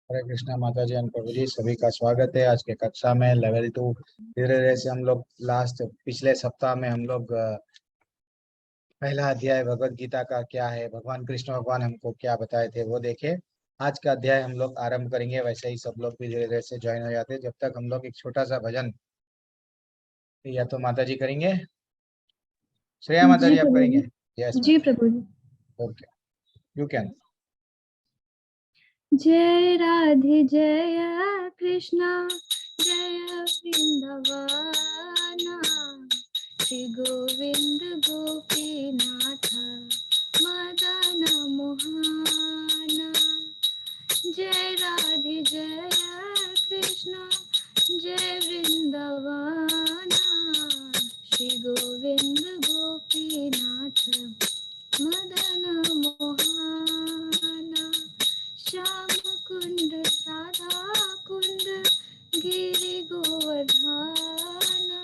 हरे कृष्णा माता जी एंड प्रभु जी, सभी का स्वागत है आज के कक्षा में लेवल 2। धीरे धीरे से हम लोग पिछले सप्ताह में हम लोग पहला अध्याय भगवत गीता का क्या है, भगवान कृष्ण भगवान हमको क्या बताए थे वो देखे। आज का अध्याय हम लोग आरंभ करेंगे। वैसे ही सब लोग भी धीरे धीरे से ज्वाइन हो जाते हैं। जब तक हम लोग एक छोटा सा भजन या तो माता जी करेंगे, श्रेया माता जी जी आप प्रभु करेंगे? जी। यस जी माता जी, प्रभु जी। Okay, you can. जय राधे जय कृष्णा जय वृंदावना श्री गोविंद गोपीनाथ मदन मोहना। जय राधे जय कृष्णा जय वृंदावना श्री गोविंद गोपीनाथ मदन मोहना। श्याम कुंड राधा कुंड गिरि गोवर्धना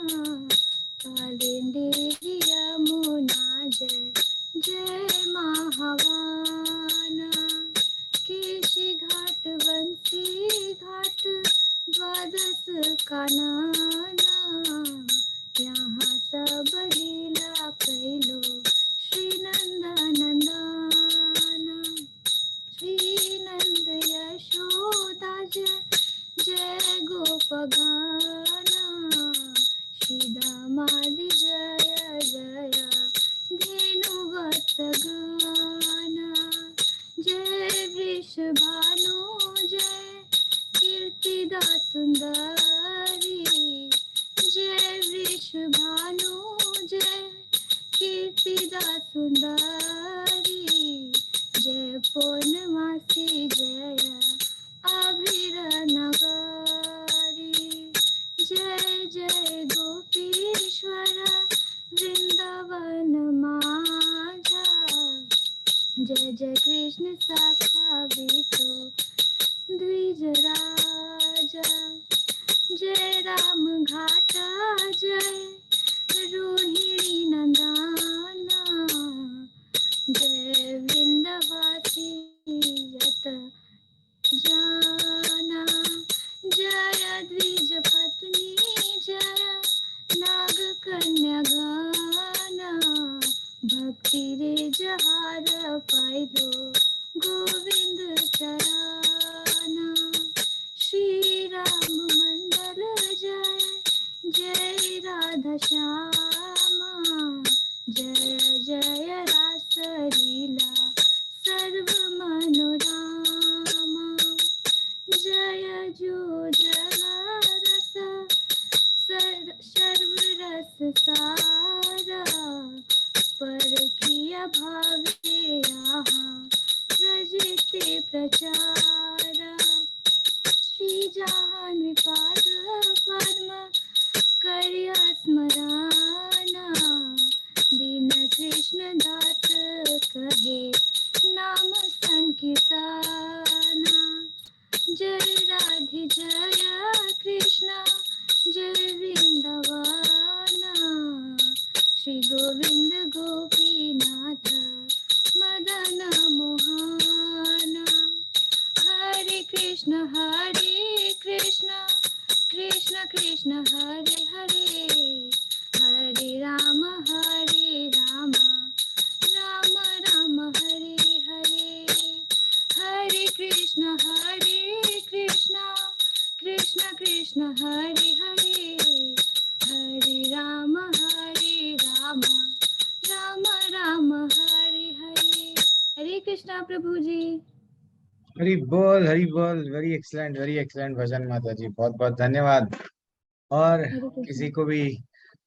कालिंदी यमुना जय जय महावाना। केशी घाट बंसी घाट द्वादश कानना यहाँ सब लीला कैलो श्री नंदनंदना। श्री नंद यशोदा जय जय गोपगाना श्री दामादि जय जय धेनुवत्सगाना। जय वृषभानु जय कीर्तिदा सुंदरी जय वृषभानु जय कीर्तिदा सुंदरी जय पूर्णमासी जय आभीर नगरी। जय जय गोपीश्वर वृंदावन माझा जय जय कृष्ण शाखा बिटू द्विज राजा। जय राम घाटा जय रोहिणी नंदना जय वृंदवासी यत जाना। जय द्विज पत्नी जय नाग कन्या गाना भक्ति रे जहार पाइलो गोविंद चराना। श्री राम मंडल जय जय राधा श्यामा जय जय रास लीला सर्व मनोरामा। जय जो जन रस सर्व रस सारा पर किया भावे यहाँ रजते प्रचारा। श्री जाह्नवी पाद पद्म करिया स्मराना दीन कृष्ण दास कहे नाम संकीर्तना। जय राधे जय कृष्णा जय वृंदावना श्री गोविंद गोपीनाथ मदन मोहना। हरे कृष्ण कृष्ण कृष्ण हरे हरे हरे राम राम राम हरे हरे। हरे कृष्ण कृष्ण कृष्ण हरे हरे हरे राम राम राम हरे हरे। हरे कृष्णा प्रभु जी। हरी बोल, वेरी एक्सलेंट भजन माता जी, बहुत बहुत धन्यवाद। और हरे कृष्ण। किसी को भी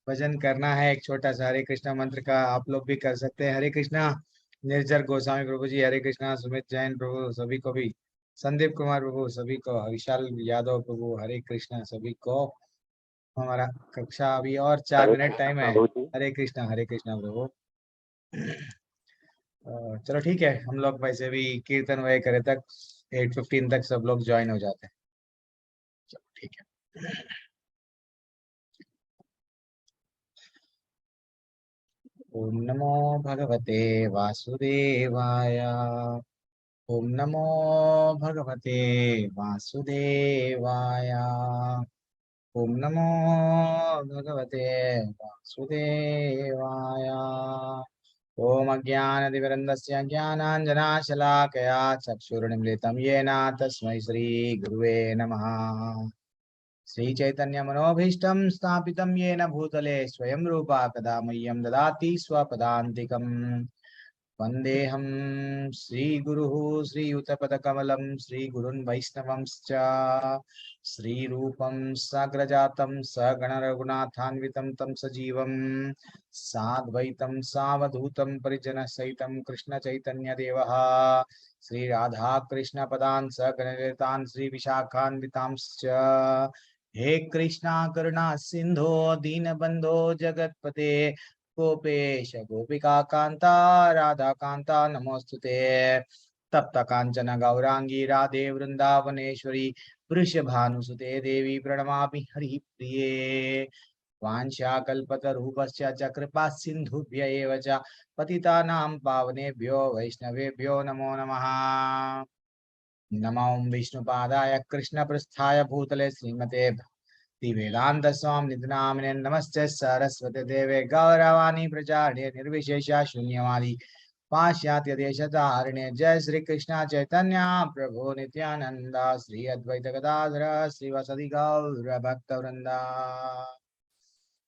भजन करना है एक छोटा सा हरे कृष्णा मंत्र का, आप लोग भी कर सकते हैं। हरे कृष्णा निर्जर गोस्वामी प्रभु जी, हरे कृष्णा सुमित जैन प्रभु सभी को भी, संदीप कुमार प्रभु सभी को, विशाल यादव प्रभु हरे कृष्णा सभी को। हमारा कक्षा अभी और 4 मिनट टाइम है। हरे कृष्णा प्रभु। चलो ठीक है, हम लोग वैसे भी कीर्तन वगैरह करे तक 8:15 तक सब लोग ज्वाइन हो जाते हैं। चलो ठीक है। ओम नमो भगवते वासुदेवाय। ओम नमो भगवते वासुदेवाय। ओम नमो भगवते वासुदेवाय। ओम अज्ञानतिमिरन्दस्य ज्ञानाञ्जनाशलाकया चक्षुरुन्मिलितं येन तस्मै श्रीगुरुवे नमः। श्रीचैतन्यमनोभीष्टं स्थापितं येन भूतले स्वयं रूपा कदा मह्यं ददाति स्वपदान्तिकम्। वन्देऽहं श्रीगुरुः श्रीयुतपदकमलं श्रीगुरुन् वैष्णवंश्च श्रीरूपं साग्रजातं सगणरघुनाथान्वितं तं सजीवं साद्वैतं सावधूतं परिजनसहितं कृष्णचैतन्यदेवः श्रीराधाकृष्णपदान् सगणललितान् श्रीविशाखान्वितांश्च। हे कृष्णा करुणा सिन्धो दीनबन्धो जगत्पते गोपेश गोपिका कांता राधा कांता नमोस्तुते। तप्त कांचन गौरांगी राधे वृंदावनेश्वरी वृषभानुसुते देवी प्रणमामि हरिप्रिये। वाञ्छाकल्पतरूपस्य च कृपा सिन्धुभ्य एव च पतितानां पावनेभ्यो वैष्णवेभ्यो नमो नमः। नमो विष्णुपादाय कृष्णपृष्ठाय भूतले श्रीमते वेदांत स्वामी निधिनामिने नमस्ते सरस्वती देवे गौरवाणी प्रचारिणे निर्विशेष शून्यवादी पाश्चात्य देशतारिणे। जय श्री कृष्ण चैतन्य प्रभु नित्यानंद श्री अद्वैत गदाधर श्रीवासदि गौर भक्त वृंदा।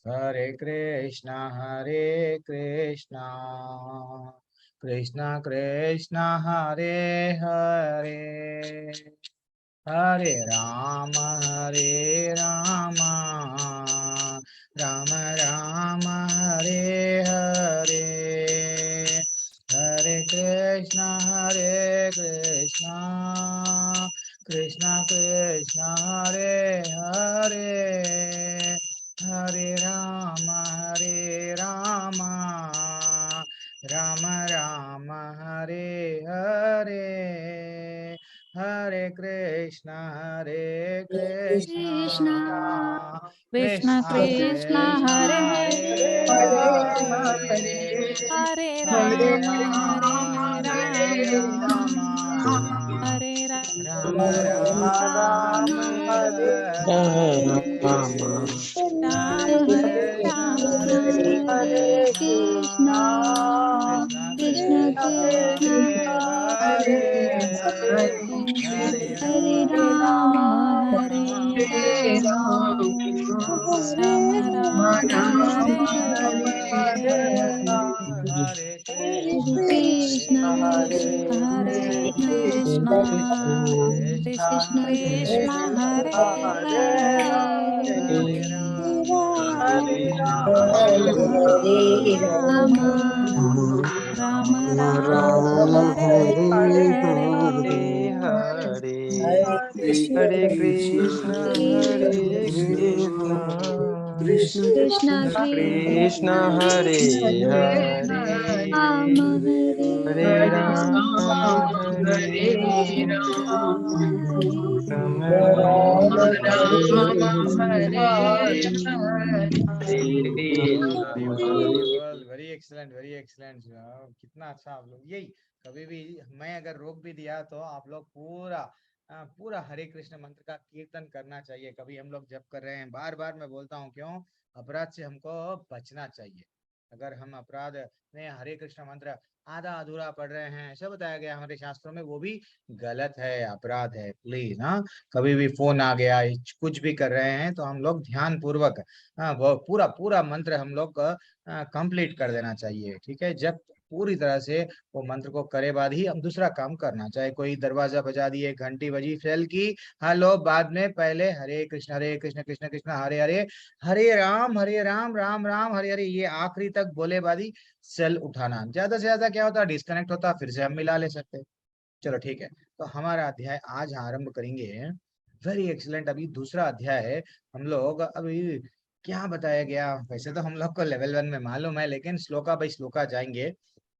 हरे कृष्णा कृष्णा कृष्णा हरे हरे हरे राम राम राम हरे हरे। हरे कृष्णा कृष्णा कृष्णा हरे हरे। हरे राम राम राम हरे हरे। हरे कृष्णा कृष्ण कृष्ण कृष्णा कृष्ण हरे हरे हरे हरे राम राम हरे राम राम Hare हरे। Rama, Ram Hare Hare Krishna Ram Hare Krishna Krishna Krishna Krishna Krishna Hare Hare. हरे हरे राम हरे राम राम राम हरे हरे हरे हरे कृष्णा कृष्ण हरे Krishna Krishna Krishna Hare Hare Hare Hare Ram Ram Ram Hare Hare Hare Krishna, Hare Krishna, Krishna Krishna Hare Ram Hare, हरे Hare Ram Rama, Hare Rama, Rama Ram Rama, very Hare well very excellent very excellent. कितना अच्छा आप लोग यही कभी भी मैं अगर रोक भी दिया तो आप लोग पूरा पूरा हरे कृष्ण मंत्र का कीर्तन करना चाहिए। कभी हम लोग जब कर रहे हैं बार बार मैं बोलता हूँ क्यों अपराध से हमको बचना चाहिए। अगर हम अपराध में हरे कृष्ण मंत्र आधा अधूरा पढ़ रहे हैं ऐसा बताया गया हमारे शास्त्रों में वो भी गलत है अपराध है। प्लीज हाँ कभी भी फोन आ गया कुछ भी कर रहे हैं तो हम लोग ध्यान पूर्वक वो पूरा पूरा मंत्र हम लोग कंप्लीट कर देना चाहिए। ठीक है जब पूरी तरह से वो मंत्र को करे बाद ही हम दूसरा काम करना। चाहे कोई दरवाजा बजा दिए घंटी बजी फेल की हेलो बाद में पहले हरे कृष्ण कृष्ण कृष्ण हरे हरे हरे राम राम हरे हरे ये आखिरी तक बोले बाद ही सेल उठाना। ज्यादा से ज्यादा क्या होता है डिस्कनेक्ट होता फिर से हम मिला ले सकते हैं। चलो ठीक है तो हमारा अध्याय आज आरंभ करेंगे। वेरी एक्सीलेंट अभी दूसरा अध्याय है। हम लोग अभी क्या बताया गया वैसे तो हम लोग को लेवल 1 में मालूम है लेकिन श्लोका बाई श्लोका जाएंगे।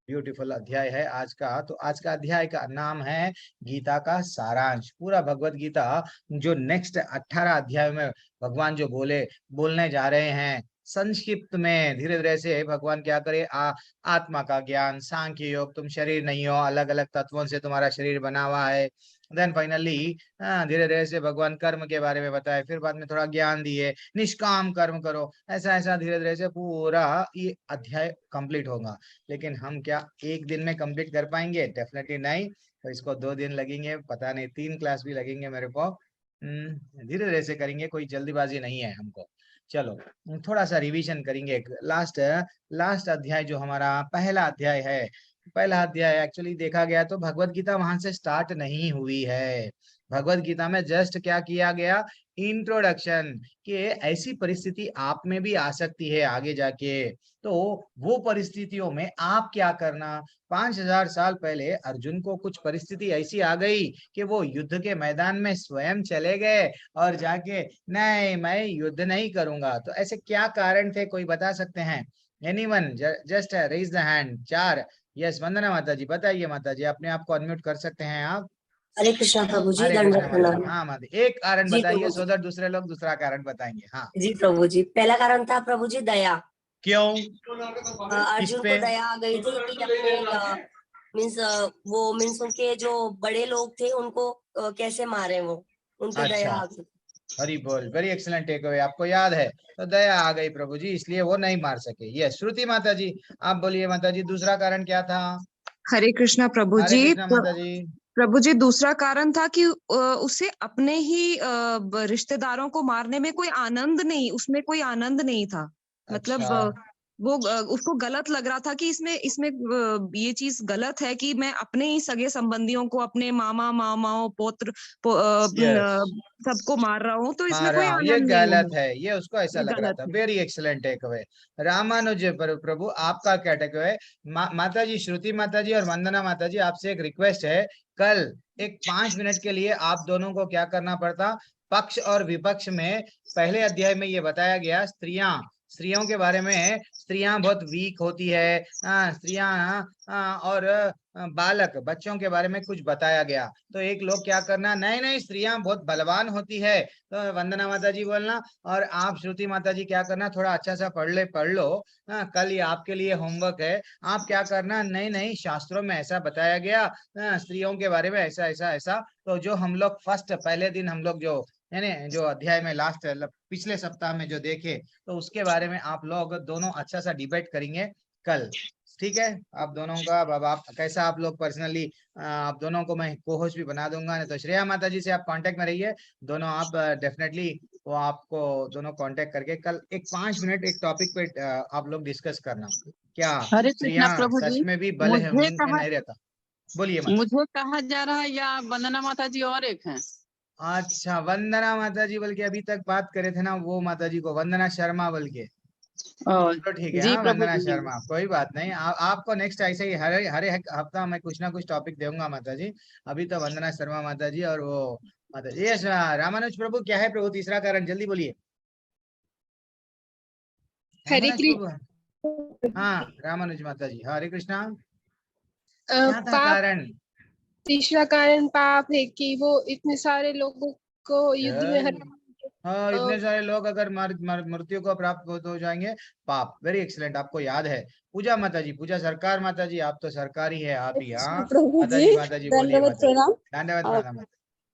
ब्यूटीफुल अध्याय है आज का। तो आज का अध्याय का नाम है गीता का सारांश। पूरा भगवत गीता जो नेक्स्ट 18 अध्याय में भगवान जो बोलने जा रहे हैं संक्षिप्त में धीरे धीरे से भगवान क्या करे, आत्मा का ज्ञान, सांख्य योग, तुम शरीर नहीं हो, अलग अलग तत्वों से तुम्हारा शरीर बना हुआ है। देन फाइनली धीरे धीरे से भगवान कर्म के बारे में बताए, फिर बाद में थोड़ा ज्ञान दिए, निष्काम कर्म करो, ऐसा ऐसा धीरे धीरे से पूरा ये अध्याय कंप्लीट होगा। लेकिन हम क्या एक दिन में कंप्लीट कर पाएंगे? डेफिनेटली नहीं। तो इसको 2 दिन लगेंगे, पता नहीं 3 क्लास भी लगेंगे मेरे को। धीरे धीरे से करेंगे, कोई जल्दीबाजी नहीं है हमको। चलो थोड़ा सा रिवीजन करेंगे। लास्ट अध्याय जो हमारा पहला अध्याय है, पहला अध्याय एक्चुअली देखा गया तो भगवत गीता वहां से स्टार्ट नहीं हुई है। भगवत गीता में जस्ट क्या किया गया, इंट्रोडक्शन, कि ऐसी परिस्थिति आप में भी आ सकती है आगे जाके, तो वो परिस्थितियों में आप क्या करना। 5000 साल पहले अर्जुन को कुछ परिस्थिति ऐसी आ गई कि वो युद्ध के मैदान में स्वयं चले गए और जाके नहीं मैं युद्ध नहीं करूंगा। तो ऐसे क्या कारण थे, कोई बता सकते हैं? Anyone just raise the hand. 4। Yes Vandana माता जी, बताइए माता जी, अपने आप को अनम्यूट कर सकते हैं आप। हरे कृष्णा प्रभु जी, हरे दंडवत कृष्णा माता जी। प्रणाम। हाँ माता जी, एक कारण जी बताइए, प्रभु सो जी। दैट दूसरे लोग दूसरा कारण बताएंगे। हाँ जी प्रभु जी, पहला कारण था प्रभु जी दया। क्यों, किस अर्जुन पे? को दया आ गई थी कि अपने मीन्स वो मीन्स उनके जो बड़े लोग थे उनको कैसे मारे, वो उन पे दया अच्छा, आ गई। हरी बोल, वेरी एक्सलेंट टेक अवे, आपको याद है। तो दया आ गई प्रभु जी, इसलिए वो नहीं मार सके। ये श्रुति माता जी, आप बोलिए माता जी, दूसरा कारण क्या था? हरे कृष्णा प्रभु हरे जी। कृष्णा माता जी। प्रभु जी, दूसरा कारण था कि उसे अपने ही रिश्तेदारों को मारने में कोई आनंद नहीं, उसमें कोई आनंद नहीं था। मतलब अच्छा वो उसको गलत लग रहा था कि इसमें इसमें ये चीज गलत है कि मैं अपने ही सगे संबंधियों को, अपने मामा मामाओं पौत्र यस, सबको मार रहा हूँ, तो इसमें मार कोई रहा हूँ, ये आनंद नहीं गलत है। है, ये उसको ऐसा ये लग रहा गलत था। है। Very excellent take away. Ramanuj Prabhu, आपका क्या टेक अवे? माता जी, श्रुति माता जी और वंदना माता जी, आपसे एक रिक्वेस्ट है, कल एक 5 मिनट के लिए आप दोनों को क्या करना पड़ता, पक्ष और विपक्ष में, पहले अध्याय में ये बताया गया स्त्रियों के बारे में, स्त्रियां बहुत वीक होती है, स्त्रियां और बालक बच्चों के बारे में कुछ बताया गया। तो एक लोग क्या करना, नहीं नहीं स्त्रियां बहुत बलवान होती है, तो वंदना माता जी बोलना, और आप श्रुति माता जी क्या करना, थोड़ा अच्छा सा पढ़ लो। कल ये आपके लिए होमवर्क है। आप क्या करना, नहीं नहीं शास्त्रों में ऐसा बताया गया, स्त्रियों के बारे में ऐसा ऐसा ऐसा। तो जो हम लोग पहले दिन हम लोग जो यानी जो अध्याय में लास्ट पिछले सप्ताह में जो देखे, तो उसके बारे में आप लोग दोनों अच्छा सा डिबेट करेंगे कल। ठीक है, आप दोनों का, अब आप कैसा, आप लोग पर्सनली, आप दोनों को मैं कोहोस्ट भी बना दूंगा, नहीं तो श्रेया माता जी से आप कांटेक्ट में रहिए। दोनों आप डेफिनेटली वो आपको दोनों कांटेक्ट करके कल एक 5 मिनट एक टॉपिक पे आप लोग डिस्कस करना, क्या हरे कृष्णा स्त्रियां प्रभु सच जी। में भी बल है मुझे उनमें कहा नहीं रहता? बोलिए माता जी। मुझे कहा जा रहा है या वंदना माता जी और एक हैं? अच्छा, वंदना माता जी बोल के अभी तक बात करे थे ना, वो माता जी को वंदना शर्मा बोल के। और तो ठीक है, जी हाँ प्रभु वंदना जी। शर्मा, कोई बात नहीं। आपको नेक्स्ट ऐसे ही हर हर एक हफ्ता मैं कुछ ना कुछ टॉपिक दूंगा माता जी। अभी तो वंदना शर्मा माता जी और वो माता जी। यस रामानुज प्रभु, क्या है प्रभु तीसरा कारण, जल्दी बोलिए। हरे रामानुज प्रभु, हाँ रामानुज माता जी, हरे कृष्णा। क्या था पाप, कारण? तीसरा कारण पाप है कि वो इतने सारे लोगों को युद्ध में यस, हरा। हाँ अ, इतने सारे लोग अगर मृत्यु को प्राप्त हो जाएंगे, पाप। वेरी एक्सीलेंट, आपको याद है। पूजा माता जी, पूजा सरकार माता जी, आप तो सरकारी है आप ही। हाँ प्रभु जी, माता जी बोलिए दंडवत माता जी। प्रणाम। धन्यवाद अ, प्रणाम।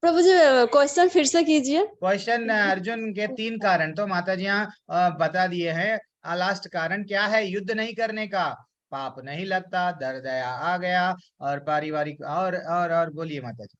प्रभु जी, क्वेश्चन फिर से कीजिए। क्वेश्चन, अर्जुन के 3 कारण तो माता जी यहाँ बता दिए हैं। लास्ट कारण क्या है, युद्ध नहीं करने का, पाप नहीं लगता, दर दया आ गया, और पारिवारिक, और बोलिए माता जी।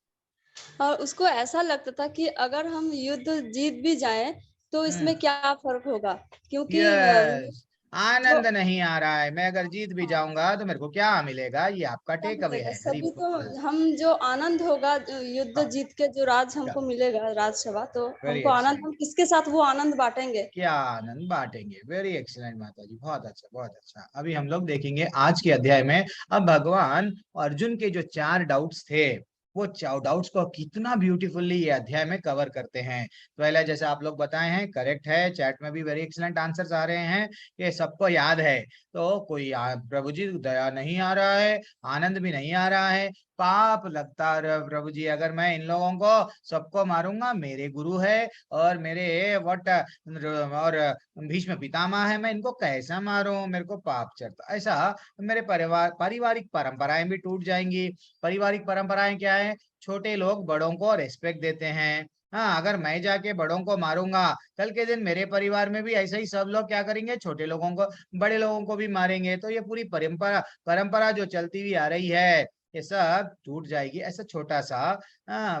और उसको ऐसा लगता था कि अगर हम युद्ध जीत भी जाएं तो हम्म, इसमें क्या फर्क होगा, क्योंकि यस, वो आनंद नहीं आ रहा है, मैं अगर जीत भी जाऊंगा तो मेरे को क्या मिलेगा, ये आपका क्या टेक अवे मिलेगा, है। हरी सभी तो बोल। हम जो आनंद होगा, जो युद्ध हाँ, जीत के जो राज हमको मिलेगा, राजसभा, तो वेरी हमको आनंद, एक्सीलेंट, हम किसके साथ वो आनंद बांटेंगे। क्या आनंद बांटेंगे। वेरी एक्सीलेंट माता जी, बहुत अच्छा बहुत अच्छा। अभी हम लोग देखेंगे आज के अध्याय में, अब भगवान अर्जुन के जो 4 डाउट्स थे, वो 4 डाउट्स को कितना ब्यूटीफुल्ली ये अध्याय में कवर करते हैं। तो पहले जैसे आप लोग बताए हैं, करेक्ट है, चैट में भी वेरी एक्सीलेंट आंसर्स आ रहे हैं, ये सबको याद है। तो कोई प्रभु जी दया नहीं आ रहा है, आनंद भी नहीं आ रहा है, पाप लगता है प्रभु जी। अगर मैं इन लोगों को सबको मारूंगा, मेरे गुरु है और मेरे और भीष्म पितामह है, मैं इनको कैसा मारूं, मेरे को पाप चढ़ता। ऐसा मेरे पारिवारिक परंपराएं भी टूट जाएंगी। पारिवारिक परंपराएं क्या है? छोटे लोग बड़ों को रेस्पेक्ट देते हैं। हाँ, अगर मैं जाके बड़ों को मारूंगा, कल के दिन मेरे परिवार में भी ऐसे ही सब लोग क्या करेंगे, छोटे लोगों को, बड़े लोगों को भी मारेंगे। तो ये पूरी परंपरा परंपरा जो चलती हुई आ रही है, ये सब टूट जाएगी। ऐसा छोटा सा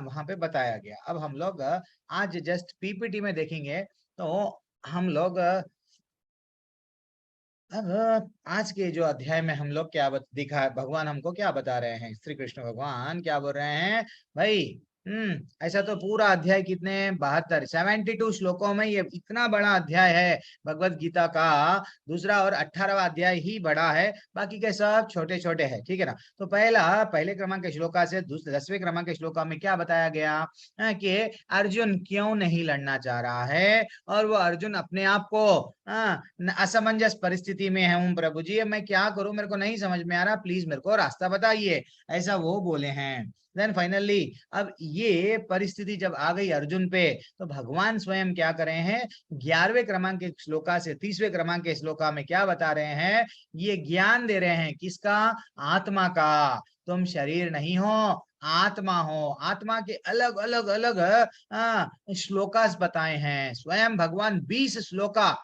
वहां पे बताया गया। अब हम लोग आज जस्ट पीपीटी में देखेंगे। तो हम लोग अब आज के जो अध्याय में हम लोग क्या दिखा, भगवान हमको क्या बता रहे हैं, श्री कृष्ण भगवान क्या बोल रहे हैं भाई। ऐसा तो पूरा अध्याय कितने 72 श्लोकों में ये इतना बड़ा अध्याय है भगवत गीता का। दूसरा और 18वां अध्याय ही बड़ा है, बाकी के सब छोटे छोटे हैं, ठीक है ना। तो पहले क्रमांक के श्लोका से 10वें क्रमांक के श्लोका में क्या बताया गया कि अर्जुन क्यों नहीं लड़ना चाह रहा है, और वो अर्जुन अपने आप को असमंजस परिस्थिति में हूँ प्रभु जी, मैं क्या करूं, मेरे को नहीं समझ में आ रहा, प्लीज मेरे को रास्ता बताइए, ऐसा वो बोले हैं। देन फाइनली अब ये परिस्थिति जब आ गई अर्जुन पे, तो भगवान स्वयं क्या कर रहे हैं, 11वें क्रमांक के श्लोका से 30वें क्रमांक के श्लोका में क्या बता रहे हैं, ये ज्ञान दे रहे हैं किसका, आत्मा का। तुम शरीर नहीं हो, आत्मा हो। आत्मा के अलग अलग अलग श्लोकास बताए हैं स्वयं भगवान। 20 श्लोका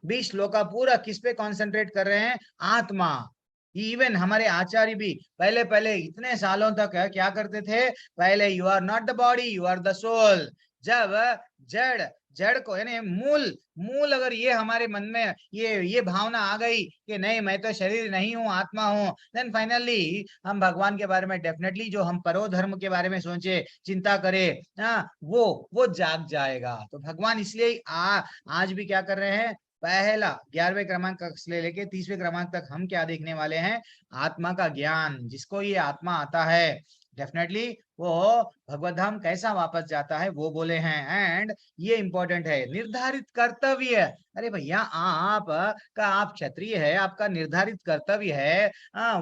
20 श्लोका पूरा किस पे कॉन्सेंट्रेट कर रहे हैं, आत्मा। इवन हमारे आचार्य भी पहले पहले इतने सालों तक क्या करते थे, पहले you are not the body, you are the soul. जब जड़ को यानी मूल अगर ये हमारे मन में ये भावना आ गई कि नहीं मैं तो शरीर नहीं हूँ, आत्मा हूँ, देन फाइनली हम भगवान के बारे में डेफिनेटली जो हम परोधर्म के बारे में सोचे, चिंता करें, वो जाग जाएगा। तो भगवान इसलिए आज भी क्या कर रहे हैं, पहला 11वें क्रमांक से लेके 30वें क्रमांक तक हम क्या देखने वाले हैं, आत्मा का ज्ञान। जिसको ये आत्मा आता है डेफिनेटली वो भगवत धाम कैसा वापस जाता है वो बोले हैं। एंड ये इंपॉर्टेंट है, निर्धारित कर्तव्य। अरे भैया आप क्षत्रिय है, आपका निर्धारित कर्तव्य है,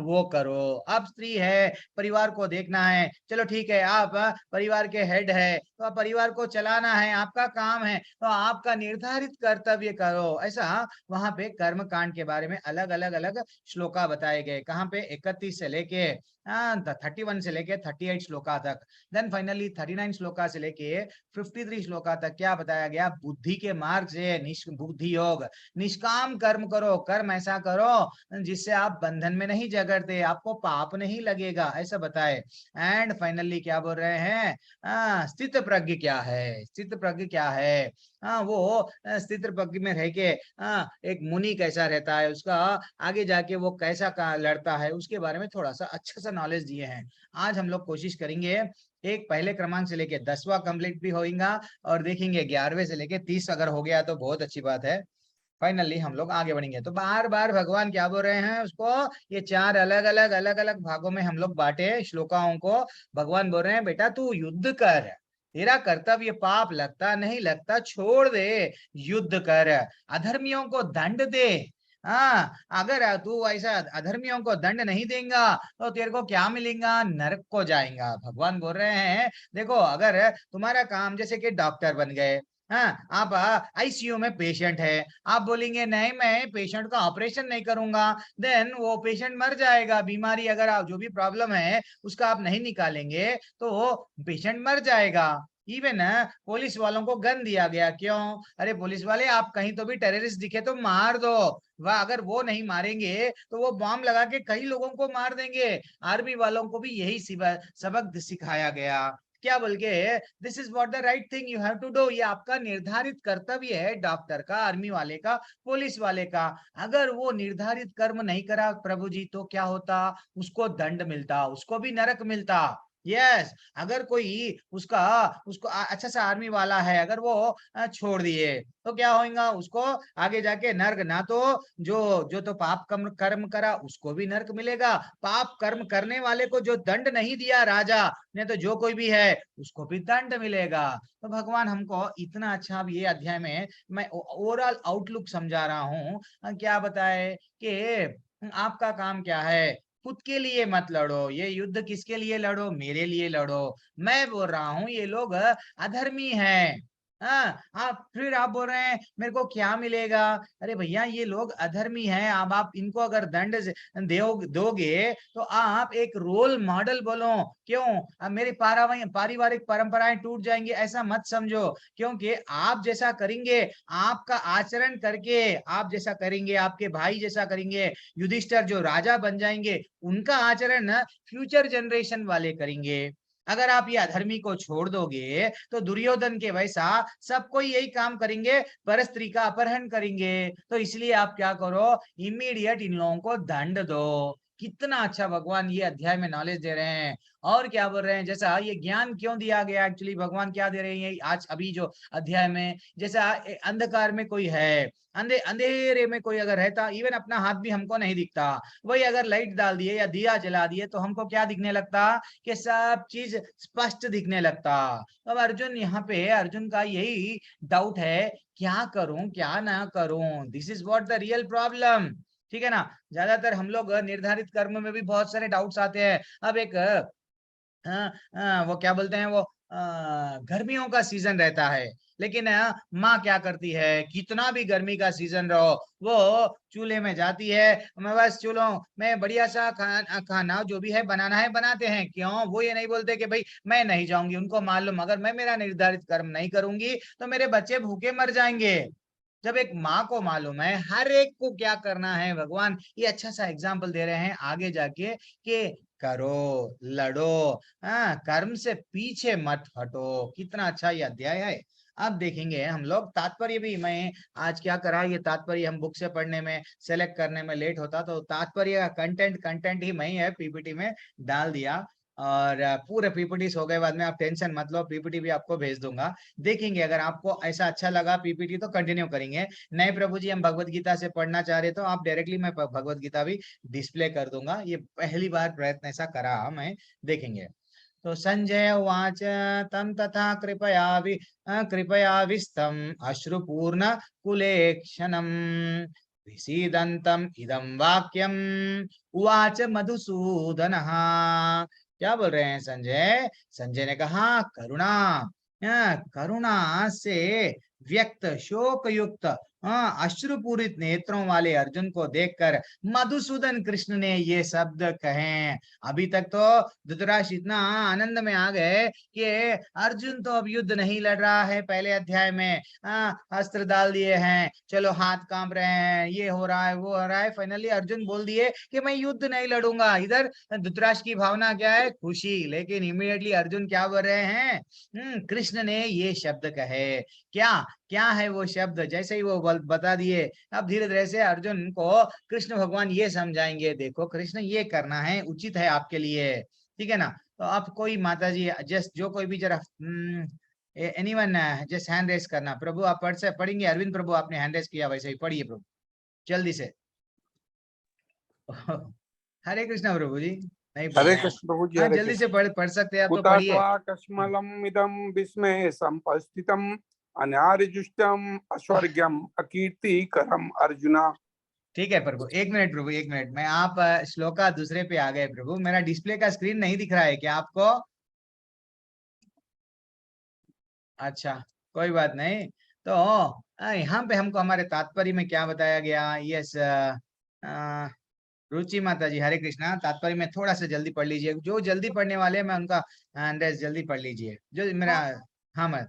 वो करो। आप स्त्री है, परिवार को देखना है, चलो ठीक है, आप परिवार के हेड है तो आप परिवार को चलाना है, आपका काम है, तो आपका निर्धारित कर्तव्य करो। ऐसा वहां पे कर्म कांड के बारे में अलग अलग अलग श्लोका बताए गए। कहाँ पे, 31 से लेके 31 से लेके 38 श्लोका तक। देन फाइनली 39 श्लोका से लेके 53 श्लोका तक क्या बताया गया, बुद्धि के मार्ग से बुद्धि योग, निष्काम कर्म करो। कर्म ऐसा करो जिससे आप बंधन में नहीं जगड़ते, आपको पाप नहीं लगेगा, ऐसा बताए। एंड फाइनली क्या बोल रहे हैं, स्थित प्रज्ञ क्या है, स्थित प्रज्ञ क्या है, वो स्थित प्रज्ञ में रह के एक मुनि कैसा रहता है, उसका आगे जाके वो कैसा लड़ता है, उसके बारे में थोड़ा सा अच्छा सा नॉलेज दिए हैं। आज हम लोग कोशिश करेंगे एक पहले क्रमांक से लेके 10वां कंप्लीट भी होगा, और देखेंगे 11वें से लेके 30 अगर हो गया तो बहुत अच्छी बात है। फाइनली हम लोग आगे बढ़ेंगे। तो बार बार भगवान क्या बोल रहे हैं उसको, ये 4 अलग अलग भागों में हम लोग बांटे श्लोकाओं को। भगवान बोल रहे हैं बेटा तू युद्ध कर, तेरा कर्तव्य पाप लगता नहीं लगता छोड़ दे, युद्ध कर, अधर्मियों को दंड दे। अगर तू ऐसा अधर्मियों को दंड नहीं देगा तो तेरे को क्या मिलेगा, नरक को जाएगा। भगवान बोल रहे हैं देखो, अगर तुम्हारा काम जैसे कि डॉक्टर बन गए, आप आईसीयू में पेशेंट है, आप बोलेंगे नहीं मैं पेशेंट का ऑपरेशन नहीं करूंगा, देन वो पेशेंट मर जाएगा। बीमारी अगर आप जो भी प्रॉब्लम है उसका आप नहीं निकालेंगे तो पेशेंट मर जाएगा। इवन पुलिस वालों को गन दिया गया, क्यों, अरे पुलिस वाले आप कहीं तो भी टेररिस्ट दिखे तो मार दो, वह अगर वो नहीं मारेंगे तो वो बॉम्ब लगा के कई लोगों को मार देंगे। आर्मी वालों को भी यही सबक सिखाया गया, क्या बोल के, this is what the right thing you have to do. ये आपका निर्धारित कर्तव्य है, डॉक्टर का, आर्मी वाले का, पुलिस वाले का। अगर वो निर्धारित कर्म नहीं करा प्रभु जी तो क्या होता, उसको दंड मिलता, उसको भी नरक मिलता। यस अगर कोई उसको अच्छा सा आर्मी वाला है, अगर वो छोड़ दिए तो क्या होगा, उसको आगे जाके नर्क, ना तो जो तो पाप कर्म करा उसको भी नर्क मिलेगा, पाप कर्म करने वाले को जो दंड नहीं दिया राजा ने तो जो कोई भी है उसको भी दंड मिलेगा। तो भगवान हमको इतना अच्छा ये अध्याय में मैं ओवरऑल आउटलुक समझा रहा हूँ। क्या बताए कि आपका काम क्या है, खुद के लिए मत लड़ो, ये युद्ध किसके लिए लड़ो, मेरे लिए लड़ो। मैं बोल रहा हूँ ये लोग अधर्मी हैं। हाँ, आप बोल रहे हैं मेरे को क्या मिलेगा। अरे भैया ये लोग अधर्मी हैं, अब आप इनको अगर दंड दोगे तो आप एक रोल मॉडल बोलो। क्यों, अब मेरी पारिवारिक परंपराएं टूट जाएंगी ऐसा मत समझो, क्योंकि आप जैसा करेंगे, आपका आचरण करके आप जैसा करेंगे, आपके भाई जैसा करेंगे, युधिष्ठिर जो राजा बन जाएंगे उनका आचरण फ्यूचर जनरेशन वाले करेंगे। अगर आप ये अधर्मी को छोड़ दोगे तो दुर्योधन के वैसा सब कोई यही काम करेंगे, परस्त्री का अपहरण करेंगे। तो इसलिए आप क्या करो, इमीडिएट इन लोगों को दंड दो। कितना अच्छा भगवान ये अध्याय में नॉलेज दे रहे हैं। और क्या बोल रहे हैं, जैसा ये ज्ञान क्यों दिया गया, एक्चुअली भगवान क्या दे रहे हैं आज अभी जो अध्याय में, जैसा अंधकार में कोई है, अंधेरे में कोई अगर रहता, इवन अपना हाथ भी हमको नहीं दिखता, वही अगर लाइट डाल दिए या दिया जला दिए तो हमको क्या दिखने लगता, कि सब चीज स्पष्ट दिखने लगता। अब अर्जुन यहाँ पे, अर्जुन का यही डाउट है, क्या करूं क्या ना करूं, this is what the real problem. ठीक है ना, ज्यादातर हम लोग निर्धारित कर्म में भी बहुत सारे डाउट्स आते हैं। अब एक वो क्या बोलते हैं, वो गर्मियों का सीजन रहता है, लेकिन माँ क्या करती है, कितना भी गर्मी का सीजन रहो वो चूल्हे में जाती है, मैं बस चूल्हों में बढ़िया सा खाना जो भी है बनाना है बनाते हैं। क्यों, वो ये नहीं बोलते कि भाई मैं नहीं जाऊंगी, उनको मालूम अगर मैं मेरा निर्धारित कर्म नहीं करूंगी तो मेरे बच्चे भूखे मर जाएंगे। जब एक माँ को मालूम है हर एक को क्या करना है, भगवान ये अच्छा सा एग्जाम्पल दे रहे हैं आगे जाके कि करो, लड़ो, कर्म से पीछे मत हटो। कितना अच्छा ये अध्याय है। अब देखेंगे हम लोग तात्पर्य भी, मैं आज क्या करा, ये तात्पर्य हम बुक से पढ़ने में सेलेक्ट करने में लेट होता, तो तात्पर्य का कंटेंट ही मैं है पीपीटी में डाल दिया। और पूरे पीपीटी हो गए बाद में, आप टेंशन मत लो, पीपीटी भी आपको भेज दूंगा। देखेंगे अगर आपको ऐसा अच्छा लगा पीपीटी तो कंटिन्यू करेंगे, नहीं प्रभु जी हम भगवत गीता से पढ़ना चाह रहे तो आप डायरेक्टली मैं भगवत गीता भी डिस्प्ले कर दूंगा। ये पहली बार प्रयत्न ऐसा करा मैं, देखेंगे। तो संजय उवाच तम तथा कृपया विस्तम अश्रुपूर्ण कुलेक्षणम विसीदंतम इदं वाक्यम उवाच मधुसूदनः। क्या बोल रहे हैं संजय, संजय ने कहा करुणा, करुणा से व्यक्त शोक युक्त अश्रुपूरित नेत्रों वाले अर्जुन को देखकर मधुसूदन कृष्ण ने ये शब्द कहे। अभी तक तो धृतराष्ट्र इतना आनंद में आ गए कि अर्जुन तो अब युद्ध नहीं लड़ रहा है, पहले अध्याय में अस्त्र डाल दिए हैं, चलो हाथ कांप रहे हैं, ये हो रहा है वो हो रहा है, फाइनली अर्जुन बोल दिए कि मैं युद्ध नहीं लड़ूंगा। इधर धृतराष्ट्र की भावना क्या है, खुशी, लेकिन इमीडिएटली अर्जुन क्या बोल रहे हैं, कृष्ण ने ये शब्द कहे। क्या क्या है वो शब्द, जैसे ही वो बता दिए, अब धीरे धीरे से अर्जुन को कृष्ण भगवान ये समझाएंगे, देखो कृष्ण ये करना है, उचित है आपके लिए। ठीक है ना, तो आप कोई माता जी जस्ट जो कोई भी जरा एनीवन जस्ट हैंड रेस करना। प्रभु आप पढ़ेंगे, अरविंद प्रभु आपने हैंड रेस किया, वैसे ही पढ़िए प्रभु जल्दी से। हरे कृष्णा प्रभु जी, नहीं हरे कृष्ण प्रभु जी, हरे जल्दी से कृष्ण। पढ़ सकते हैं आप तो पढ़िए। हुतात्वा कश्मलम् इदं विस्मये संपस्थितम् अनार्जुष्टम् अस्वर्ग्यम् अकीर्तिकरम् अर्जुना। ठीक है प्रभु, एक मिनट प्रभु, एक मिनट, मैं आप श्लोका दूसरे पे आ गए प्रभु, मेरा डिस्प्ले का स्क्रीन नहीं दिख रहा है क्या आपको? अच्छा कोई बात नहीं। तो यहाँ पे हमको हमारे तात्पर्य में क्या बताया गया, यस रुचि माता जी हरे कृष्णा, तात्पर्य में थोड़ा सा जल्दी पढ़ लीजिए, जो जल्दी पढ़ने वाले मैं उनका जल्दी पढ़ लीजिए, जो मेरा। हाँ मैं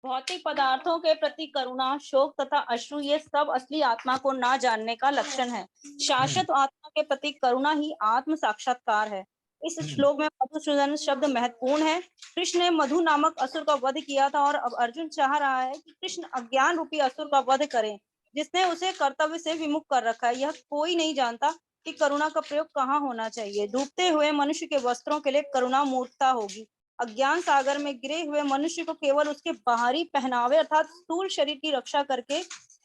भौतिक पदार्थों के प्रति करुणा, शोक तथा अश्रु ये सब असली आत्मा को ना जानने का लक्षण है। शाश्वत आत्मा के प्रति करुणा ही आत्म साक्षात्कार है। इस श्लोक में मधुसूदन शब्द महत्वपूर्ण है। कृष्ण ने मधु नामक असुर का वध किया था और अब अर्जुन चाह रहा है कि कृष्ण अज्ञान रूपी असुर का वध करें, जिसने उसे कर्तव्य से विमुख कर रखा है। यह कोई नहीं जानता कि करुणा का प्रयोग कहाँ होना चाहिए। डूबते हुए मनुष्य के वस्त्रों के लिए करुणा मूर्खता होगी। अज्ञान सागर में गिरे हुए मनुष्य को केवल उसके बाहरी पहनावे अर्थात स्थूल शरीर की रक्षा करके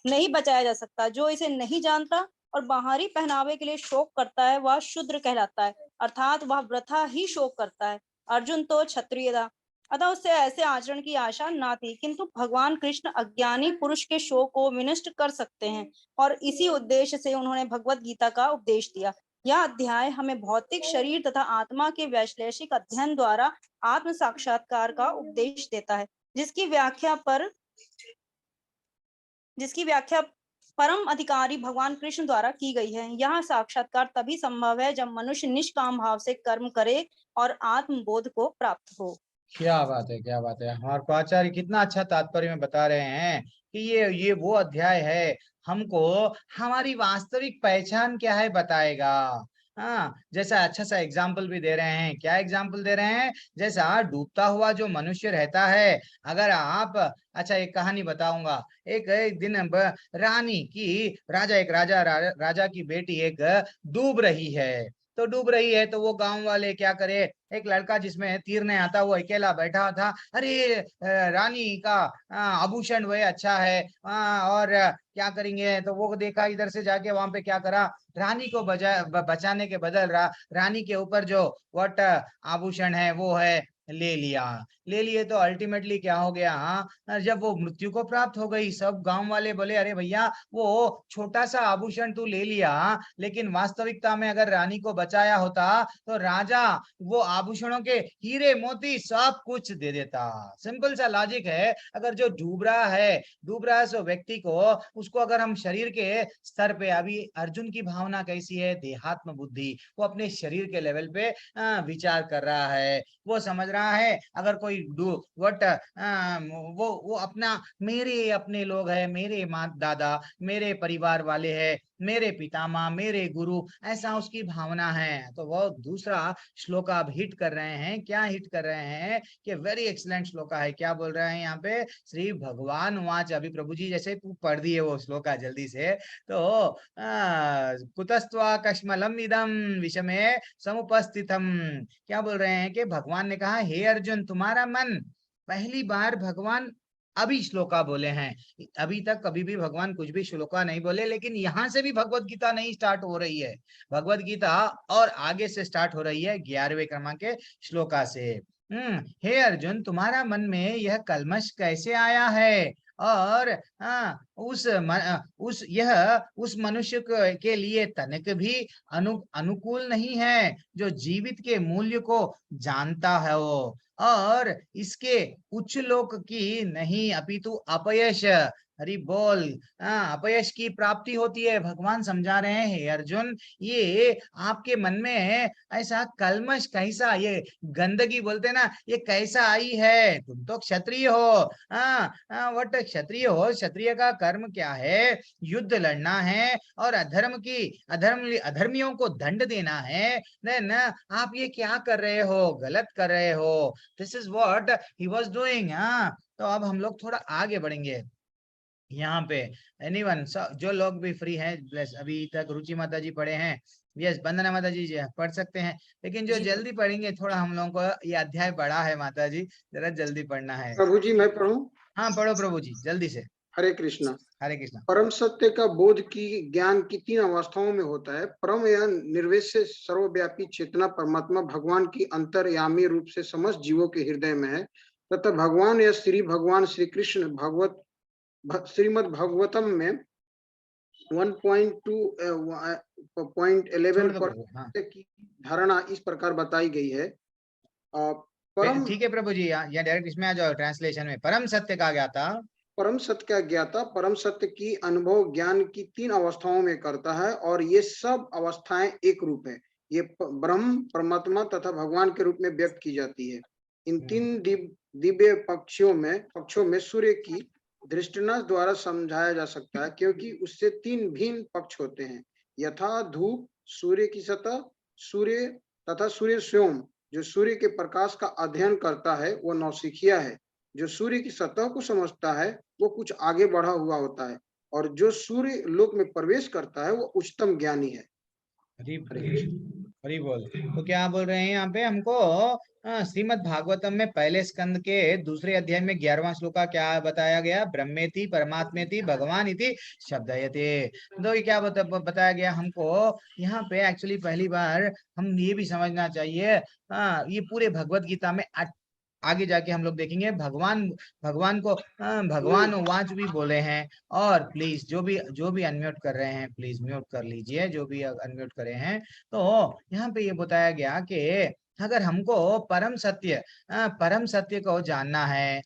नहीं बचाया जा सकता। जो इसे नहीं जानता और बाहरी पहनावे के लिए शोक करता है वह शूद्र कहलाता है, अर्थात वह वृथा ही शोक करता है। अर्जुन तो क्षत्रिय था, अतः उससे ऐसे आचरण की आशा ना थी, किंतु भगवान कृष्ण अज्ञानी पुरुष के शोक को विनष्ट कर सकते हैं और इसी उद्देश्य से उन्होंने भगवत गीता का उपदेश दिया। यह अध्याय हमें भौतिक शरीर तथा आत्मा के वैश्लेषिक अध्ययन द्वारा आत्म साक्षात्कार का उपदेश देता है, जिसकी व्याख्या परम अधिकारी भगवान कृष्ण द्वारा की गई है। यह साक्षात्कार तभी संभव है जब मनुष्य निष्काम भाव से कर्म करे और आत्मबोध को प्राप्त हो। क्या बात है, क्या बात है। हमारे को आचार्य कितना अच्छा तात्पर्य में बता रहे हैं कि ये वो अध्याय है, हमको हमारी वास्तविक पहचान क्या है बताएगा। हाँ, जैसा अच्छा सा एग्जाम्पल भी दे रहे हैं। क्या एग्जाम्पल दे रहे हैं? जैसा डूबता हुआ जो मनुष्य रहता है, अगर आप, अच्छा एक कहानी बताऊंगा। एक दिन रानी की एक राजा की बेटी एक डूब रही है। तो डूब रही है तो वो गांव वाले क्या करे, एक लड़का जिसमें तीरने आता वो अकेला बैठा था। अरे रानी का आभूषण वह अच्छा है, और क्या करेंगे, तो वो देखा इधर से जाके वहां पे क्या करा, रानी को बचाने के बदल रानी के ऊपर जो वट आभूषण है वो है ले लिए। तो अल्टीमेटली क्या हो गया, हाँ, जब वो मृत्यु को प्राप्त हो गई, सब गांव वाले बोले अरे भैया वो छोटा सा आभूषण तू ले लिया, लेकिन वास्तविकता में अगर रानी को बचाया होता तो राजा वो आभूषणों के हीरे मोती सब कुछ दे देता। सिंपल सा लॉजिक है। अगर जो डूब रहा है सो व्यक्ति को, उसको अगर हम शरीर के स्तर पे, अभी अर्जुन की भावना कैसी है, देहात्म बुद्धि, वो अपने शरीर के लेवल पे विचार कर रहा है, वो समझ रहा है अगर कोई वो अपना, मेरे अपने लोग हैं, मेरे माँ दादा, मेरे परिवार वाले हैं, मेरे पितामह, मेरे गुरु, ऐसा उसकी भावना है। तो वो दूसरा श्लोक आप हिट कर रहे हैं। क्या हिट कर रहे हैं कि वेरी एक्सीलेंट श्लोक है। क्या बोल रहे हैं यहाँ पे? श्री भगवान वाच, अभी प्रभु जी जैसे तू पढ़ दिए वो श्लोक जल्दी से, तो कुतस्त्वा कश्मलम इदम विषमे समुपस्थितम। क्या बोल रहे हैं कि भगवान ने कहा, हे अर्जुन, तुम्हारा मन, पहली बार भगवान अभी श्लोका बोले हैं। अभी तक कभी भी भगवान कुछ भी श्लोका नहीं बोले, लेकिन यहाँ से भी भगवत गीता नहीं स्टार्ट हो रही है। भगवत गीता और आगे से स्टार्ट हो रही है 11वें क्रमांक के श्लोका से। हे अर्जुन, तुम्हारा मन में यह कलमश कैसे आया है, और उस मनुष्य के लिए तनिक भी अनुकूल नहीं है जो जीवित के मूल्य को जानता है वो, और इसके उच्च लोक की नहीं अपितु अपयश, हरि बोल, अपयश की प्राप्ति होती है। भगवान समझा रहे हैं, हे अर्जुन, ये आपके मन में ऐसा कलमश कैसा, ये गंदगी बोलते ना, ये कैसा आई है? तुम तो क्षत्रिय हो, वट क्षत्रिय हो, क्षत्रिय का कर्म क्या है? युद्ध लड़ना है और अधर्मियों को दंड देना है। देन आप ये क्या कर रहे हो? गलत कर रहे हो। This is what he was doing. तो अब हम लोग थोड़ा आगे बढ़ेंगे यहाँ पे। एनीवन, जो लोग भी फ्री हैं, अभी तक रुचि माता जी पढ़े हैं, यस, वंदना माता जी पढ़ सकते हैं, लेकिन जो जल्दी पढ़ेंगे, थोड़ा हम लोगों को ये अध्याय बड़ा है माता जी, जरा जल्दी पढ़ना है। प्रभु जी मैं पढ़ूं? हाँ पढ़ो प्रभु जी, जल्दी से। हरे कृष्णा। हरे कृष्णा। परम सत्य का बोध की ज्ञान की 3 अवस्थाओं में होता है। परम या निर्वेश सर्वव्यापी चेतना परमात्मा भगवान की अंतर्यामी रूप से समस्त जीवों के हृदय में है, तथा भगवान या श्री भगवान श्री कृष्ण श्रीमद् भागवतम में 1.2.11 पर की धारणा इस प्रकार बताई गई है। ठीक है प्रभु जी, या डायरेक्ट इसमें आ जाओ ट्रांसलेशन में। परम सत्य का ज्ञाता, परम सत्य का ज्ञाता परम सत्य की अनुभव ज्ञान की 3 अवस्थाओं में करता है, और ये सब अवस्थाएं एक रूप है। ये ब्रह्म, परमात्मा तथा भगवान के रूप में व्यक्त की जाती है। इन 3 दिव्य पक्षों में सूर्य की दृष्टिनाश द्वारा समझाया जा सकता है, क्योंकि उससे 3 भिन्न पक्ष होते हैं। यथा धूप, सूर्य की सतह, सूर्य तथा सूर्य स्वयं। जो सूर्य के प्रकाश का अध्ययन करता है वो नौसिखिया है। जो सूर्य की सतह को समझता है वो कुछ आगे बढ़ा हुआ होता है, और जो सूर्य लोक में प्रवेश करता है वो उच्चतम ज्ञानी है। हरि बोल। तो क्या बोल रहे हैं यहाँ पे हमको? श्रीमद् भागवतम में पहले स्कंद के 2 अध्याय में 11वां श्लोक का क्या बताया गया? ब्रह्मेति परमात्मेति भगवान इति शब्दयते। तो ये क्या बताया गया हमको यहाँ पे? एक्चुअली पहली बार हम ये भी समझना चाहिए, ये पूरे भगवत गीता में आगे जाके हम लोग देखेंगे भगवान भगवान को भगवान वाच भी बोले हैं। और प्लीज जो भी अनम्यूट कर रहे हैं प्लीज म्यूट कर लीजिए, जो भी अनम्यूट करे हैं। तो यहाँ पे ये बताया गया कि अगर हमको परम सत्य को जानना है,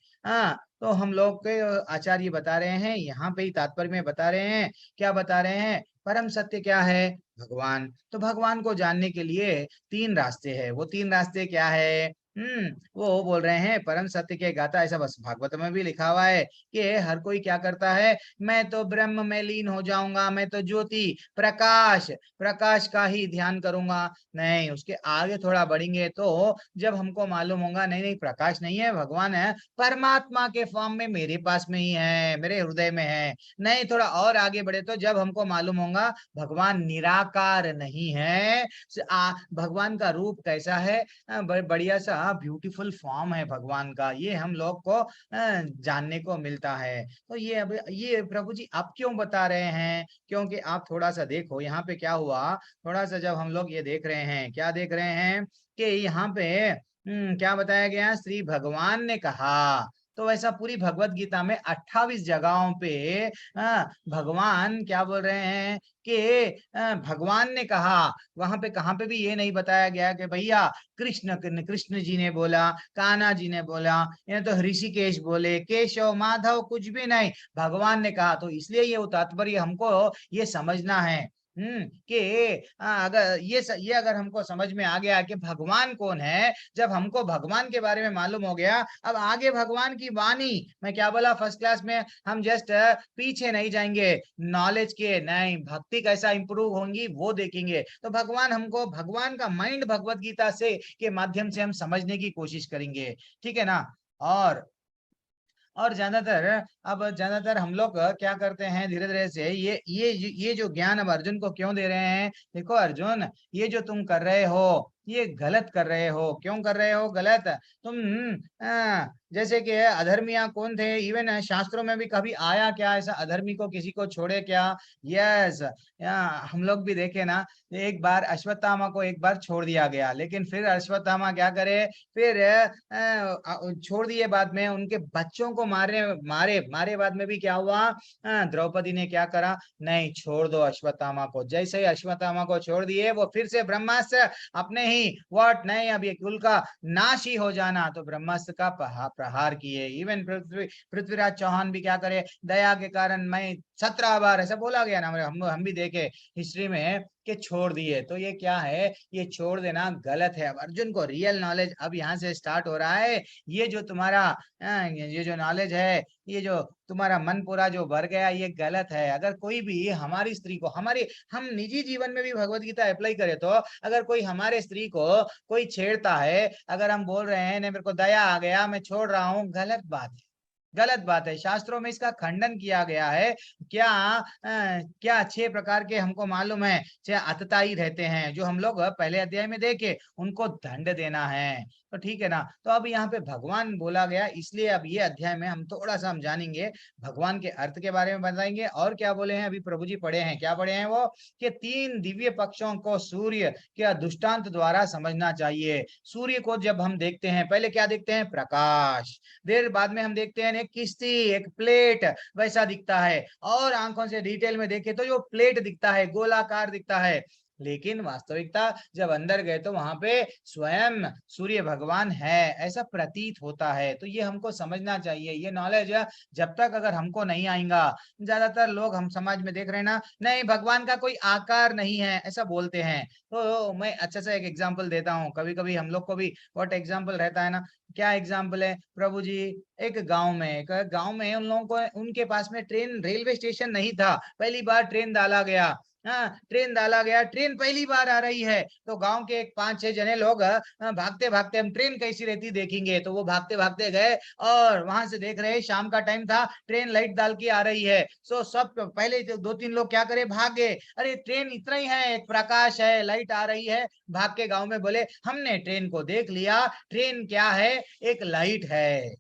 तो हम लोग के आचार्य बता रहे हैं, यहाँ पे ही तात्पर्य में बता रहे हैं, क्या बता रहे हैं, परम सत्य क्या है, भगवान। तो भगवान को जानने के लिए 3 रास्ते हैं। वो 3 रास्ते क्या है? वो बोल रहे हैं परम सत्य के गाता, ऐसा बस भागवत में भी लिखा हुआ है कि हर कोई क्या करता है, मैं तो ब्रह्म में लीन हो जाऊंगा, मैं तो ज्योति प्रकाश का ही ध्यान करूंगा। नहीं, उसके आगे थोड़ा बढ़ेंगे तो जब हमको मालूम होगा नहीं नहीं प्रकाश नहीं है, भगवान है, परमात्मा के फॉर्म में मेरे पास में ही है, मेरे हृदय में है। नहीं, थोड़ा और आगे बढ़े तो जब हमको मालूम होगा भगवान निराकार नहीं है, भगवान का रूप कैसा है, बढ़िया सा ब्यूटीफुल फॉर्म है भगवान का, ये हम लोग को जानने को मिलता है। तो ये अब ये प्रभु जी आप क्यों बता रहे हैं? क्योंकि आप थोड़ा सा देखो यहाँ पे क्या हुआ, थोड़ा सा जब हम लोग ये देख रहे हैं, क्या देख रहे हैं कि यहाँ पे क्या बताया गया, श्री भगवान ने कहा। तो वैसा पूरी भगवत गीता में 28 जगहों पे भगवान क्या बोल रहे हैं कि भगवान ने कहा। वहां पे कहाँ पे भी ये नहीं बताया गया कि भैया कृष्ण जी ने बोला, कान्हा जी ने बोला, या तो ऋषिकेश बोले, केशव माधव, कुछ भी नहीं, भगवान ने कहा। तो इसलिए ये तात्पर्य हमको ये समझना है कि अगर ये अगर हमको समझ में आ गया कि भगवान कौन है, जब हमको भगवान के बारे में मालूम हो गया, अब आगे भगवान की वाणी, मैं क्या बोला फर्स्ट क्लास में, हम जस्ट पीछे नहीं जाएंगे नॉलेज के, नहीं, भक्ति कैसा इंप्रूव होंगी वो देखेंगे। तो भगवान भगवान का माइंड भगवत गीता से के माध्यम से हम समझने की कोशिश करेंगे, ठीक है ना। और ज्यादातर हम लोग क्या करते हैं, धीरे धीरे से ये जो ज्ञान अब अर्जुन को क्यों दे रहे हैं, देखो अर्जुन, ये जो तुम कर रहे हो ये गलत कर रहे हो। क्यों कर रहे हो गलत? तुम जैसे कि अधर्मिया कौन थे, इवन शास्त्रों में भी कभी आया क्या ऐसा अधर्मी को किसी को छोड़े क्या? यस, हम लोग भी देखे ना, एक बार अश्वत्थामा को एक बार छोड़ दिया गया, लेकिन फिर अश्वत्थामा क्या करे, फिर छोड़ दिए, बाद में उनके बच्चों को मारे बाद में भी क्या हुआ, द्रौपदी ने क्या करा, नहीं छोड़ दो अश्वत्थामा को। जैसे ही अश्वत्थामा को छोड़ दिए, वो फिर से ब्रह्मास्त्र अपने ही व्हाट, नहीं अब ये कुल का नाश ही हो जाना, तो ब्रह्मास्त्र का प्रहार किए। इवन पृथ्वीराज चौहान भी क्या करे, दया के कारण मैं 17 बार, ऐसा बोला गया ना, हम भी देखे हिस्ट्री में कि छोड़ दिए। तो ये क्या है, ये छोड़ देना गलत है। अब अर्जुन को रियल नॉलेज अब यहाँ से स्टार्ट हो रहा है। ये जो तुम्हारा ये जो नॉलेज है, ये जो तुम्हारा मन पूरा जो भर गया, ये गलत है। अगर कोई भी हमारी स्त्री को, हम निजी जीवन में भी भगवत गीता अप्लाई करें, तो अगर कोई हमारे स्त्री को कोई छेड़ता है, अगर हम बोल रहे हैं नहीं मेरे को दया आ गया मैं छोड़ रहा हूँ, गलत बात है। शास्त्रों में इसका खंडन किया गया है। क्या 6 प्रकार के हमको मालूम है, 6 अतताई रहते हैं, जो हम लोग पहले अध्याय में देखे, उनको दंड देना है। तो ठीक है ना। तो अब यहाँ पे भगवान बोला गया, इसलिए अब ये अध्याय में हम थोड़ा सा हम जानेंगे, भगवान के अर्थ के बारे में बताएंगे। और क्या बोले हैं अभी प्रभु जी पढ़े हैं, क्या पढ़े हैं वो, कि 3 दिव्य पक्षों को सूर्य के दृष्टांत द्वारा समझना चाहिए। सूर्य को जब हम देखते हैं, पहले क्या देखते हैं, प्रकाश, देर बाद में हम देखते हैं एक किस्ती, एक प्लेट वैसा दिखता है, और आंखों से डिटेल में देखे तो जो प्लेट दिखता है गोलाकार दिखता है। लेकिन वास्तविकता जब अंदर गए तो वहां पे स्वयं सूर्य भगवान है, ऐसा प्रतीत होता है। तो ये हमको समझना चाहिए। ये नॉलेज जब तक अगर हमको नहीं आएगा, ज्यादातर लोग हम समाज में देख रहे हैं ना, नहीं भगवान का कोई आकार नहीं है ऐसा बोलते हैं। तो मैं अच्छा सा एक एग्जांपल देता हूँ, कभी कभी हम लोग को भी व्हाट एग्जांपल रहता है ना। क्या एग्जाम्पल है प्रभु जी, एक गांव में उन लोगों को, उनके पास में रेलवे स्टेशन नहीं था, पहली बार ट्रेन डाला गया। ट्रेन पहली बार आ रही है, तो गांव के 5-6 जने लोग भागते भागते हम ट्रेन कैसी रहती देखेंगे, तो वो भागते भागते गए, और वहां से देख रहे शाम का टाइम था, ट्रेन लाइट डाल के आ रही है। सो सब पहले 2-3 लोग क्या करे, भागे, अरे ट्रेन इतना ही है, एक प्रकाश है, लाइट आ रही है, भाग के गाँव में बोले हमने ट्रेन को देख लिया, ट्रेन क्या है, एक लाइट है।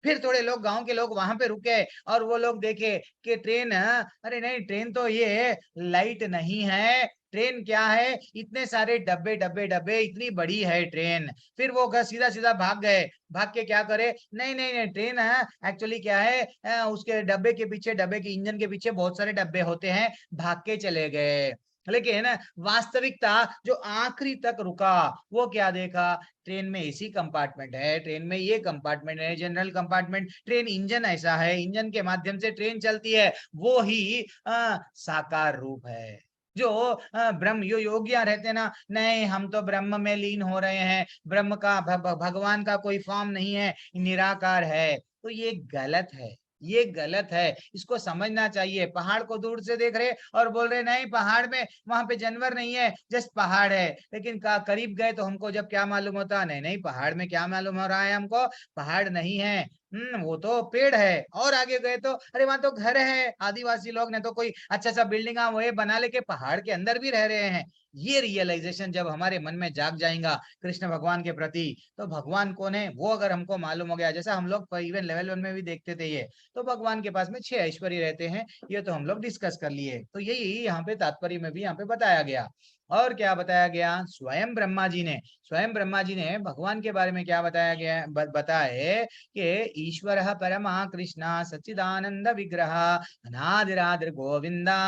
फिर थोड़े लोग गांव के लोग वहां पे रुके और वो लोग देखे कि ट्रेन, अरे नहीं ट्रेन तो ये लाइट नहीं है, ट्रेन क्या है, इतने सारे डब्बे डब्बे डब्बे, इतनी बड़ी है ट्रेन। फिर वो सीधा सीधा भाग गए, भाग के क्या करे, नहीं नहीं नहीं ट्रेन है एक्चुअली क्या है, उसके डब्बे के पीछे, डब्बे के इंजन के पीछे बहुत सारे डब्बे होते हैं, भाग के चले गए। लेकिन वास्तविकता जो आखिरी तक रुका वो क्या देखा, ट्रेन में एसी कंपार्टमेंट है, ट्रेन में ये कंपार्टमेंट है, जनरल कंपार्टमेंट, ट्रेन इंजन ऐसा है, इंजन के माध्यम से ट्रेन चलती है, वो ही साकार रूप है। जो ब्रह्म योगिया रहते हैं ना, नहीं हम तो ब्रह्म में लीन हो रहे हैं, ब्रह्म का भगवान का कोई फॉर्म नहीं है, निराकार है, तो ये गलत है, ये गलत है, इसको समझना चाहिए। पहाड़ को दूर से देख रहे और बोल रहे नहीं पहाड़ में वहां पे जानवर नहीं है, जस्ट पहाड़ है, लेकिन करीब गए तो हमको जब क्या मालूम होता, नहीं नहीं पहाड़ में क्या मालूम हो रहा है हमको, पहाड़ नहीं है, वो तो पेड़ है। और आगे गए तो अरे वहां तो घर है, आदिवासी लोग ने तो कोई अच्छा सा बिल्डिंग वो बना लेके पहाड़ के अंदर भी रह रहे हैं। ये रियलाइजेशन जब हमारे मन में जाग जाएगा कृष्ण भगवान के प्रति, तो भगवान कौन है वो अगर हमको मालूम हो गया, जैसा हम लोग इवन लेवल 1 में भी देखते थे, ये तो भगवान के पास में 6 ऐश्वर्य रहते हैं, ये तो हम लोग डिस्कस कर लिए। तो यही यहाँ पे तात्पर्य में भी यहाँ पे बताया गया। और क्या बताया गया, स्वयं ब्रह्मा जी ने भगवान के बारे में क्या बताया गया, बताए कि ईश्वर परमा कृष्ण सच्चिदानंद विग्रह अनादिरादिर गोविंदा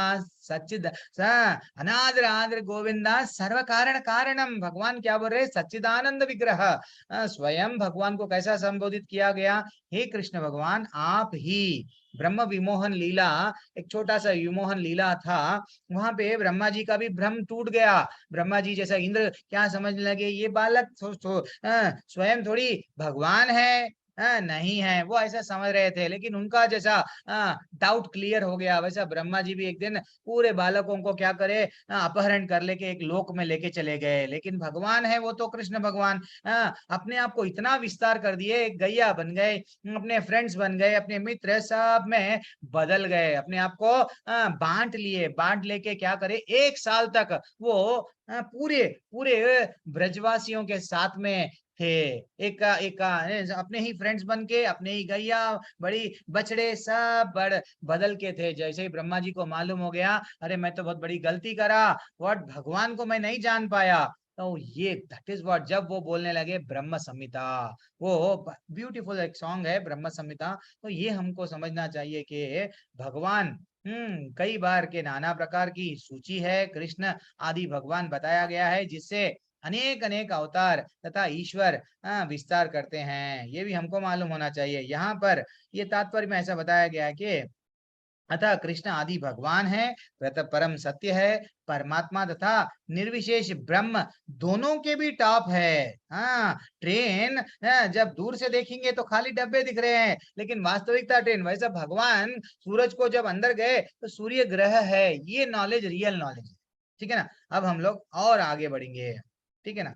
सच्चिद अनादिरादिर गोविंदा सर्व कारण कारणम। भगवान क्या बोल रहे, सच्चिदानंद विग्रह। स्वयं भगवान को कैसा संबोधित किया गया, हे कृष्ण भगवान आप ही ब्रह्म विमोहन लीला, एक छोटा सा विमोहन लीला था, वहां पे ब्रह्मा जी का भी भ्रम टूट गया। ब्रह्मा जी जैसा इंद्र क्या समझने लगे, ये बालक स्वयं थोड़ी भगवान है, नहीं है, वो ऐसा समझ रहे थे। लेकिन उनका जैसा डाउट क्लियर हो गया, वैसा ब्रह्मा जी भी एक दिन पूरे बालकों को क्या करे, अपहरण कर लेके एक लोक में लेके चले गए। लेकिन भगवान है वो तो कृष्ण भगवान अपने आप को इतना विस्तार कर दिए, एक गैया बन गए, अपने फ्रेंड्स बन गए, अपने मित्र सब में बदल गए, अपने आप को बांट लिए, बांट लेके क्या करे, 1 साल तक वो पूरे पूरे ब्रजवासियों के साथ में थे, एक अपने ही फ्रेंड्स बन के, अपने ही गैया बड़ी बछड़े सब बदल के थे। जैसे ही ब्रह्मा जी को मालूम हो गया, अरे मैं तो बहुत बड़ी गलती करा, व्हाट भगवान को मैं नहीं जान पाया, तो ये दैट इज व्हाट, जब वो बोलने लगे ब्रह्म संहिता, वो ब्यूटीफुल एक सॉन्ग है ब्रह्म संहिता। तो ये हमको समझना चाहिए कि भगवान कई बार के नाना प्रकार की सूची है, कृष्ण आदि भगवान बताया गया है, जिससे अनेक अनेक अवतार तथा ईश्वर विस्तार करते हैं, ये भी हमको मालूम होना चाहिए। यहाँ पर ये तात्पर्य में ऐसा बताया गया है कि अतः कृष्ण आदि भगवान है, परम सत्य है, परमात्मा तथा निर्विशेष ब्रह्म दोनों के भी टॉप है। ट्रेन जब दूर से देखेंगे तो खाली डब्बे दिख रहे हैं, लेकिन वास्तविकता ट्रेन, वैसा भगवान सूरज को जब अंदर गए तो सूर्य ग्रह है, ये नॉलेज रियल नॉलेज है, ठीक है ना। अब हम लोग और आगे बढ़ेंगे, ठीक है ना।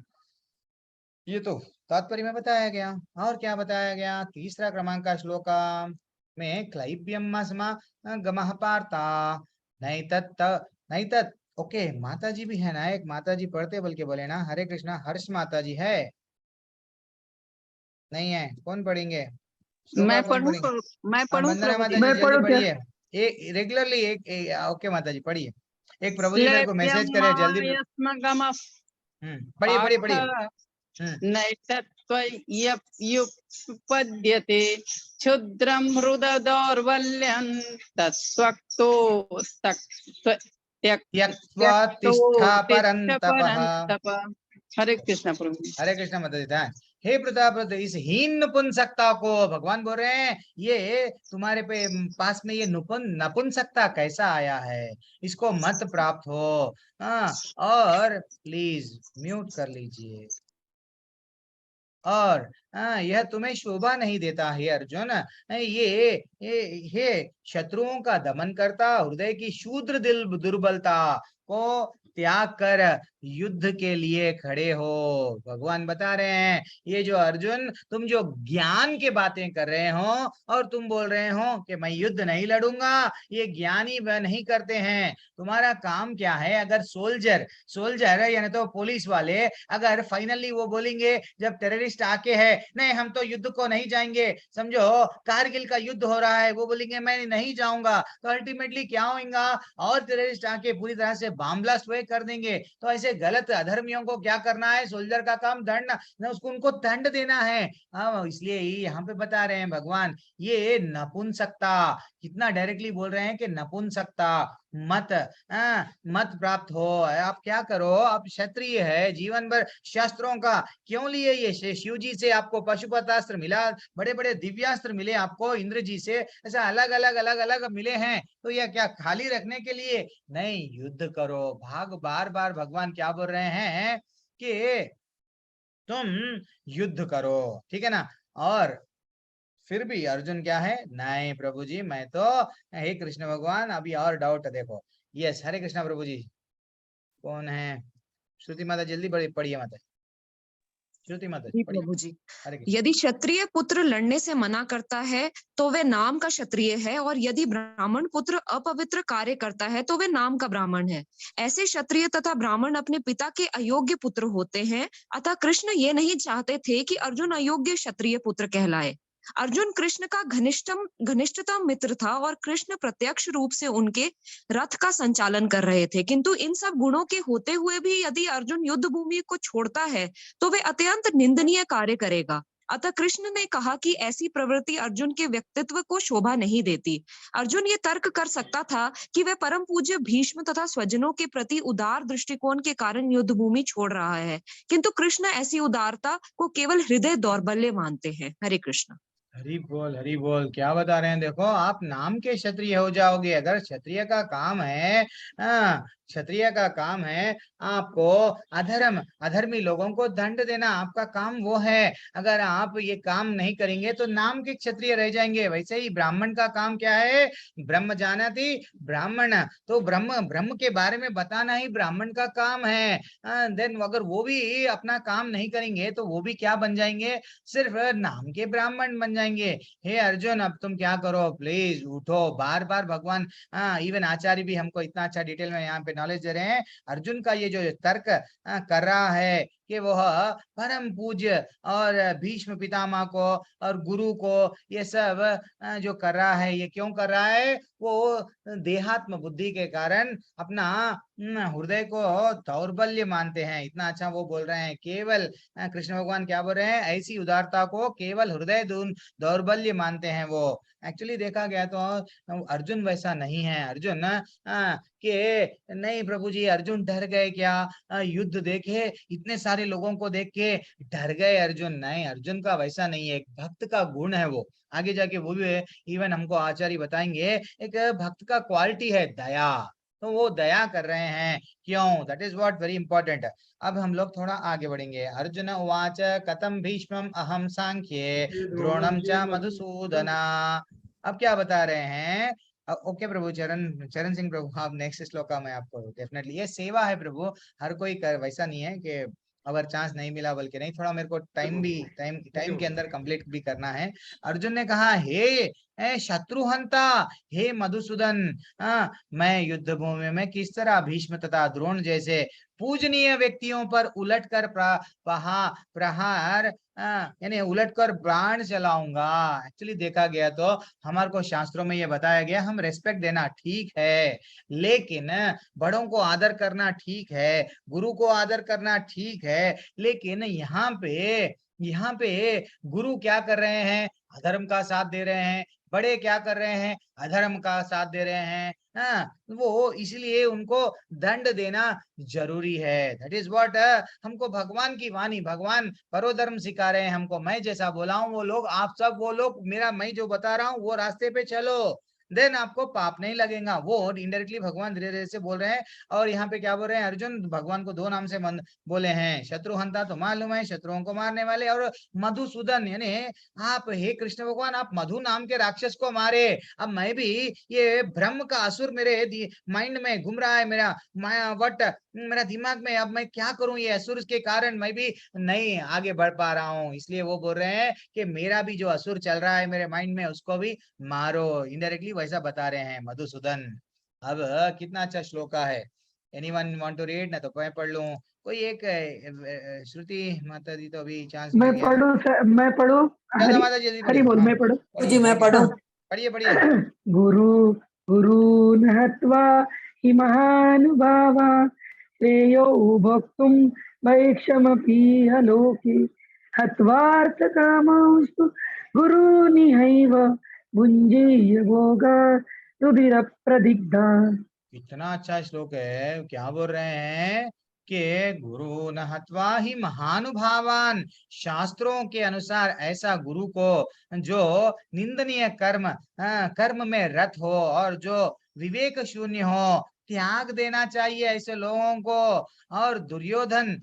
ये तो तात्पर्य में बताया गया। और क्या बताया गया, तीसरा क्रमांक का श्लोक में क्लैब्यम गमः पार्था नहीं तत् ओके, माता जी भी है ना, एक माता जी पढ़ते बल्कि बोले ना, हरे कृष्णा, हर्ष माता जी है, नहीं है, कौन पढ़ेंगे, मैं पढ़ूं, वंदना माता जी जल्दी पढ़िए, एक रेगुलरली ओके माता जी पढ़िए, एक प्रभु जी मेरे को मैसेज करे जल्दी, पढ़िए पढ़िए नैतत्त्वयुपपद्यते क्षुद्रं हृदय दौर्बल्यं तत्स्वक्तो त्यक्त्वा तिष्ठा परन्तपः। हरे कृष्णा प्रभु, हरे कृष्णा माता जी। हे प्रताप, इस हीन नपुंसकता को भगवान बोल रहे हैं, ये तुम्हारे पे पास में ये नपुंसकता कैसा आया है, इसको मत प्राप्त हो। और प्लीज म्यूट कर लीजिए। और यह तुम्हें शोभा नहीं देता है अर्जुन, ये शत्रुओं का दमन करता, हृदय की शूद्र दिल दुर्बलता को त्याग कर युद्ध के लिए खड़े हो। भगवान बता रहे हैं ये जो अर्जुन, तुम जो ज्ञान के बातें कर रहे हो और तुम बोल रहे हो कि मैं युद्ध नहीं लड़ूंगा, ये ज्ञानी वह नहीं करते हैं। तुम्हारा काम क्या है? अगर सोल्जर यानी तो पुलिस वाले अगर फाइनली वो बोलेंगे जब टेररिस्ट आके है नहीं हम तो युद्ध को नहीं जाएंगे, समझो कारगिल का युद्ध हो रहा है, वो बोलेंगे मैं नहीं जाऊंगा, तो अल्टीमेटली क्या होगा? और टेररिस्ट आके पूरी तरह से बम ब्लास्ट वे कर देंगे। तो ऐसे गलत अधर्मियों को क्या करना है? सोल्जर का काम दंड, उसको उनको दंड देना है। हाँ, इसलिए यहाँ पे बता रहे हैं भगवान ये नपुंसकता, कितना डायरेक्टली बोल रहे हैं कि नपुंसकता मत मत प्राप्त हो। आप क्या करो? आप क्षत्रिय है, जीवन भर शास्त्रों का क्यों लिए? ये शिव जी से आपको पशुपतास्त्र मिला, बड़े बड़े दिव्यास्त्र मिले आपको इंद्र जी से, ऐसा अलग अलग मिले हैं, तो यह क्या खाली रखने के लिए? नहीं, युद्ध करो। बार बार भगवान क्या बोल रहे हैं कि तुम युद्ध करो, ठीक है ना? और फिर भी अर्जुन क्या है? नहीं प्रभु जी मैं तो, हे कृष्ण भगवान अभी और डाउट देखो। यस, हरे कृष्णा प्रभु जी। कौन है? श्रुति माता जल्दी पढ़िए माता। श्रुति माता जी पढ़िए। प्रभु जी, हरे कृष्ण। यदि क्षत्रिय पुत्र लड़ने से मना करता है तो वे नाम का क्षत्रिय है, और यदि ब्राह्मण पुत्र अपवित्र कार्य करता है तो वे नाम का ब्राह्मण है। ऐसे क्षत्रिय तथा ब्राह्मण अपने पिता के अयोग्य पुत्र होते हैं, अतः कृष्ण ये नहीं चाहते थे कि अर्जुन अयोग्य क्षत्रिय पुत्र कहलाए। अर्जुन कृष्ण का घनिष्ठतम मित्र था और कृष्ण प्रत्यक्ष रूप से उनके रथ का संचालन कर रहे थे, किंतु इन सब गुणों के होते हुए भी यदि अर्जुन युद्ध भूमि को छोड़ता है तो वे अत्यंत निंदनीय कार्य करेगा। अतः कृष्ण ने कहा कि ऐसी प्रवृत्ति अर्जुन के व्यक्तित्व को शोभा नहीं देती। अर्जुन ये तर्क कर सकता था कि वह परम पूज्य भीष्म तथा स्वजनों के प्रति उदार दृष्टिकोण के कारण युद्ध भूमि छोड़ रहा है, किंतु कृष्ण ऐसी उदारता को केवल हृदय दौर्बल्य मानते हैं। हरे कृष्ण। हरि बोल, हरि बोल। क्या बता रहे हैं? देखो, आप नाम के क्षत्रिय हो जाओगे। अगर क्षत्रिय का काम है, क्षत्रिय का काम है आपको अधर्मी लोगों को दंड देना, आपका काम वो है। अगर आप ये काम नहीं करेंगे तो नाम के क्षत्रिय रह जाएंगे। वैसे ही ब्राह्मण का काम क्या है? ब्रह्म जानाति ब्राह्मण, तो ब्रह्म के बारे में बताना ही ब्राह्मण का काम है। देन अगर वो भी अपना काम नहीं करेंगे तो वो भी क्या बन जाएंगे? सिर्फ नाम के ब्राह्मण बन जाएंगे। हे अर्जुन, अब तुम क्या करो? प्लीज उठो। बार बार भगवान, इवन आचार्य भी हमको इतना अच्छा डिटेल में यहाँ पे नॉलेज दे रहे हैं। अर्जुन का ये जो तर्क कर रहा है कि वह परम पूज्य और भीष्म पितामह को और गुरु को ये सब जो कर रहा है, ये क्यों कर रहा है? वो देहात्म बुद्धि के कारण अपना हृदय को दौर्बल्य मानते हैं। इतना अच्छा वो बोल रहे हैं। केवल कृष्ण भगवान क्या बोल रहे हैं? ऐसी उदारता को केवल हृदय दौर्बल्य मानते हैं वो। एक्चुअली देखा गया तो अर्जुन वैसा नहीं है। अर्जुन के नहीं प्रभु जी, अर्जुन डर गए क्या? युद्ध देखे, इतने सारे लोगों को देख के डर गए अर्जुन? नहीं, अर्जुन का वैसा नहीं है। एक भक्त का गुण है वो। आगे जाके वो भी इवन हमको आचार्य बताएंगे, एक भक्त का क्वालिटी है दया। तो वो दया कर रहे हैं। क्यों? That is what very important. अब हम लोग थोड़ा आगे बढ़ेंगे। अर्जुन उवाच कथम भीष्मम अहम सांख्ये द्रोणम च मधुसूदना। अब क्या बता रहे हैं? ओके प्रभु, चरण सिंह प्रभु, आप नेक्स्ट श्लोक में आपको डेफिनेटली, ये सेवा है प्रभु, हर कोई कर, वैसा नहीं है कि अगर चांस नहीं मिला बल्कि नहीं, थोड़ा मेरे को टाइम के अंदर कंप्लीट भी करना है। अर्जुन ने कहा, हे शत्रुहंता, हे मधुसूदन, मैं युद्ध भूमि में किस तरह भीष्म तथा द्रोण जैसे पूजनीय व्यक्तियों पर उलटकर प्रहार यानी उलटकर बाण चलाऊंगा। एक्चुअली देखा गया तो हमारे को शास्त्रों में ये बताया गया, हम रेस्पेक्ट देना ठीक है, लेकिन बड़ों को आदर करना ठीक है, गुरु को आदर करना ठीक है, लेकिन यहाँ पे गुरु क्या कर रहे हैं? अधर्म का साथ दे रहे हैं। बड़े क्या कर रहे हैं? अधर्म का साथ दे रहे हैं। वो इसलिए उनको दंड देना जरूरी है। दैट इज व्हाट हमको भगवान की वाणी, भगवान परोधर्म सिखा रहे हैं हमको। मैं जैसा बोला हूं वो लोग, आप सब वो लोग, मेरा मैं जो बता रहा हूँ वो रास्ते पे चलो। देन आपको पाप नहीं लगेगा। वो इनडायरेक्टली भगवान धीरे धीरे से बोल रहे हैं। और यहाँ पे क्या बोल रहे हैं अर्जुन, भगवान को 2 नाम से बोले हैं, शत्रुहंता तो मालूम है, शत्रुओं को मारने वाले, और मधुसूदन, यानी आप हे कृष्ण भगवान आप मधु नाम के राक्षस को मारे। अब मैं भी ये ब्रह्म का असुर मेरे माइंड में घूम रहा है, मेरा दिमाग में, अब मैं क्या करूं, ये असुर के कारण मैं भी नहीं आगे बढ़ पा रहा हूँ। इसलिए वो बोल रहे हैं कि मेरा भी जो असुर चल रहा है मेरे माइंड में उसको भी मारो। इनडायरेक्टली वैसा बता रहे हैं मधुसूदन। अब कितना अच्छा श्लोक है। Anyone want to read? ना तो मैं पढ़ लूं। कोई एक श्रुति माता जी तो अभी चांस मिल मैं गया। पढ़ूं सर, मैं पढ़ूं? दादा माता जी जल्दी हरि पढ़िए। बोल, हाँ मैं पढ़ूं? पढ़िए, मैं क्या पढ़िए पढ़िए। गुरु गुरून् हत्वा हि महानुभावा श्रेयो भोक्तुं भैक्षमपीह लोके हत्वार्थकामांस्तु गुरूनिहैव भुञ्जीय भोगा रुधिरप्रदिग्धा। कितना अच्छा श्लोक है। क्या बोल रहे हैं कि गुरु न हत्वा ही महानुभावान, शास्त्रों के अनुसार ऐसा गुरु को जो निंदनीय कर्म में रत हो और जो विवेक शून्य हो, त्याग देना चाहिए ऐसे लोगों को। और दुर्योधन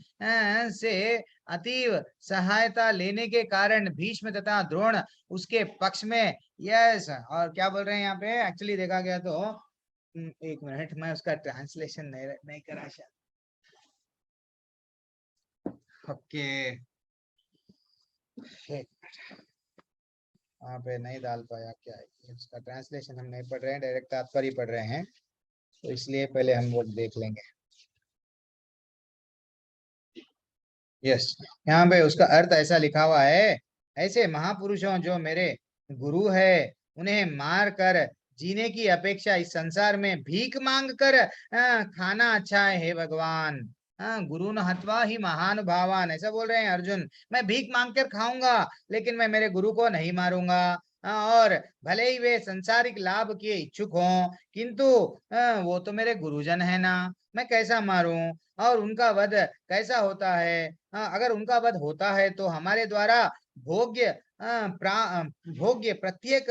से अतीव सहायता लेने के कारण भीष्म तथा द्रोण उसके पक्ष में। यस, और क्या बोल रहे हैं यहाँ पे एक्चुअली देखा गया तो, एक मिनट, मैं उसका ट्रांसलेशन नहीं करा शायद। ओके, वहाँ पे नहीं डाल पाया, क्या है उसका ट्रांसलेशन हम नहीं पढ़ रहे हैं, डायरेक्ट तात्पर्य पढ़ रहे हैं, तो इसलिए पहले हम वो देख लेंगे। यस, यहाँ पे उसका अर्थ ऐसा लिखा हुआ है, ऐसे महापुरुषों जो मेरे गुरु है उन्हें मार कर जीने की अपेक्षा इस संसार में भीख मांग कर खाना अच्छा है हे भगवान। गुरु न हत्वा ही महान भावान, ऐसा बोल रहे हैं अर्जुन। मैं भीख मांग कर खाऊंगा लेकिन मैं मेरे गुरु को नहीं मारूंगा। और भले ही वे संसारिक लाभ के इच्छुक हों, किंतु वो तो मेरे गुरुजन है ना, मैं कैसा मारूं? और उनका वध कैसा होता है? अगर उनका वध होता है तो हमारे द्वारा भोग्य भोग्य प्रत्येक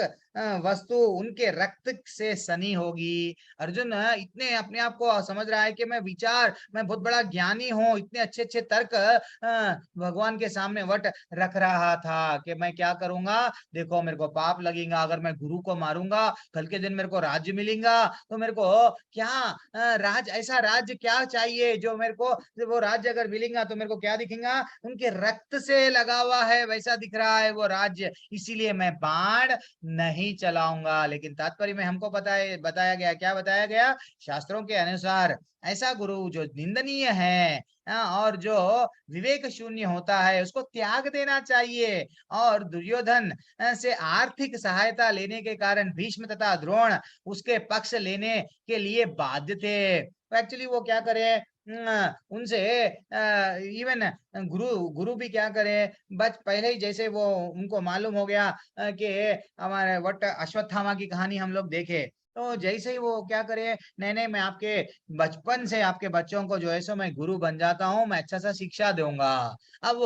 वस्तु उनके रक्त से सनी होगी। अर्जुन इतने अपने आप को समझ रहा है कि मैं बहुत बड़ा ज्ञानी हूँ, इतने अच्छे अच्छे तर्क भगवान के सामने वट रख रहा था कि मैं क्या करूंगा, देखो मेरे को पाप लगेगा अगर मैं गुरु को मारूंगा, कल के दिन मेरे को राज्य मिलेगा, तो मेरे को क्या ऐसा राज्य क्या चाहिए जो मेरे को, वो राज्य अगर मिलेगा तो मेरे को क्या दिखेगा, उनके रक्त से लगा हुआ है वैसा दिख रहा है वो राज्य, इसीलिए मैं बाण नहीं चलाऊंगा। लेकिन तात्पर्य में हमको बताया गया, क्या बताया गया, शास्त्रों के अनुसार ऐसा गुरु जो निंदनीय है और जो विवेक शून्य होता है उसको त्याग देना चाहिए। और दुर्योधन से आर्थिक सहायता लेने के कारण भीष्म तथा द्रोण उसके पक्ष लेने के लिए बाध्य थे। एक्चुअली वो क्या करे, उनसे इवन गुरु भी क्या करे, बच पहले ही जैसे वो उनको मालूम हो गया कि हमारे वट अश्वत्थामा की कहानी हम लोग देखे, तो जैसे ही वो क्या करे, नहीं मैं आपके बचपन से आपके बच्चों को जो है सो मैं गुरु बन जाता हूँ, मैं अच्छा सा शिक्षा दूंगा। अब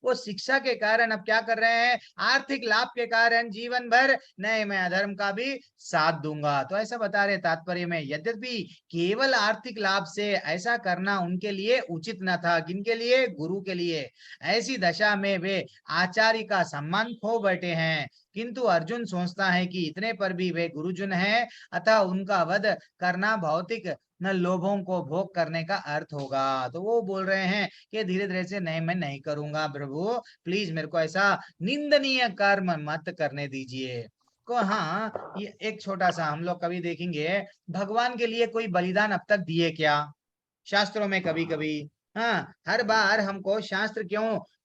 वो शिक्षा के कारण अब क्या कर रहे हैं, आर्थिक लाभ के कारण जीवन भर नहीं मैं अधर्म का भी साथ दूंगा। तो ऐसा बता रहे तात्पर्य में, यद्यपि केवल आर्थिक लाभ से ऐसा करना उनके लिए उचित न था, किनके लिए, गुरु के लिए। ऐसी दशा में वे आचार्य का सम्मान खो बैठे हैं, किंतु अर्जुन सोचता है कि इतने पर भी वे गुरुजन हैं, अतः उनका वध करना भौतिक न लोभों को भोग करने का अर्थ होगा। तो वो बोल रहे हैं कि धीरे धीरे से नहीं मैं नहीं करूंगा प्रभु, प्लीज मेरे को ऐसा निंदनीय कर्म मत करने दीजिए। को हाँ, ये एक छोटा सा हम लोग कभी देखेंगे, भगवान के लिए कोई बलिदान अब तक दिए क्या शास्त्रों में? कभी कभी हर बार हमको शास्त्र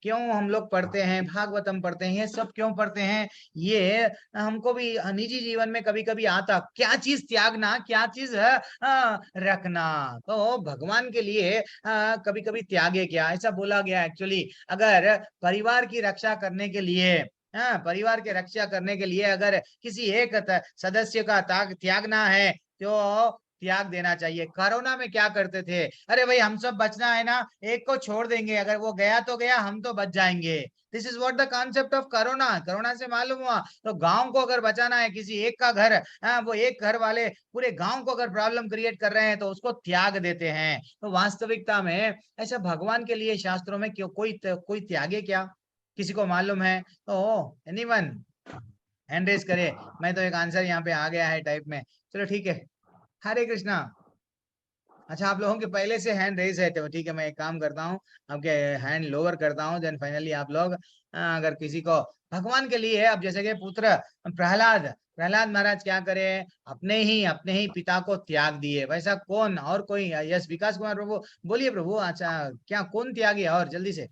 क्यों हम लोग पढ़ते हैं, भागवतम पढ़ते हैं, ये सब क्यों पढ़ते हैं, ये हमको भी निजी जीवन में कभी कभी आता, क्या चीज त्यागना, क्या चीज रखना। तो भगवान के लिए कभी कभी त्यागे क्या, ऐसा बोला गया। एक्चुअली अगर परिवार की रक्षा करने के लिए परिवार की रक्षा करने के लिए अगर किसी एक सदस्य का त्यागना है तो त्याग देना चाहिए। कोरोना में क्या करते थे, अरे भाई हम सब बचना है ना, एक को छोड़ देंगे, अगर वो गया तो गया, हम तो बच जाएंगे। This is what the concept of corona. Corona से मालूम हुआ तो गांव को अगर बचाना है, किसी एक का घर, वो एक घर वाले पूरे गांव को अगर प्रॉब्लम क्रिएट कर रहे हैं तो उसको त्याग देते हैं। तो वास्तविकता में ऐसा भगवान के लिए शास्त्रों में क्यों कोई त्यागे क्या, किसी को मालूम है तो एनीवन हैंड रेज करे। मैं तो एक आंसर यहाँ पे आ गया है टाइप में, चलो ठीक है। हरे कृष्णा। अच्छा, आप लोगों के पहले से हैंड रेज है तो ठीक है, मैं एक काम करता हूँ, आपके हैंड लोअर करता हूँ, देन फाइनली आप लोग अगर किसी को भगवान के लिए, अब जैसे कि पुत्र प्रहलाद महाराज क्या करे, अपने ही पिता को त्याग दिए, वैसा कौन और कोई? यस विकास कुमार प्रभु बोलिए प्रभु। अच्छा, क्या कौन त्यागी? और जल्दी से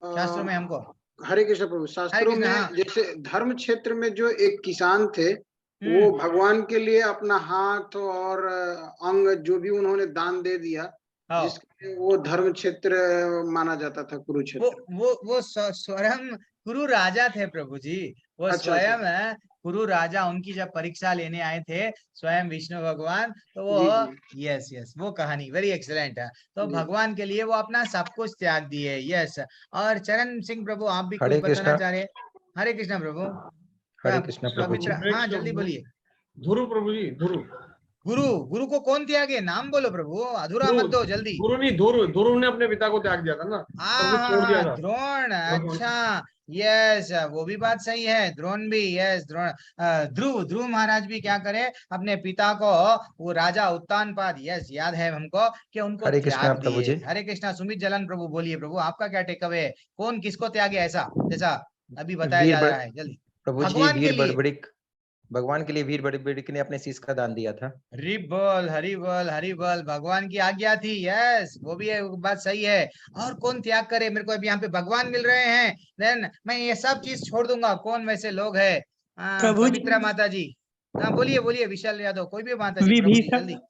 शास्त्रों में हमको। हरे कृष्ण प्रभु, शास्त्रों में हाँ। जैसे धर्म क्षेत्र में जो एक किसान थे, वो भगवान के लिए अपना हाथ और अंग जो भी उन्होंने दान दे दिया, जिसके वो धर्म क्षेत्र माना जाता था, कुरुक्षेत्र। वो स्वयं कुरु राजा थे प्रभु जी। वो स्वयं कुरु राजा, उनकी जब परीक्षा लेने आए थे स्वयं विष्णु भगवान, तो वो यस वो कहानी वेरी एक्सीलेंट है। तो भगवान के लिए वो अपना सब कुछ त्याग दिए। यस। और चरण सिंह प्रभु, आप भी कुछ बताना चाह रहे? हरे कृष्ण प्रभु। हरे कृष्ण प्रभु जी। हाँ जल्दी बोलिए। ध्रुव प्रभु जी, ध्रुव। गुरु को कौन त्यागे? नाम बोलो प्रभु, अधूरा मत दो, जल्दी। गुरु नहीं, ध्रुव ने अपने पिता को त्याग दिया था ना, सब कुछ छोड़ दिया था। द्रोण, अच्छा यस, वो भी बात सही है। द्रोण भी, यस द्रोण। ध्रुव महाराज भी क्या करे, अपने पिता को, वो राजा उत्तानपाद, यस याद है हमको कि उनको त्याग दिए। हरे कृष्णा। सुमित जलन प्रभु बोलिए प्रभु, आपका क्या टेक अवे? कौन किसको त्यागे ऐसा, जैसा अभी बताया जा रहा है? जल्दी। प्रभु जी, भगवान के लिए वीर बड़बड़िक ने अपने शीश का दान दिया था। हरि बोल, हरि बोल, हरि बोल। भगवान की आज्ञा थी। यस, वो भी है, बात सही है। और कौन त्याग करे? मेरे को अभी यहाँ पे भगवान मिल रहे हैं, देन मैं ये सब चीज छोड़ दूंगा। कौन वैसे लोग है? पवित्रा माता जी। हाँ बोलिए विशाल यादव, कोई भी माता जी।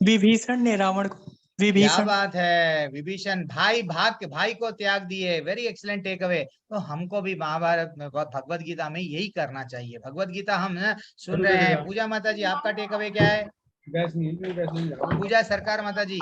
विभीषण ने रावण को, क्या बात है, विभीषण भाई को त्याग दिए। Very excellent take away. तो हमको भी महाभारत में, भगवत गीता में यही करना चाहिए। भगवत गीता हम सुन रहे हैं। पूजा माता जी, आपका टेक अवे क्या है? पूजा सरकार माता जी।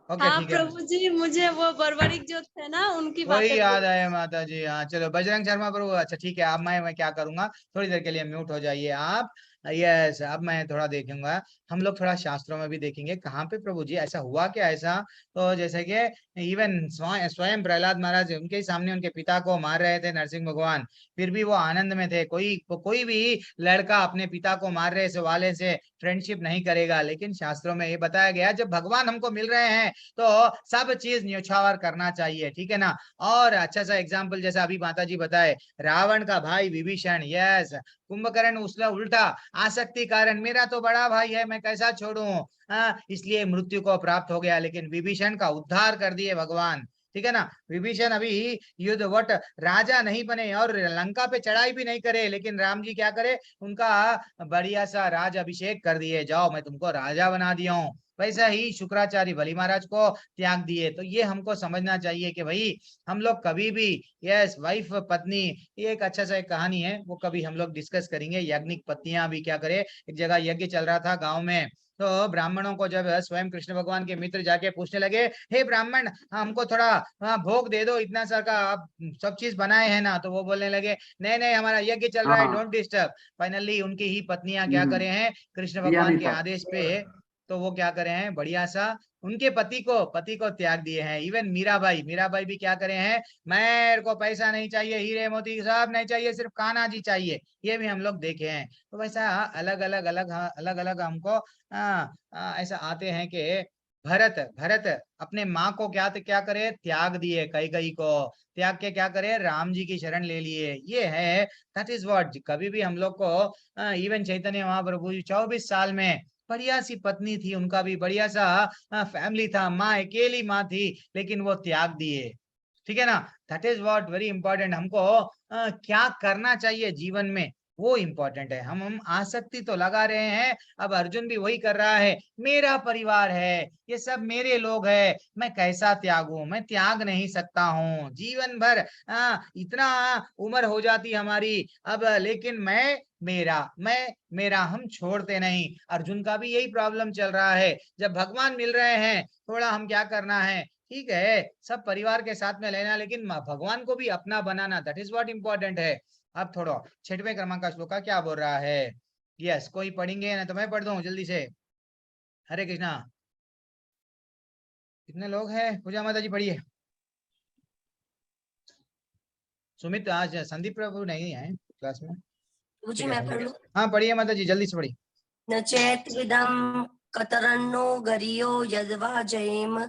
हाँ प्रभु जी, मुझे वो बर्बरिक जो थे ना, उनकी वही याद आए माता जी। हाँ चलो, बजरंग शर्मा प्रभु। अच्छा ठीक है, अब मैं क्या करूंगा, थोड़ी देर के लिए म्यूट हो जाइए आप। यस, अब मैं थोड़ा देखूंगा, हम लोग थोड़ा शास्त्रों में भी देखेंगे कहाँ पे प्रभु जी ऐसा हुआ क्या ऐसा। तो जैसे कि इवन स्वयं प्रहलाद महाराज, उनके सामने उनके पिता को मार रहे थे नरसिंह भगवान, फिर भी वो आनंद में थे। कोई भी लड़का अपने पिता को मार रहे से वाले से फ्रेंडशिप नहीं करेगा। लेकिन शास्त्रों में ये बताया गया, जब भगवान हमको मिल रहे हैं तो सब चीज न्योछावर करना चाहिए, ठीक है ना। और अच्छा सा एग्जाम्पल जैसा अभी माता जी बताए, रावण का भाई विभीषण, यस, कुंभकर्ण उसने उल्टा आसक्ति कारण, मेरा तो बड़ा भाई है, मैं कैसा छोड़ूं, इसलिए मृत्यु को प्राप्त हो गया। लेकिन विभीषण का उद्धार कर दिए भगवान, ठीक है ना। विभीषण अभी युद्ध वट राजा नहीं बने और लंका पे चढ़ाई भी नहीं करे, लेकिन राम जी क्या करे, उनका बढ़िया सा राज अभिषेक कर दिए, जाओ मैं तुमको राजा बना दिया हूँ। वैसा ही शुक्राचार्य बलि महाराज को त्याग दिए। तो ये हमको समझना चाहिए कि भाई हम लोग कभी भी, यस, वाइफ पत्नी, ये एक अच्छा सा एक कहानी है, वो कभी हम लोग डिस्कस करेंगे। यज्ञिक पत्नियां भी क्या करे, एक जगह यज्ञ चल रहा था गांव में, तो ब्राह्मणों को जब स्वयं कृष्ण भगवान के मित्र जाके पूछने लगे, हे ब्राह्मण हमको थोड़ा भोग दे दो, इतना सा का आप सब चीज बनाए हैं ना, तो वो बोलने लगे नहीं हमारा यज्ञ चल रहा है, डोंट डिस्टर्ब। फाइनली उनकी ही पत्नियां क्या करे हैं, कृष्ण भगवान के आदेश पे, तो वो क्या करे हैं, बढ़िया सा उनके पति को त्याग दिए हैं। इवन मीराबाई भी क्या करे हैं, मेरे को पैसा नहीं चाहिए, हीरे मोती सब नहीं चाहिए, सिर्फ कान्हा जी चाहिए, ये भी हम लोग देखे हैं। तो वैसा अलग अलग हमको ऐसा आते हैं कि भरत अपने माँ को क्या करे, त्याग दिए, कैकेयी को त्याग के क्या करे, राम जी की शरण ले लिए। ये है, दैट इज व्हाट। कभी भी हम लोग को इवन चैतन्य महाप्रभु 24 साल में बढ़िया सी पत्नी थी, उनका भी बढ़िया सा फैमिली था, माँ अकेली माँ थी, लेकिन वो त्याग दिए, ठीक है ना। That is what very important. हमको क्या करना चाहिए जीवन में, वो इम्पोर्टेंट है। हम आसक्ति तो लगा रहे हैं, अब अर्जुन भी वही कर रहा है, मेरा परिवार है, ये सब मेरे लोग है, मैं कैसा त्यागूं, मैं त्याग नहीं सकता हूँ जीवन भर। इतना उम्र हो जाती हमारी अब, लेकिन मेरा हम छोड़ते नहीं। अर्जुन का भी यही प्रॉब्लम चल रहा है, जब भगवान मिल रहे हैं थोड़ा हम क्या करना है, ठीक है सब परिवार के साथ में लेना, लेकिन भगवान को भी अपना बनाना, दैट इज व्हाट इम्पोर्टेंट है। अब थोड़ा 6वें क्रमांक का श्लोक क्या बोल रहा है? यस, कोई पढ़ेंगे ना तो मैं पढ़ दूं जल्दी से। हरे कृष्णा, कितने लोग हैं? पूजा माता जी पढ़िए। सुमित, आज संदीप प्रभु नहीं है क्लास में। जी मैं पढ़ लूं? हाँ पढ़िए माता जी, जल्दी से पढ़िए। न चेत विदम कतरन्नो गरियो यद्वा जयेम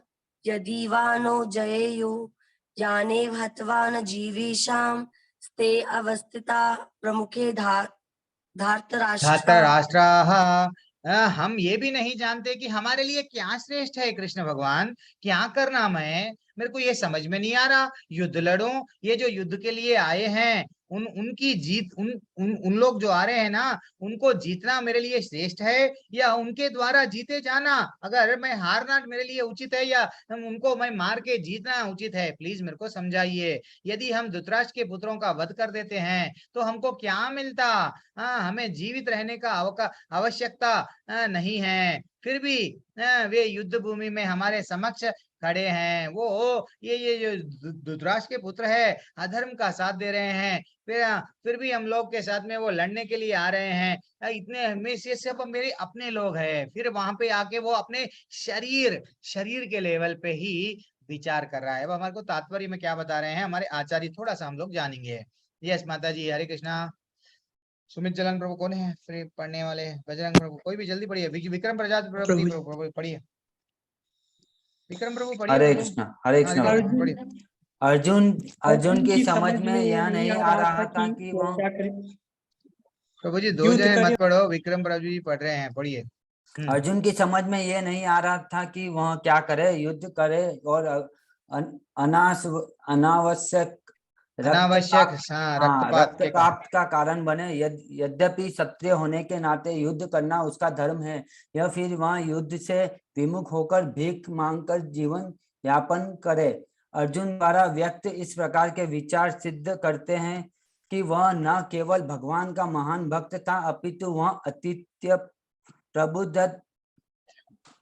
यदि वा नो जयेयु जाने हत्वा न जीवेशाम स्ते अवस्थिता प्रमुखे धार्तराष्ट्राः। हम ये भी नहीं जानते कि हमारे लिए क्या श्रेष्ठ है कृष्ण भगवान, क्या करना मेरे को ये समझ में नहीं आ रहा। युद्ध लड़ो, ये जो युद्ध के लिए आए हैं उनकी जीत, उन लोग जो आ रहे हैं ना, उनको जीतना मेरे लिए श्रेष्ठ है या उनके द्वारा जीते जाना? अगर मैं हारना मेरे लिए उचित है या उनको मैं मार के जीतना उचित है? प्लीज मेरे को समझाइए। यदि हम धृतराष्ट्र के पुत्रों का वध कर देते हैं तो हमको क्या मिलता? हमें जीवित रहने का आवश्यकता नहीं है, फिर भी वे युद्ध भूमि में हमारे समक्ष खड़े हैं। वो ये जो धृतराष्ट्र के पुत्र है अधर्म का साथ दे रहे हैं, फिर भी हम लोग के साथ में वो लड़ने के लिए आ रहे हैं। इतने में से सब मेरे अपने लोग हैं, फिर वहां पे आके वो अपने शरीर के लेवल पे ही विचार कर रहा है। अब हमारे को तात्पर्य में क्या बता रहे हैं हमारे आचार्य, थोड़ा सा हम लोग जानेंगे। यस माता जी, हरे कृष्णा। सुमित जलन प्रभु कौन है फ्री पढ़ने वाले? बजरंग प्रभु, कोई भी जल्दी पढ़िए। विक्रम प्रजापति प्रभु पढ़िए। विक्रम प्रभु पढ़िए। हरे कृष्णा, हरे कृष्णा। पढ़िए। अर्जुन की समझ में यह नहीं आ रहा था कि वह प्रभु जी 2 जने मत पढ़ो, विक्रम प्रभु जी पढ़ रहे हैं, पढ़िए। अर्जुन की समझ में यह नहीं आ रहा था कि वह क्या करे, युद्ध करे और अनावश्यक रक्तपात का कारण बने। यद्यपि क्षत्रिय होने के नाते युद्ध करना उसका धर्म है, या फिर वह युद्ध से विमुख होकर भीख मांगकर जीवन यापन करे। अर्जुन द्वारा व्यक्त इस प्रकार के विचार सिद्ध करते हैं कि वह न केवल भगवान का महान भक्त था, अपितु वह अतिथ्य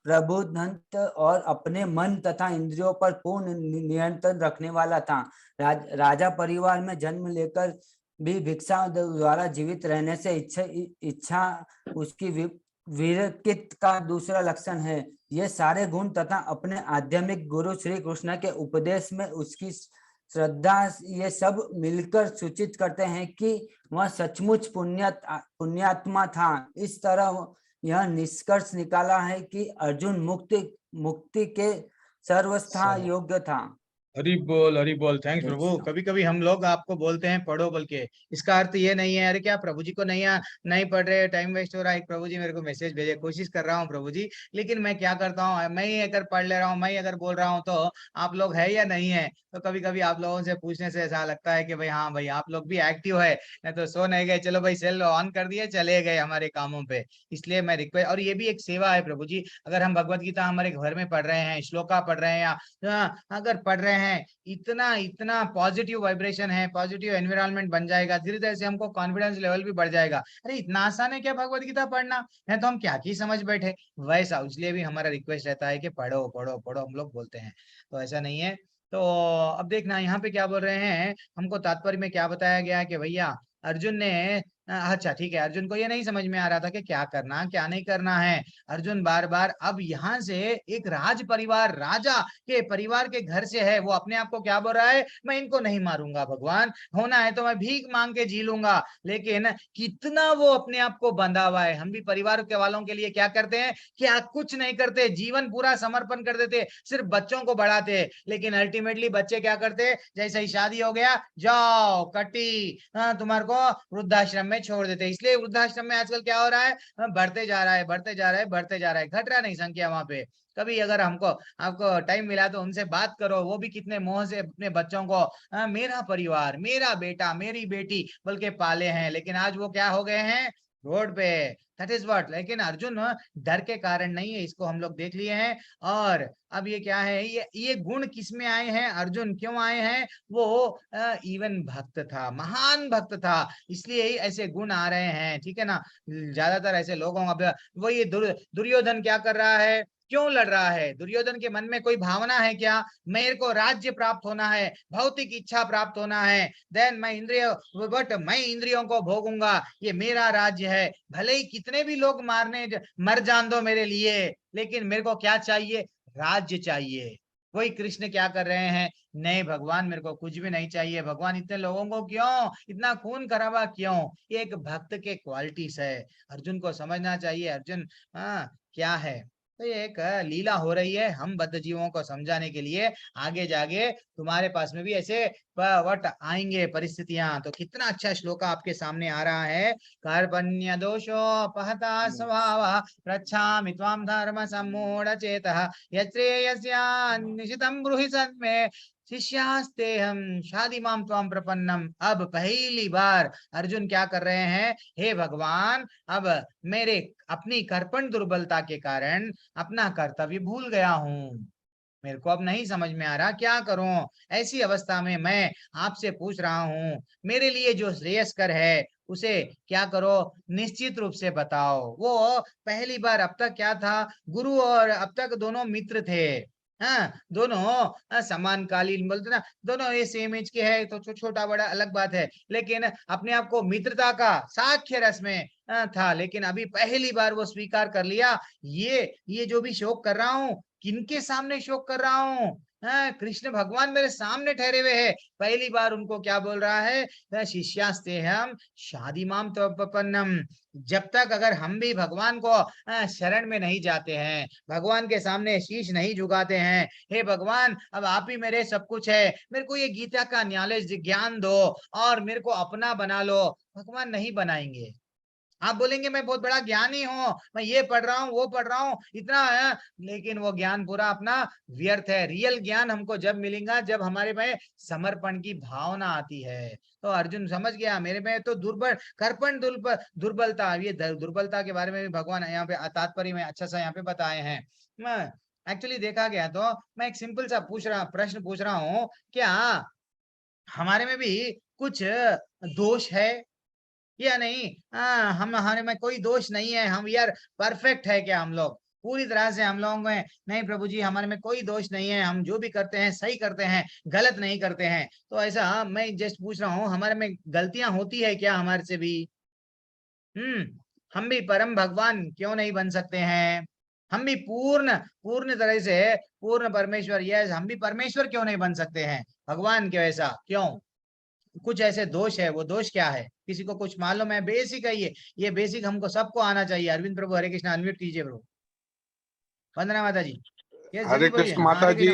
प्रबुद्धंत और अपने मन तथा इंद्रियों पर पूर्ण नियंत्रण रखने वाला था। राजा परिवार में जन्म लेकर भी भिक्षा द्वारा जीवित रहने से इच्छा उसकी वीरकित का दूसरा लक्षण है। ये सारे गुण तथा अपने आध्यात्मिक गुरु श्री कृष्ण के उपदेश में उसकी श्रद्धा, ये सब मिलकर सूचित करते हैं कि वह सचमुच पुण्यात्मा था। इस तरह यह निष्कर्ष निकाला है कि अर्जुन मुक्ति के सर्वस्था योग्य था। हरि बोल। थैंक्स प्रभु। कभी कभी हम लोग आपको बोलते हैं पढ़ो बोल के, इसका अर्थ ये नहीं है अरे क्या प्रभु जी को नहीं पढ़ रहे, टाइम वेस्ट हो रहा है। प्रभु जी मेरे को मैसेज भेजे, कोशिश कर रहा हूँ प्रभु जी, लेकिन मैं क्या करता हूँ, मैं ही अगर पढ़ ले रहा हूँ, मैं ही अगर बोल रहा हूँ तो आप लोग है या नहीं है? तो कभी कभी आप लोगों से पूछने से ऐसा लगता है कि भाई हाँ भाई आप लोग भी एक्टिव है, नहीं तो सो नहीं गए, चलो भाई सेल ऑन कर दिए चले गए हमारे कामों पे। इसलिए मैं रिक्वेस्ट, और ये भी एक सेवा है प्रभु जी, अगर हम भगवत गीता हमारे घर में पढ़ रहे हैं, श्लोका पढ़ रहे हैं या अगर पढ़ रहे हैं, इतना पॉजिटिव वाइब्रेशन है, पॉजिटिव एनवायरनमेंट बन जाएगा, धीरे धीरे से हमको कॉन्फिडेंस लेवल भी बढ़ जाएगा। अरे इतना आसान है क्या भगवत गीता पढ़ना, है तो हम क्या की समझ बैठे वैसा। इसलिए भी हमारा रिक्वेस्ट रहता है कि पढ़ो पढ़ो पढ़ो, हम लोग बोलते हैं, तो ऐसा नहीं है। तो अब देखना यहाँ पे क्या बोल रहे हैं, हमको तात्पर्य में क्या बताया गया है कि भैया अर्जुन ने, अच्छा ठीक है, अर्जुन को ये नहीं समझ में आ रहा था कि क्या करना क्या नहीं करना है। अर्जुन बार बार अब यहाँ से एक राज परिवार, राजा के परिवार के घर से है, वो अपने आप को क्या बोल रहा है, मैं इनको नहीं मारूंगा भगवान, होना है तो मैं भीख मांग के जी लूंगा। लेकिन कितना वो अपने आप को बंधा हुआ है। हम भी परिवार के वालों के लिए क्या करते हैं, क्या कुछ नहीं करते, जीवन पूरा समर्पण कर देते, सिर्फ बच्चों को बढ़ाते, लेकिन अल्टीमेटली बच्चे क्या करते, जैसे ही शादी हो गया, जाओ कटी तुम्हारे को वृद्धाश्रम में में छोड़ देते हैं। इसलिए वृद्धाश्रम में आजकल क्या हो रहा है, बढ़ते जा रहा है, बढ़ते जा रहा है, बढ़ते जा रहा है, घट रहा नहीं संख्या वहां पे। कभी अगर आपको टाइम मिला तो उनसे बात करो, वो भी कितने मोह से अपने बच्चों को मेरा परिवार, मेरा बेटा, मेरी बेटी बल्कि पाले हैं, लेकिन आज वो क्या हो गए हैं, रोड पे। That is what. लेकिन अर्जुन डर के कारण नहीं है, इसको हम लोग देख लिए हैं। और अब ये क्या है, ये गुण किस में आए हैं, अर्जुन क्यों आए हैं, वो इवन भक्त था, महान भक्त था, इसलिए ही ऐसे गुण आ रहे हैं, ठीक है ना। ज्यादातर ऐसे लोगों का वो ये दुर्योधन क्या कर रहा है, क्यों लड़ रहा है, दुर्योधन के मन में कोई भावना है क्या, मेरे को राज्य प्राप्त होना है, भौतिक इच्छा प्राप्त होना है, देन मैं इंद्रियों को भोगूंगा, ये मेरा राज्य है, भले ही कितने भी लोग मर जान दो मेरे लिए, लेकिन मेरे को क्या चाहिए, राज्य चाहिए। वही कृष्ण क्या कर रहे हैं, नहीं भगवान मेरे को कुछ भी नहीं चाहिए, भगवान इतने लोगों को क्यों, इतना खून खराबा क्यों, ये एक भक्त के क्वालिटीज है, अर्जुन को समझना चाहिए। अर्जुन क्या है, तो ये एक लीला हो रही है हम बद्ध जीवों को समझाने के लिए। आगे जाके तुम्हारे पास में भी ऐसे वट आएंगे परिस्थितियां। तो कितना अच्छा श्लोक आपके सामने आ रहा है, कार्पण्य दोषो पहता स्वभाव प्रच्छामि त्वां धर्म सम्मूढ़ चेतः यश्रेयस्यान्निशितं ब्रूहि सन्मे शिष्यास्ते हम शादी माम त्वाम प्रपन्नम। अब पहली बार अर्जुन क्या कर रहे हैं, हे भगवान, अब मेरे अपनी कर्पण दुर्बलता के कारण अपना कर्तव्य भूल गया हूँ, मेरे को अब नहीं समझ में आ रहा क्या करूं, ऐसी अवस्था में मैं आपसे पूछ रहा हूँ, मेरे लिए जो श्रेयस्कर है उसे क्या करो, निश्चित रूप से बताओ। वो पहली बार, अब तक क्या था, गुरु और अब तक दोनों मित्र थे, हाँ दोनों समानकालीन बोलते ना, दोनों ये सेम एज के है, तो छोटा बड़ा अलग बात है, लेकिन अपने आप को मित्रता का साक्ष्य रस में था। लेकिन अभी पहली बार वो स्वीकार कर लिया, ये जो भी शोक कर रहा हूँ, किनके सामने शोक कर रहा हूँ, कृष्ण भगवान मेरे सामने ठहरे हुए हैं। पहली बार उनको क्या बोल रहा है, शिष्यास्ते हम शादी माम त्वपन्नम। जब तक अगर हम भी भगवान को शरण में नहीं जाते हैं, भगवान के सामने शीश नहीं झुकाते हैं, हे भगवान अब आप ही मेरे सब कुछ है, मेरे को ये गीता का नॉलेज ज्ञान दो और मेरे को अपना बना लो, भगवान नहीं बनाएंगे। आप बोलेंगे मैं बहुत बड़ा ज्ञानी हूँ, मैं ये पढ़ रहा हूँ वो पढ़ रहा हूँ इतना है, लेकिन वो ज्ञान पूरा अपना व्यर्थ है। रियल ज्ञान हमको जब मिलेगा जब हमारे में समर्पण की भावना आती है। तो अर्जुन समझ गया मेरे में तो कर्पण दुर्बलता, ये दुर्बलता के बारे में भी भगवान यहाँ पे तात्पर्य में अच्छा सा यहाँ पे बताए हैं। एक्चुअली देखा गया तो मैं एक सिंपल सा प्रश्न पूछ रहा हूँ, क्या हमारे में भी कुछ दोष है या नहीं? हमारे में कोई दोष नहीं है, हम यार परफेक्ट है क्या, हम लोग पूरी तरह से हम लोगों में? नहीं प्रभु जी, हमारे में कोई दोष नहीं है, हम जो भी करते हैं सही करते हैं, गलत नहीं करते हैं। तो ऐसा मैं जस्ट पूछ रहा हूँ, हमारे में गलतियां होती है क्या हमारे से भी? हम भी परम भगवान क्यों नहीं बन सकते हैं? हम भी पूर्ण तरह से पूर्ण परमेश्वर, यस हम भी परमेश्वर क्यों नहीं बन सकते हैं भगवान के वैसा? क्यों? कुछ ऐसे दोष है, वो दोष क्या है? किसी को कुछ मालूम है? बेसिक है ये बेसिक हमको सबको आना चाहिए। अरविंद प्रभु हरे कृष्ण, अनम्यूट कीजिए प्रभु। वंदना माता जी। हरे कृष्ण माता जी।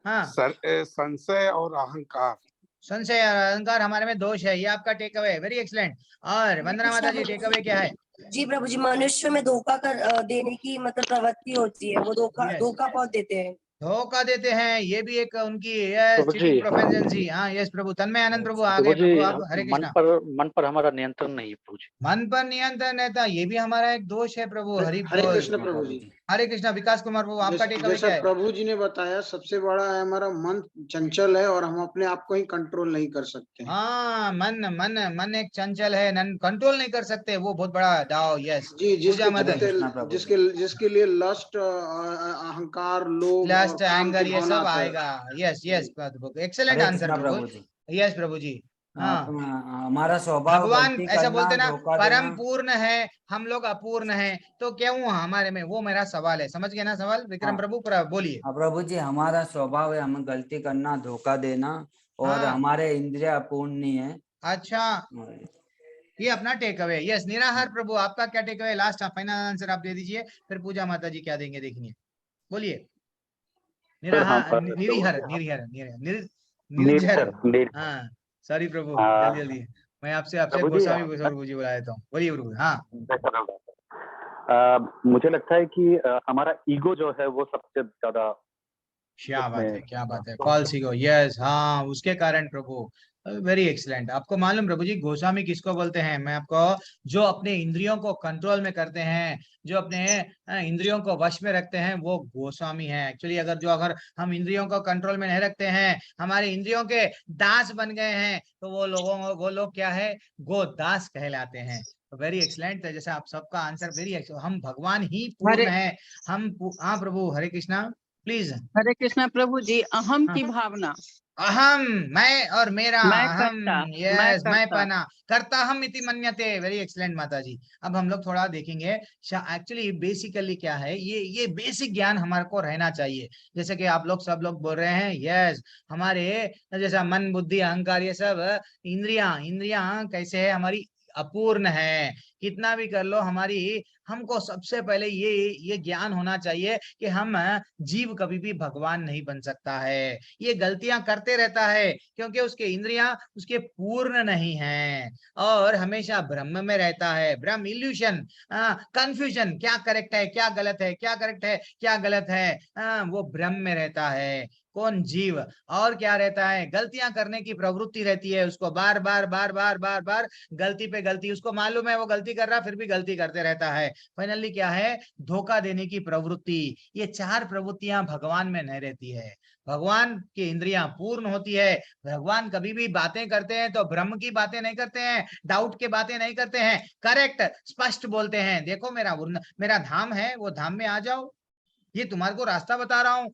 हाँ, संशय और अहंकार, संशय और अहंकार हमारे में दोष है, ये आपका टेक अवे, वेरी एक्सीलेंट। और वंदना माता जी टेक अवे क्या है? जी प्रभु जी, मनुष्य में धोखा देने की मतलब प्रवृत्ति होती है, वो धोखा बहुत देते हैं, धोखा देते हैं, ये भी एक उनकी चीटिंग प्रोफेंसी। हाँ यस प्रभु। तन्मय आनंद प्रभु आ गए प्रभु, आप हरे कृष्णा। मन पर हमारा नियंत्रण नहीं है प्रभु जी। मन पर नियंत्रण रहता, ये भी हमारा एक दोष है प्रभु। हरि कृष्ण प्रभु जी। हरे कृष्णा। विकास कुमार प्रभु आपका टेक अवे क्या है? प्रभु जी ने बताया सबसे बड़ा है हमारा मन चंचल है और हम अपने आप को ही कंट्रोल नहीं कर सकते। हाँ, मन एक चंचल है, कंट्रोल नहीं कर सकते, वो बहुत बड़ा दाव। यस जी, जिसके लिए लस्ट, अहंकार, लोभ, लस्ट, एंगर ये सब आएगा। यस यस एक्सेलेंट आंसर प्रभु। यस प्रभु जी। हमारा स्वभाव भगवान ऐसा बोलते ना, परम पूर्ण है, हम लोग अपूर्ण हैं, तो क्यों हमारे में? वो मेरा सवाल है, समझ गए ना सवाल? विक्रम प्रभु बोलिए। प्रभु जी, हमारा स्वभाव है हमें गलती करना, धोखा देना, और हमारे इंद्रिय अपूर्ण नहीं है। अच्छा, ये अपना टेक अवे। यस निराहार प्रभु, आपका क्या take away? Last final answer आप दे दीजिए, फिर पूजा माता जी क्या देंगे देखिए, बोलिए। निराहार, निर्जर। हाँ सॉरी प्रभु, जल्दी जल्दी। मैं आपसे प्रभु जी, गोस्वामी प्रभु जी बुला लेता हूँ। बोलिए प्रभु। हाँ मुझे लगता है कि हमारा ईगो जो है वो सबसे ज्यादा क्या बात है, क्या बात है, तो फॉल्स ईगो, यस, हाँ, उसके कारण प्रभु। Very excellent. आपको मालूम प्रभु जी गोस्वामी किसको बोलते हैं? मैं आपको, जो अपने इंद्रियों को कंट्रोल में करते हैं, जो अपने इंद्रियों को वश में रखते हैं, वो गोस्वामी है एक्चुअली। अगर हम इंद्रियों को कंट्रोल में नहीं रखते हैं, हमारे इंद्रियों के दास बन गए हैं, तो वो लोग क्या है? गोदास कहलाते हैं। तो वेरी एक्सीलेंट। जैसे आप सबका आंसर वेरी एक्सीलेंट। हम भगवान ही पूर्ण हरे है। हाँ प्रभु, हरे कृष्णा, प्लीज। हरे कृष्णा प्रभु जी। अहम की भावना, अहम, मैं और मेरा, मैं अहम, करता, मैं यस, मैं करता। पना, करता हम इति मन्यते। वेरी एक्सीलेंट माता जी। अब हम लोग थोड़ा देखेंगे एक्चुअली बेसिकली क्या है। ये बेसिक ज्ञान हमारे को रहना चाहिए। जैसे कि आप लोग सब लोग बोल रहे हैं, यस, हमारे जैसा मन बुद्धि अहंकार ये सब इंद्रियां कैसे है? हमारी अपूर्ण है। कितना भी कर लो हमारी, हमको सबसे पहले ये ज्ञान होना चाहिए कि हम जीव कभी भी भगवान नहीं बन सकता है। ये गलतियां करते रहता है क्योंकि उसके इंद्रियां उसके पूर्ण नहीं हैं और हमेशा ब्रह्म में रहता है। ब्रह्म, इल्यूशन, कंफ्यूजन, क्या करेक्ट है क्या गलत है, क्या करेक्ट है क्या गलत है, वो ब्रह्म में रहता है। कौन? जीव। और क्या रहता है? गलतियां करने की प्रवृत्ति रहती है उसको, बार बार बार बार बार बार गलती पे गलती। उसको मालूम है वो गलती कर रहा, फिर भी गलती करते रहता है। फाइनली क्या है? धोखा देने की प्रवृत्ति। ये चार प्रवृत्तियां भगवान में नहीं रहती है। भगवान की इंद्रियां पूर्ण होती है। भगवान कभी भी बातें करते हैं तो ब्रह्म की बातें नहीं करते हैं, डाउट के बातें नहीं करते हैं, करेक्ट स्पष्ट बोलते हैं। देखो मेरा धाम है, वो धाम में आ जाओ, ये तुम्हारे को रास्ता बता रहा हूँ।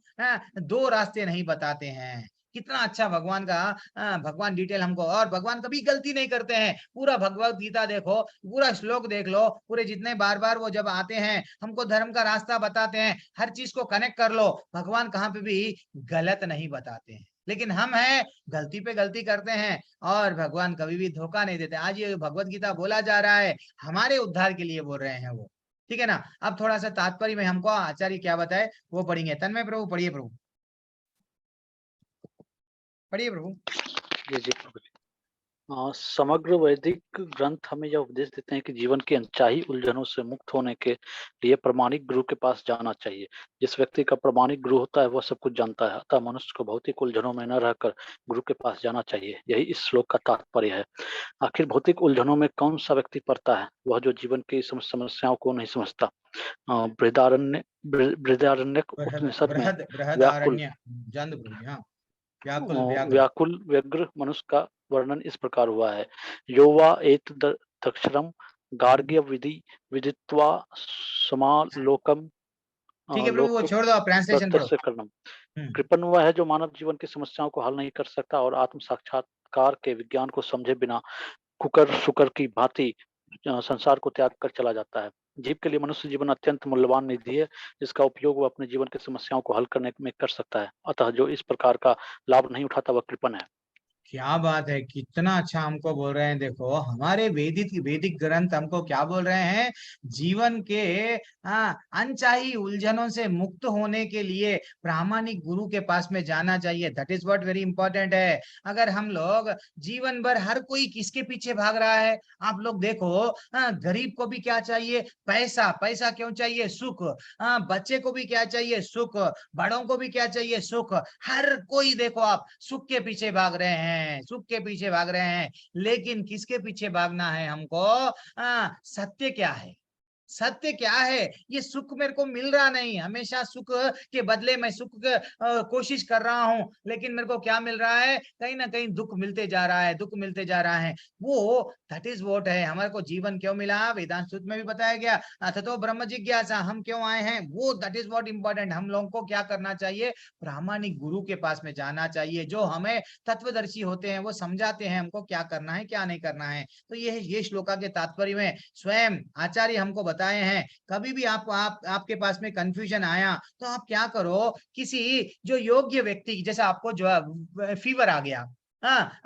दो रास्ते नहीं बताते हैं। कितना अच्छा भगवान का भगवान डिटेल हमको। और भगवान कभी गलती नहीं करते हैं। पूरा भगवत गीता देखो, पूरा श्लोक देख लो, पूरे जितने बार बार वो जब आते हैं हमको धर्म का रास्ता बताते हैं, हर चीज को कनेक्ट कर लो, भगवान कहाँ पे भी गलत नहीं बताते हैं। लेकिन हम हैं, गलती पे गलती करते हैं और भगवान कभी भी धोखा नहीं देते। आज ये भगवत गीता बोला जा रहा है, हमारे उद्धार के लिए बोल रहे हैं वो, ठीक है ना। अब थोड़ा सा तात्पर्य में हमको आचार्य क्या बताए वो पढ़ेंगे। तन्मय प्रभु पढ़िए, प्रभु पढ़िए प्रभु। जी जी प्रभु जी। समग्र वैदिक ग्रंथ हमें यह उपदेश देते हैं कि जीवन की अनचाही उलझनों से मुक्त होने के लिए प्रामाणिक गुरु के पास जाना चाहिए। जिस व्यक्ति का प्रामाणिक गुरु होता है वह सब कुछ जानता है, अतः मनुष्य को भौतिक उलझनों में न रहकर गुरु के पास जाना चाहिए। यही इस श्लोक का तात्पर्य है। आखिर भौतिक उलझनों में कौन सा व्यक्ति पड़ता है? वह जो जीवन की समस्याओं को नहीं समझता। बृहदारण्यक उपनिषद में व्याकुल व्याकुल व्यग्र मनुष्य का वर्णन इस प्रकार हुआ है। योवा एत दक्षरम गार्ग्य विदित्वा समालोकम ठीक है प्रभु, वो छोड़ दो, आप ट्रांसलेशन से करनम। कृपण वह है जो मानव जीवन की समस्याओं को हल नहीं कर सकता और आत्म साक्षात्कार के विज्ञान को समझे बिना कुकर शुकर की भांति संसार को त्याग कर चला जाता है। जीव के लिए मनुष्य जीवन अत्यंत मूल्यवान निधि है, जिसका उपयोग वह अपने जीवन की समस्याओं को हल करने में कर सकता है। अतः जो इस प्रकार का लाभ नहीं उठाता वह कृपण है। क्या बात है, कितना अच्छा हमको बोल रहे हैं। देखो हमारे वैदिक ग्रंथ हमको क्या बोल रहे हैं? जीवन के अनचाही उलझनों से मुक्त होने के लिए प्रामाणिक गुरु के पास में जाना चाहिए। That is what very important है। अगर हम लोग जीवन भर, हर कोई किसके पीछे भाग रहा है? आप लोग देखो, गरीब को भी क्या चाहिए? पैसा। पैसा क्यों चाहिए? सुख। बच्चे को भी क्या चाहिए? सुख। बड़ों को भी क्या चाहिए? सुख। हर कोई देखो आप सुख के पीछे भाग रहे हैं, सुख के पीछे भाग रहे हैं। लेकिन किसके पीछे भागना है हमको? सत्य क्या है? सत्य क्या है? ये सुख मेरे को मिल रहा नहीं, हमेशा सुख के बदले मैं सुख कोशिश कर रहा हूं, लेकिन मेरे को क्या मिल रहा है? कहीं ना कहीं दुख मिलते जा रहा है, दुख मिलते जा रहा है। वो दैट इज व्हाट है। हमारे को जीवन क्यों मिला? वेदांत सूत्र में भी बताया गया, अथतो ब्रह्म जिज्ञासा, हम क्यों आए हैं वो, दैट इज व्हाट इंपॉर्टेंट। हम लोगों को क्या करना चाहिए? प्रामाणिक गुरु के पास में जाना चाहिए, जो हमें तत्वदर्शी होते हैं, वो समझाते हैं हमको क्या करना है क्या नहीं करना है। तो ये श्लोका के तात्पर्य में स्वयं आचार्य हमको बताए हैं। कभी भी आपके पास में कंफ्यूजन आया तो आप क्या करो? किसी जो योग्य व्यक्ति, जैसे आपको जो फीवर आ गया,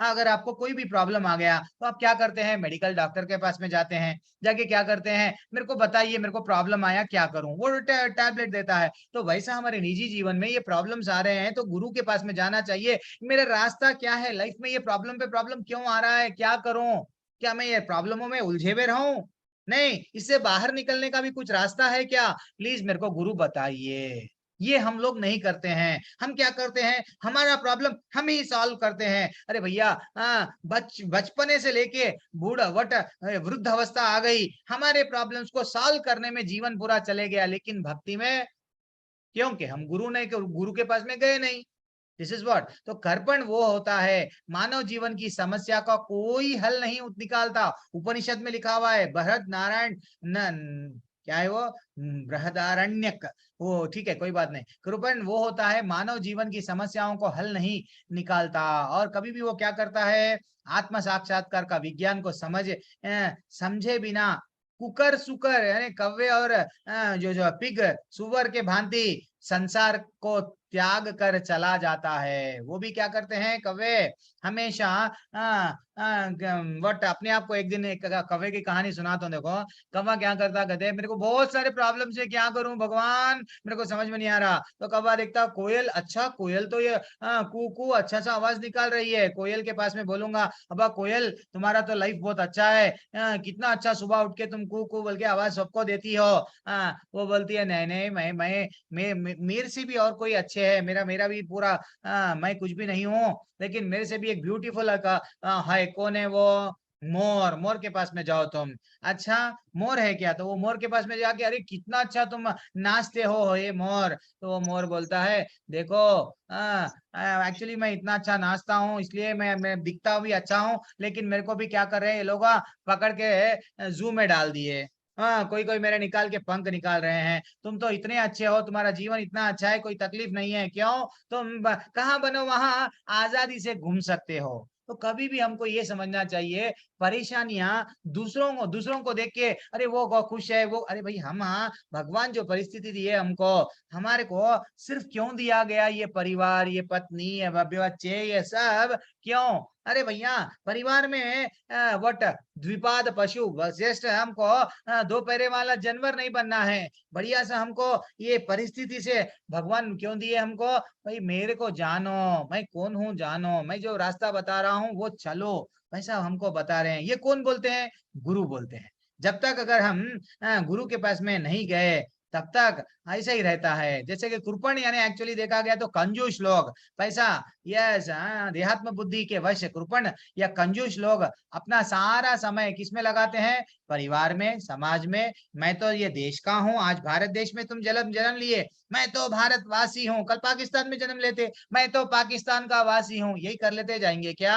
अगर आपको कोई भी प्रॉब्लम आ गया तो आप क्या करते हैं? मेडिकल डॉक्टर के पास में जाते हैं, जाके क्या करते हैं? मेरे को बताइए, मेरे को प्रॉब्लम आया, क्या करूं? वो टैबलेट देता है। तो वैसा हमारे निजी जीवन में ये प्रॉब्लम्स आ रहे हैं तो गुरु के पास में जाना चाहिए। मेरा रास्ता क्या है लाइफ में? ये प्रॉब्लम पे प्रॉब्लम क्यों आ रहा है? क्या करूं? क्या मैं ये प्रॉब्लमों में उलझे हुए रहूं? नहीं, इससे बाहर निकलने का भी कुछ रास्ता है क्या? प्लीज मेरे को गुरु बताइए। ये हम लोग नहीं करते हैं। हम क्या करते हैं, हमारा प्रॉब्लम हम ही सॉल्व करते हैं। अरे भैया, बचपने से लेके बूढ़ा वृद्ध अवस्था आ गई, हमारे प्रॉब्लम्स को सॉल्व करने में जीवन पूरा चले गया, लेकिन भक्ति में क्योंकि हम गुरु के पास में गए नहीं। This is what. तो कर्पण वो होता है, मानव जीवन की समस्या का कोई हल नहीं निकालता। उपनिषद में लिखा हुआ है, बृहद नारायण क्या है वो, बृहदारण्यक, वो ठीक है, कोई बात नहीं। कृपण वो होता है, मानव जीवन की समस्याओं को हल नहीं निकालता, और कभी भी वो क्या करता है, आत्म साक्षात्कार का विज्ञान को समझे बिना कुकर सुकर यानी कव्वे और जो पिग सुअर के भांति संसार को त्याग कर चला जाता है। वो भी क्या करते हैं, कव्वे हमेशा वट अपने आप को, एक दिन एक कव्वे की कहानी सुनाता हूँ। देखो, कव्वा क्या करता, कहते मेरे को बहुत सारे प्रॉब्लम है, क्या करूं भगवान, मेरे को समझ में नहीं आ रहा। तो कव्वा देखता कोयल, अच्छा कोयल तो ये कू अच्छा सा आवाज निकाल रही है, कोयल के पास में बोलूंगा, अबा कोयल तुम्हारा तो लाइफ बहुत अच्छा है, कितना अच्छा सुबह उठ के तुम कू बोल के आवाज सबको देती हो। वो बोलती है नहीं नहीं, मैं मेरे से भी और कोई अच्छे है, मेरा भी पूरा मैं कुछ भी नहीं हूँ, लेकिन मेरे से भी एक ब्यूटीफुल है। कौन है वो? मोर। मोर के पास में जाओ तुम। अच्छा मोर है क्या? तो वो मोर के पास में जाके, अरे कितना अच्छा तुम नाचते हो ये मोर। तो वो मोर बोलता है, देखो एक्चुअली मैं इतना अच्छा नाचता हूँ, इसलिए मैं दिखता भी अच्छा हूँ, लेकिन मेरे को भी क्या कर रहे हैं ये लोग, पकड़ के जू में डाल दिए। कोई मेरे निकाल के पंख निकाल रहे हैं। तुम तो इतने अच्छे हो, तुम्हारा जीवन इतना अच्छा है, कोई तकलीफ नहीं है, क्यों? तुम कहाँ बनो वहां आजादी से घूम सकते हो। तो कभी भी हमको ये समझना चाहिए, परेशानियां दूसरों को देख के, अरे वो खुश है, वो, अरे भाई हम भगवान जो परिस्थिति दी है हमको, हमारे को सिर्फ क्यों दिया गया ये परिवार, ये पत्नी, ये बच्चे, ये सब क्यों? अरे भैया, परिवार में वट द्विपाद पशु जस्ट हमको 2 पैरे वाला जानवर नहीं बनना है। बढ़िया सा हमको ये परिस्थिति से भगवान क्यों दिए हमको? भाई मेरे को जानो, मैं कौन हूँ जानो, मैं जो रास्ता बता रहा हूँ वो चलो, वैसा हमको बता रहे हैं। ये कौन बोलते हैं? गुरु बोलते हैं। जब तक अगर हम गुरु के पास में नहीं गए, तब तक ऐसा ही रहता है। जैसे कि कृपण यानी एक्चुअली देखा गया तो कंजूस लोग, पैसा, यस, देहात्म बुद्धि के वश कृपण या कंजूस लोग अपना सारा समय किसमें लगाते हैं? परिवार में, समाज में। मैं तो ये देश का हूँ, आज भारत देश में तुम जन्म लिए, मैं तो भारतवासी हूँ, कल पाकिस्तान में जन्म लेते, मैं तो पाकिस्तान का वासी हूँ, यही कर लेते जाएंगे क्या?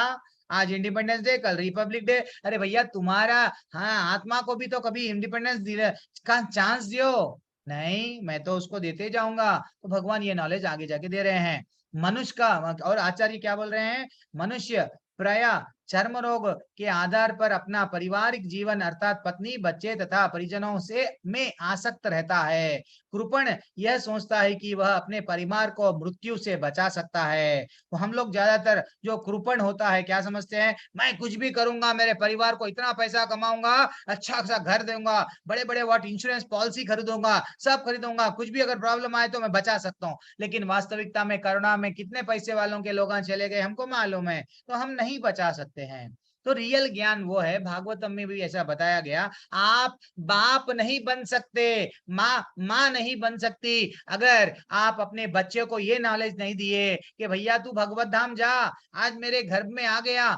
आज इंडिपेंडेंस डे, कल रिपब्लिक डे। अरे भैया तुम्हारा आत्मा को भी तो कभी इंडिपेंडेंस का चांस दो। नहीं, मैं तो उसको देते जाऊंगा। तो भगवान ये नॉलेज आगे जाके दे रहे हैं। मनुष्य का, और आचार्य क्या बोल रहे हैं, मनुष्य प्राय चर्म रोग के आधार पर अपना पारिवारिक जीवन अर्थात पत्नी, बच्चे तथा परिजनों से में आसक्त रहता है। कृपण यह सोचता है कि वह अपने परिवार को मृत्यु से बचा सकता है। तो हम लोग ज्यादातर जो कृपण होता है क्या समझते हैं, मैं कुछ भी करूंगा, मेरे परिवार को इतना पैसा कमाऊंगा, अच्छा सा घर दूंगा, बड़े बड़े इंश्योरेंस पॉलिसी खरीदूंगा, सब खरीदूंगा, कुछ भी अगर प्रॉब्लम आए तो मैं बचा सकता हूँ। लेकिन वास्तविकता में, करुणा में कितने पैसे वालों के लोग चले गए हमको मालूम है, तो हम नहीं बचा सकते हैं। तो रियल ज्ञान वो है, भागवतम में भी ऐसा बताया गया, आप बाप नहीं बन सकते, माँ नहीं बन सकती, अगर आप अपने बच्चे को ये नॉलेज नहीं दिए कि भैया तू भगवत धाम जा, आज मेरे गर्भ में आ गया,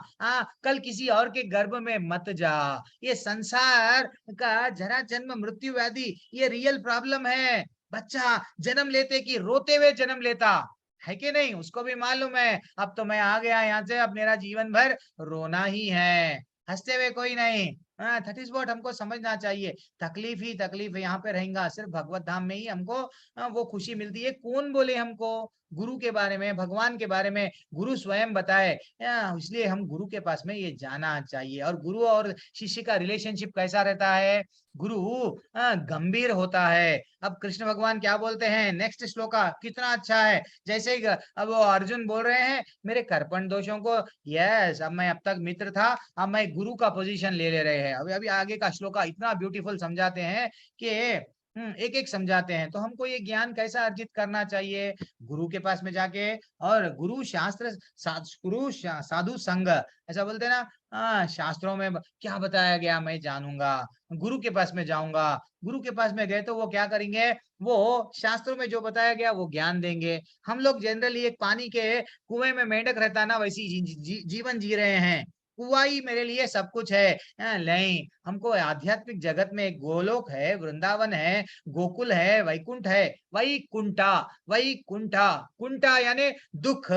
कल किसी और के गर्भ में मत जा। ये संसार का जरा जन्म मृत्यु व्याधि ये रियल प्रॉब्लम है। बच्चा जन्म लेते कि रोते हुए जन्म लेता है कि नहीं, उसको भी मालूम है अब तो मैं आ गया यहाँ से, अब मेरा जीवन भर रोना ही है, हंसते हुए कोई नहीं। दैट इज व्हाट हमको समझना चाहिए। तकलीफ ही तकलीफ है, यहाँ पे रहेगा सिर्फ भगवत धाम में ही हमको वो खुशी मिलती है। कौन बोले हमको गुरु के बारे में, भगवान के बारे में? गुरु स्वयं बताए, इसलिए हम गुरु के पास में ये जाना चाहिए। और गुरु और शिष्य का रिलेशनशिप कैसा रहता है? गुरु गंभीर होता है। अब कृष्ण भगवान क्या बोलते हैं, नेक्स्ट श्लोका कितना अच्छा है। जैसे अब वो अर्जुन बोल रहे हैं मेरे कर्पण दोषों को, यस, अब मैं अब तक मित्र था, अब मैं गुरु का पोजीशन ले रहे हैं। अभी आगे का श्लोका इतना ब्यूटीफुल समझाते हैं कि एक एक समझाते हैं। तो हमको ये ज्ञान कैसा अर्जित करना चाहिए? गुरु के पास में जाके, और गुरु शास्त्र साधु संग, ऐसा बोलते हैं ना, शास्त्रों में क्या बताया गया मैं जानूंगा, गुरु के पास में जाऊंगा। गुरु के पास में गए तो वो क्या करेंगे? वो शास्त्रों में जो बताया गया वो ज्ञान देंगे। हम लोग जनरली एक पानी के कुएं में मेंढक रहता है ना, वैसी जीवन जी रहे हैं। कुआ ही मेरे लिए सब कुछ है। नहीं, हमको आध्यात्मिक जगत में एक गोलोक है, वृंदावन है, गोकुल है, वैकुंठ है। वही कुंठा कुंठा यानी दुख।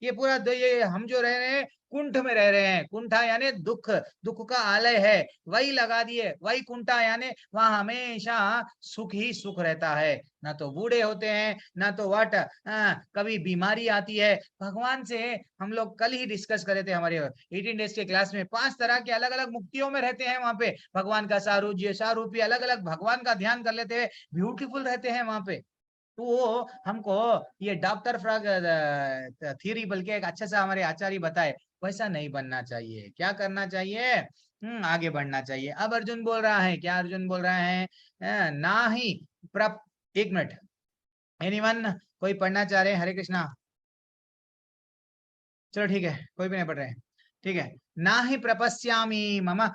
ये पूरा ये हम जो रह रहे हैं कुंठ में रह रहे हैं। कुंठा यानी दुख, दुख का आलय है, वही लगा दिए। वही कुंठा यानी वहां हमेशा सुख ही सुख रहता है। ना तो बूढ़े होते हैं, ना तो कभी बीमारी आती है। भगवान से हम लोग कल ही डिस्कस करे थे हमारे 18 डेज के क्लास में, 5 तरह के अलग अलग मुक्तियों में रहते हैं वहां पे। भगवान का सारूपी अलग अलग भगवान का ध्यान कर लेते हैं, ब्यूटीफुल रहते हैं वहां पे। तो वो हमको ये डॉक्टर फ्रॉग थ्योरी बल्कि एक अच्छा सा हमारे आचार्य बताए, वैसा नहीं बनना चाहिए। क्या करना चाहिए? आगे बढ़ना चाहिए। अब अर्जुन बोल रहा है, क्या अर्जुन बोल रहा है? ना ही एक मिनट, एनीवन कोई पढ़ना चाह रहे? हरे कृष्णा। चलो ठीक है, कोई भी नहीं पढ़ रहे, ठीक है। ना ही प्रपश्यामि मम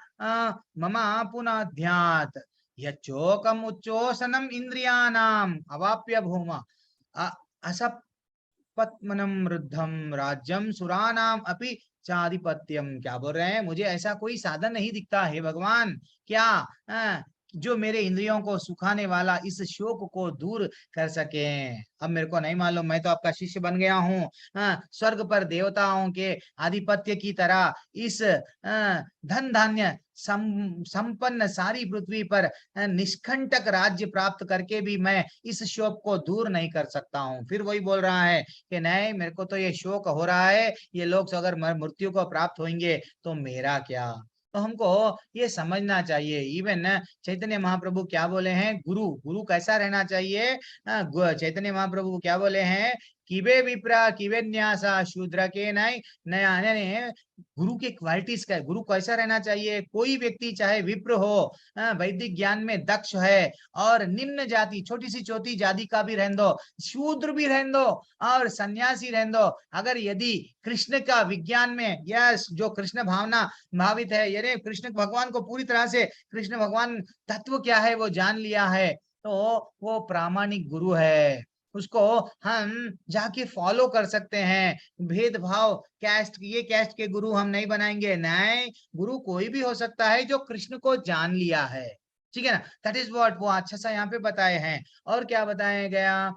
पुनः ध्यात यच्चोकम उच्चोसनम इंद्रियाणाम अवाप्य भूमा असपत्मनम रुद्धम राज्यम सुरानाम अपि चाधिपत्यम। क्या बोल रहे हैं? मुझे ऐसा कोई साधन नहीं दिखता है भगवान, क्या जो मेरे इंद्रियों को सुखाने वाला, इस शोक को दूर कर सके। अब मेरे को नहीं मालूम, मैं तो आपका शिष्य बन गया हूँ। स्वर्ग पर देवताओं के आधिपत्य की तरह इस धन धान्य संपन्न सारी पृथ्वी पर निष्कंटक राज्य प्राप्त करके भी मैं इस शोक को दूर नहीं कर सकता हूँ। फिर वही बोल रहा है कि नहीं, मेरे को तो ये शोक हो रहा है, ये लोग अगर मृत्यु को प्राप्त होंगे तो मेरा क्या? तो हमको ये समझना चाहिए। इवन चैतन्य महाप्रभु क्या बोले हैं? गुरु कैसा रहना चाहिए? चैतन्य महाप्रभु क्या बोले हैं? किबे विप्रा किबे न्यासा शूद्र के नया गुरु के क्वालिटीज का है। गुरु कैसा रहना चाहिए? कोई व्यक्ति चाहे विप्र हो, वैदिक ज्ञान में दक्ष है, और निम्न जाति छोटी सी छोटी जाति का भी रहने दो, शूद्र भी रहने दो, और सन्यासी रहने दो, अगर यदि कृष्ण का विज्ञान में यस जो कृष्ण भावना भावित है, यानी कृष्ण भगवान को पूरी तरह से कृष्ण भगवान तत्व क्या है वो जान लिया है, तो वो प्रामाणिक गुरु है। उसको हम जाके फॉलो कर सकते हैं। भेदभाव कैस्ट, ये कैस्ट के गुरु हम नहीं बनाएंगे। नहीं, गुरु कोई भी हो सकता है जो कृष्ण को जान लिया है, ठीक है ना। दैट इज व्हाट वो अच्छा सा यहाँ पे बताए हैं। और क्या बताया गया?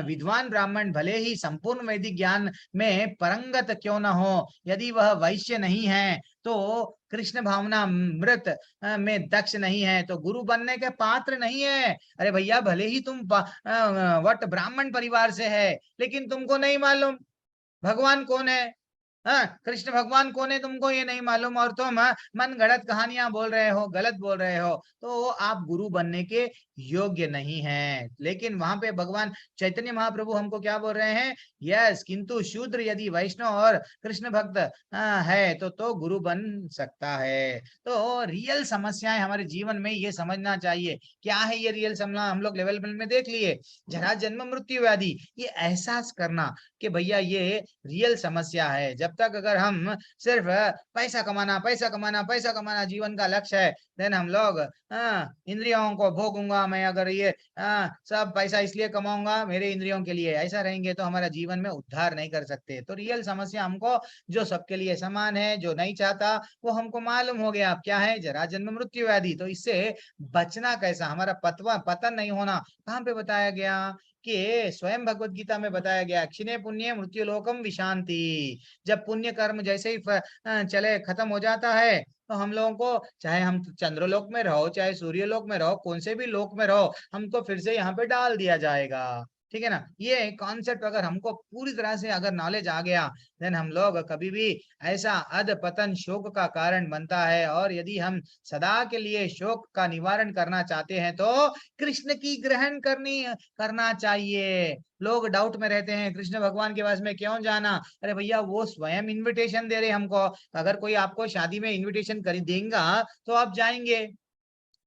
विद्वान ब्राह्मण भले ही संपूर्ण वैदिक ज्ञान में परंगत क्यों न हो, यदि वह वैश्य नहीं है, तो कृष्ण भावना मृत में दक्ष नहीं है, तो गुरु बनने के पात्र नहीं है। अरे भैया, भले ही तुम वट ब्राह्मण परिवार से है, लेकिन तुमको नहीं मालूम भगवान कौन है, कृष्ण भगवान कौन है, तुमको ये नहीं मालूम, और तुम मन गढ़ंत कहानियां बोल रहे हो, गलत बोल रहे हो, तो आप गुरु बनने के योग्य नहीं हैं। लेकिन वहां पे भगवान चैतन्य महाप्रभु हमको क्या बोल रहे हैं? यस, किंतु शूद्र यदि वैष्णव और कृष्ण भक्त है तो गुरु बन सकता है। तो रियल समस्याएं हमारे जीवन में ये समझना चाहिए। क्या है ये रियल समस्या? हम लोग लेवल में देख लिए, जरा जन्म मृत्यु व्याधि, ये एहसास करना कि भैया ये रियल समस्या है। जब तक अगर हम सिर्फ पैसा कमाना जीवन का लक्ष्य है, देन हम लोग इंद्रियों को भोगूंगा मैं, अगर ये सब पैसा इसलिए कमाऊंगा मेरे इंद्रियों के लिए, ऐसा रहेंगे तो हमारा जीवन में उद्धार नहीं कर सकते। तो रियल समस्या हमको जो सबके लिए समान है, जो नहीं चाहता, वो हमको मालूम हो गया। अब क्या है? जरा जन्म मृत्यु व्याधि। तो इससे बचना कैसा? हमारा पतन नहीं होना कहाँ पे बताया गया? कि स्वयं भगवत गीता में बताया गया, क्षिणे पुण्य मृत्यु लोकम विशांति। जब पुण्य कर्म जैसे ही चले खत्म हो जाता है, तो हम लोगों को, चाहे हम चंद्रलोक में रहो, चाहे सूर्यलोक में रहो, कौन से भी लोक में रहो, हमको फिर से यहाँ पे डाल दिया जाएगा, ठीक है ना। ये कॉन्सेप्ट अगर हमको पूरी तरह से अगर नॉलेज आ गया, देन हम लोग कभी भी ऐसा अध पतन शोक का कारण बनता है। और यदि हम सदा के लिए शोक का निवारण करना चाहते हैं तो कृष्ण की ग्रहण करना चाहिए। लोग डाउट में रहते हैं, कृष्ण भगवान के पास में क्यों जाना? अरे भैया, वो स्वयं इन्विटेशन दे रहे हमको। अगर कोई आपको शादी में इन्विटेशन कर देगा तो आप जाएंगे,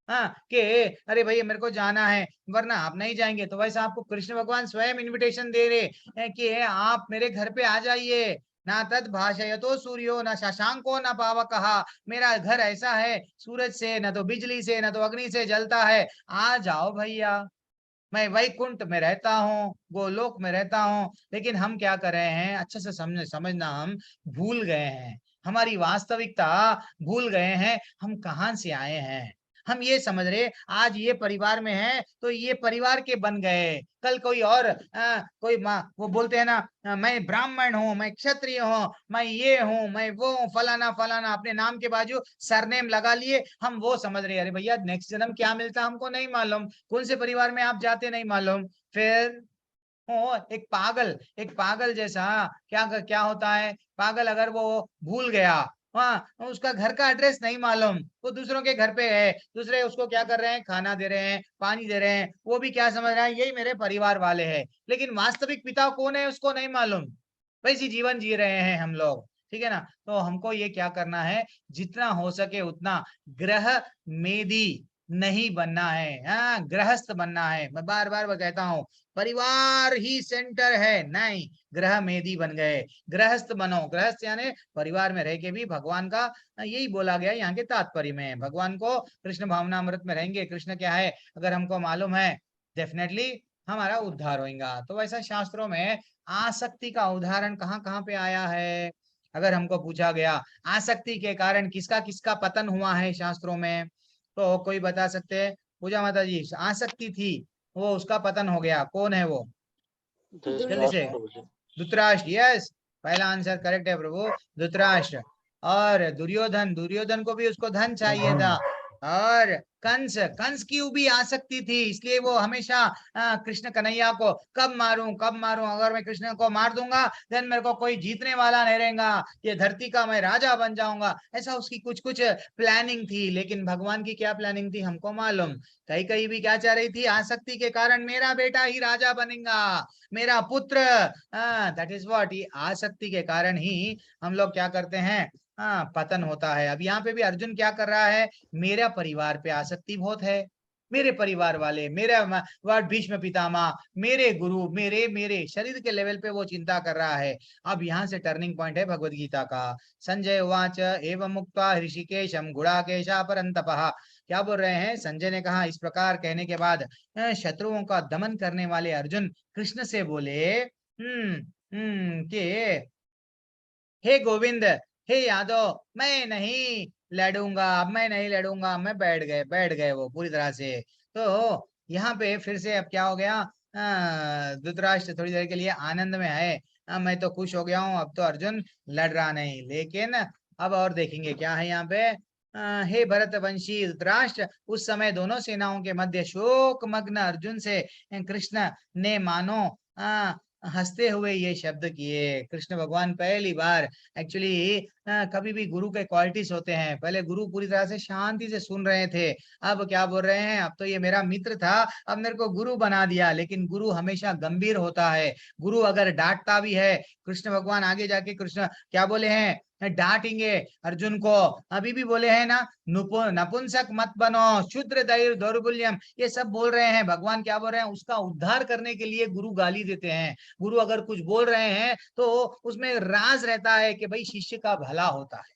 हाँ कि अरे भैया मेरे को जाना है वरना आप नहीं जाएंगे, तो वैसा आपको कृष्ण भगवान स्वयं इनविटेशन दे रहे हैं कि आप मेरे घर पे आ जाइए। ना तद भाषयतो सूर्यो न शशांको न पावकः, मेरा घर ऐसा है सूरज से न तो बिजली से न तो अग्नि से जलता है, आ जाओ भैया। मैं वैकुंठ में रहता हूँ, गोलोक में रहता हूँ, लेकिन हम क्या कर रहे हैं, अच्छे से समझना, हम भूल गए हैं, हमारी वास्तविकता भूल गए हैं, हम कहाँ से आए हैं। हम ये समझ रहे आज ये परिवार में है तो ये परिवार के बन गए, कल कोई और कोई वो बोलते हैं ना, मैं ब्राह्मण हूँ, मैं क्षत्रिय हूँ, मैं ये हूँ, मैं वो हूँ, फलाना फलाना, अपने नाम के बाजू सरनेम लगा लिए, हम वो समझ रहे। अरे भैया नेक्स्ट जन्म क्या मिलता हमको नहीं मालूम, कौन से परिवार में आप जाते नहीं मालूम। फिर एक पागल जैसा क्या क्या होता है, पागल अगर वो भूल गया, हाँ उसका घर का एड्रेस नहीं मालूम, वो दूसरों के घर पे है, दूसरे उसको क्या कर रहे हैं, खाना दे रहे हैं, पानी दे रहे हैं, वो भी क्या समझ रहा है यही मेरे परिवार वाले हैं, लेकिन वास्तविक पिता कौन है उसको नहीं मालूम। वैसी जीवन जी रहे हैं हम लोग, ठीक है ना। तो हमको ये क्या करना है, जितना हो सके उतना ग्रह मेदी नहीं बनना है, हाँ गृहस्थ बनना है। मैं बार बार कहता हूँ परिवार ही सेंटर है, नहीं ग्रह मेदी बन गए, गृहस्थ बनो। गृहस्थ यानी परिवार में रह के भी भगवान का यही बोला गया यहाँ के तात्पर्य में, भगवान को कृष्ण भावनामृत में रहेंगे। कृष्ण क्या है अगर हमको मालूम है, डेफिनेटली हमारा उद्धार होगा। तो वैसा शास्त्रों में आसक्ति का उदाहरण कहाँ कहाँ पे आया है, अगर हमको पूछा गया आसक्ति के कारण किसका किसका पतन हुआ है शास्त्रों में, तो कोई बता सकते हैं? पूजा माता जी, आसक्ति थी वो उसका पतन हो गया, कौन है वो जल्दी से? धृतराष्ट्र, यस पहला आंसर करेक्ट है प्रभु, धृतराष्ट्र। और दुर्योधन, दुर्योधन को भी उसको धन चाहिए था। और कंस की भी आसक्ति थी, इसलिए वो हमेशा कृष्ण कन्हैया को कब मारूं, अगर मैं कृष्ण को मार दूंगा देन मेरे को कोई जीतने वाला नहीं रहेगा, ये धरती का मैं राजा बन जाऊंगा, ऐसा उसकी कुछ कुछ प्लानिंग थी। लेकिन भगवान की क्या प्लानिंग थी हमको मालूम, कहीं भी क्या चाह रही थी, आसक्ति के कारण मेरा बेटा ही राजा बनेगा, मेरा पुत्र, दैट इज व्हाट, ये आसक्ति के कारण ही हम लोग क्या करते हैं, पतन होता है। अब यहाँ पे भी अर्जुन क्या कर रहा है, मेरा परिवार पे आसक्ति बहुत है, मेरे परिवार वाले, मेरा भीष्म पितामह, मेरे गुरु, मेरे शरीर के लेवल पे वो चिंता कर रहा है। अब यहाँ से टर्निंग पॉइंट है भगवद गीता का। संजय उवाच एवं मुक्त्वा ऋषिकेशम गुणाकेशा परंतपः, क्या बोल रहे हैं, संजय ने कहा, इस प्रकार कहने के बाद शत्रुओं का दमन करने वाले अर्जुन कृष्ण से बोले कि हे गोविंद, हे यादव, मैं नहीं लड़ूंगा, अब मैं नहीं लड़ूंगा, मैं बैठ गए वो पूरी तरह से। तो यहाँ पे फिर से अब क्या हो गया, धृतराष्ट्र थोड़ी देर के लिए आनंद में है, मैं तो खुश हो गया हूँ, अब तो अर्जुन लड़ रहा नहीं। लेकिन अब और देखेंगे क्या है यहाँ पे, हे भरतवंशी धृतराष्ट्र, उस समय दोनों सेनाओं के मध्य शोक मग्न अर्जुन से कृष्ण ने मानो हंसते हुए ये शब्द किए। कृष्ण भगवान पहली बार एक्चुअली, कभी भी गुरु के क्वालिटीज होते हैं, पहले गुरु पूरी तरह से शांति से सुन रहे थे, अब क्या बोल रहे हैं, अब तो ये मेरा मित्र था, अब मेरे को गुरु बना दिया। लेकिन गुरु हमेशा गंभीर होता है, गुरु अगर डांटता भी है, कृष्ण भगवान आगे जाके कृष्ण क्या बोले हैं, डांटेंगे अर्जुन को, अभी भी बोले हैं ना, नपुंसक मत बनो, क्षुद्र दौर्बल्यम, ये सब बोल रहे हैं। भगवान क्या बोल रहे हैं, उसका उद्धार करने के लिए गुरु गाली देते हैं। गुरु अगर कुछ बोल रहे हैं तो उसमें राज रहता है कि भाई शिष्य का भला होता है,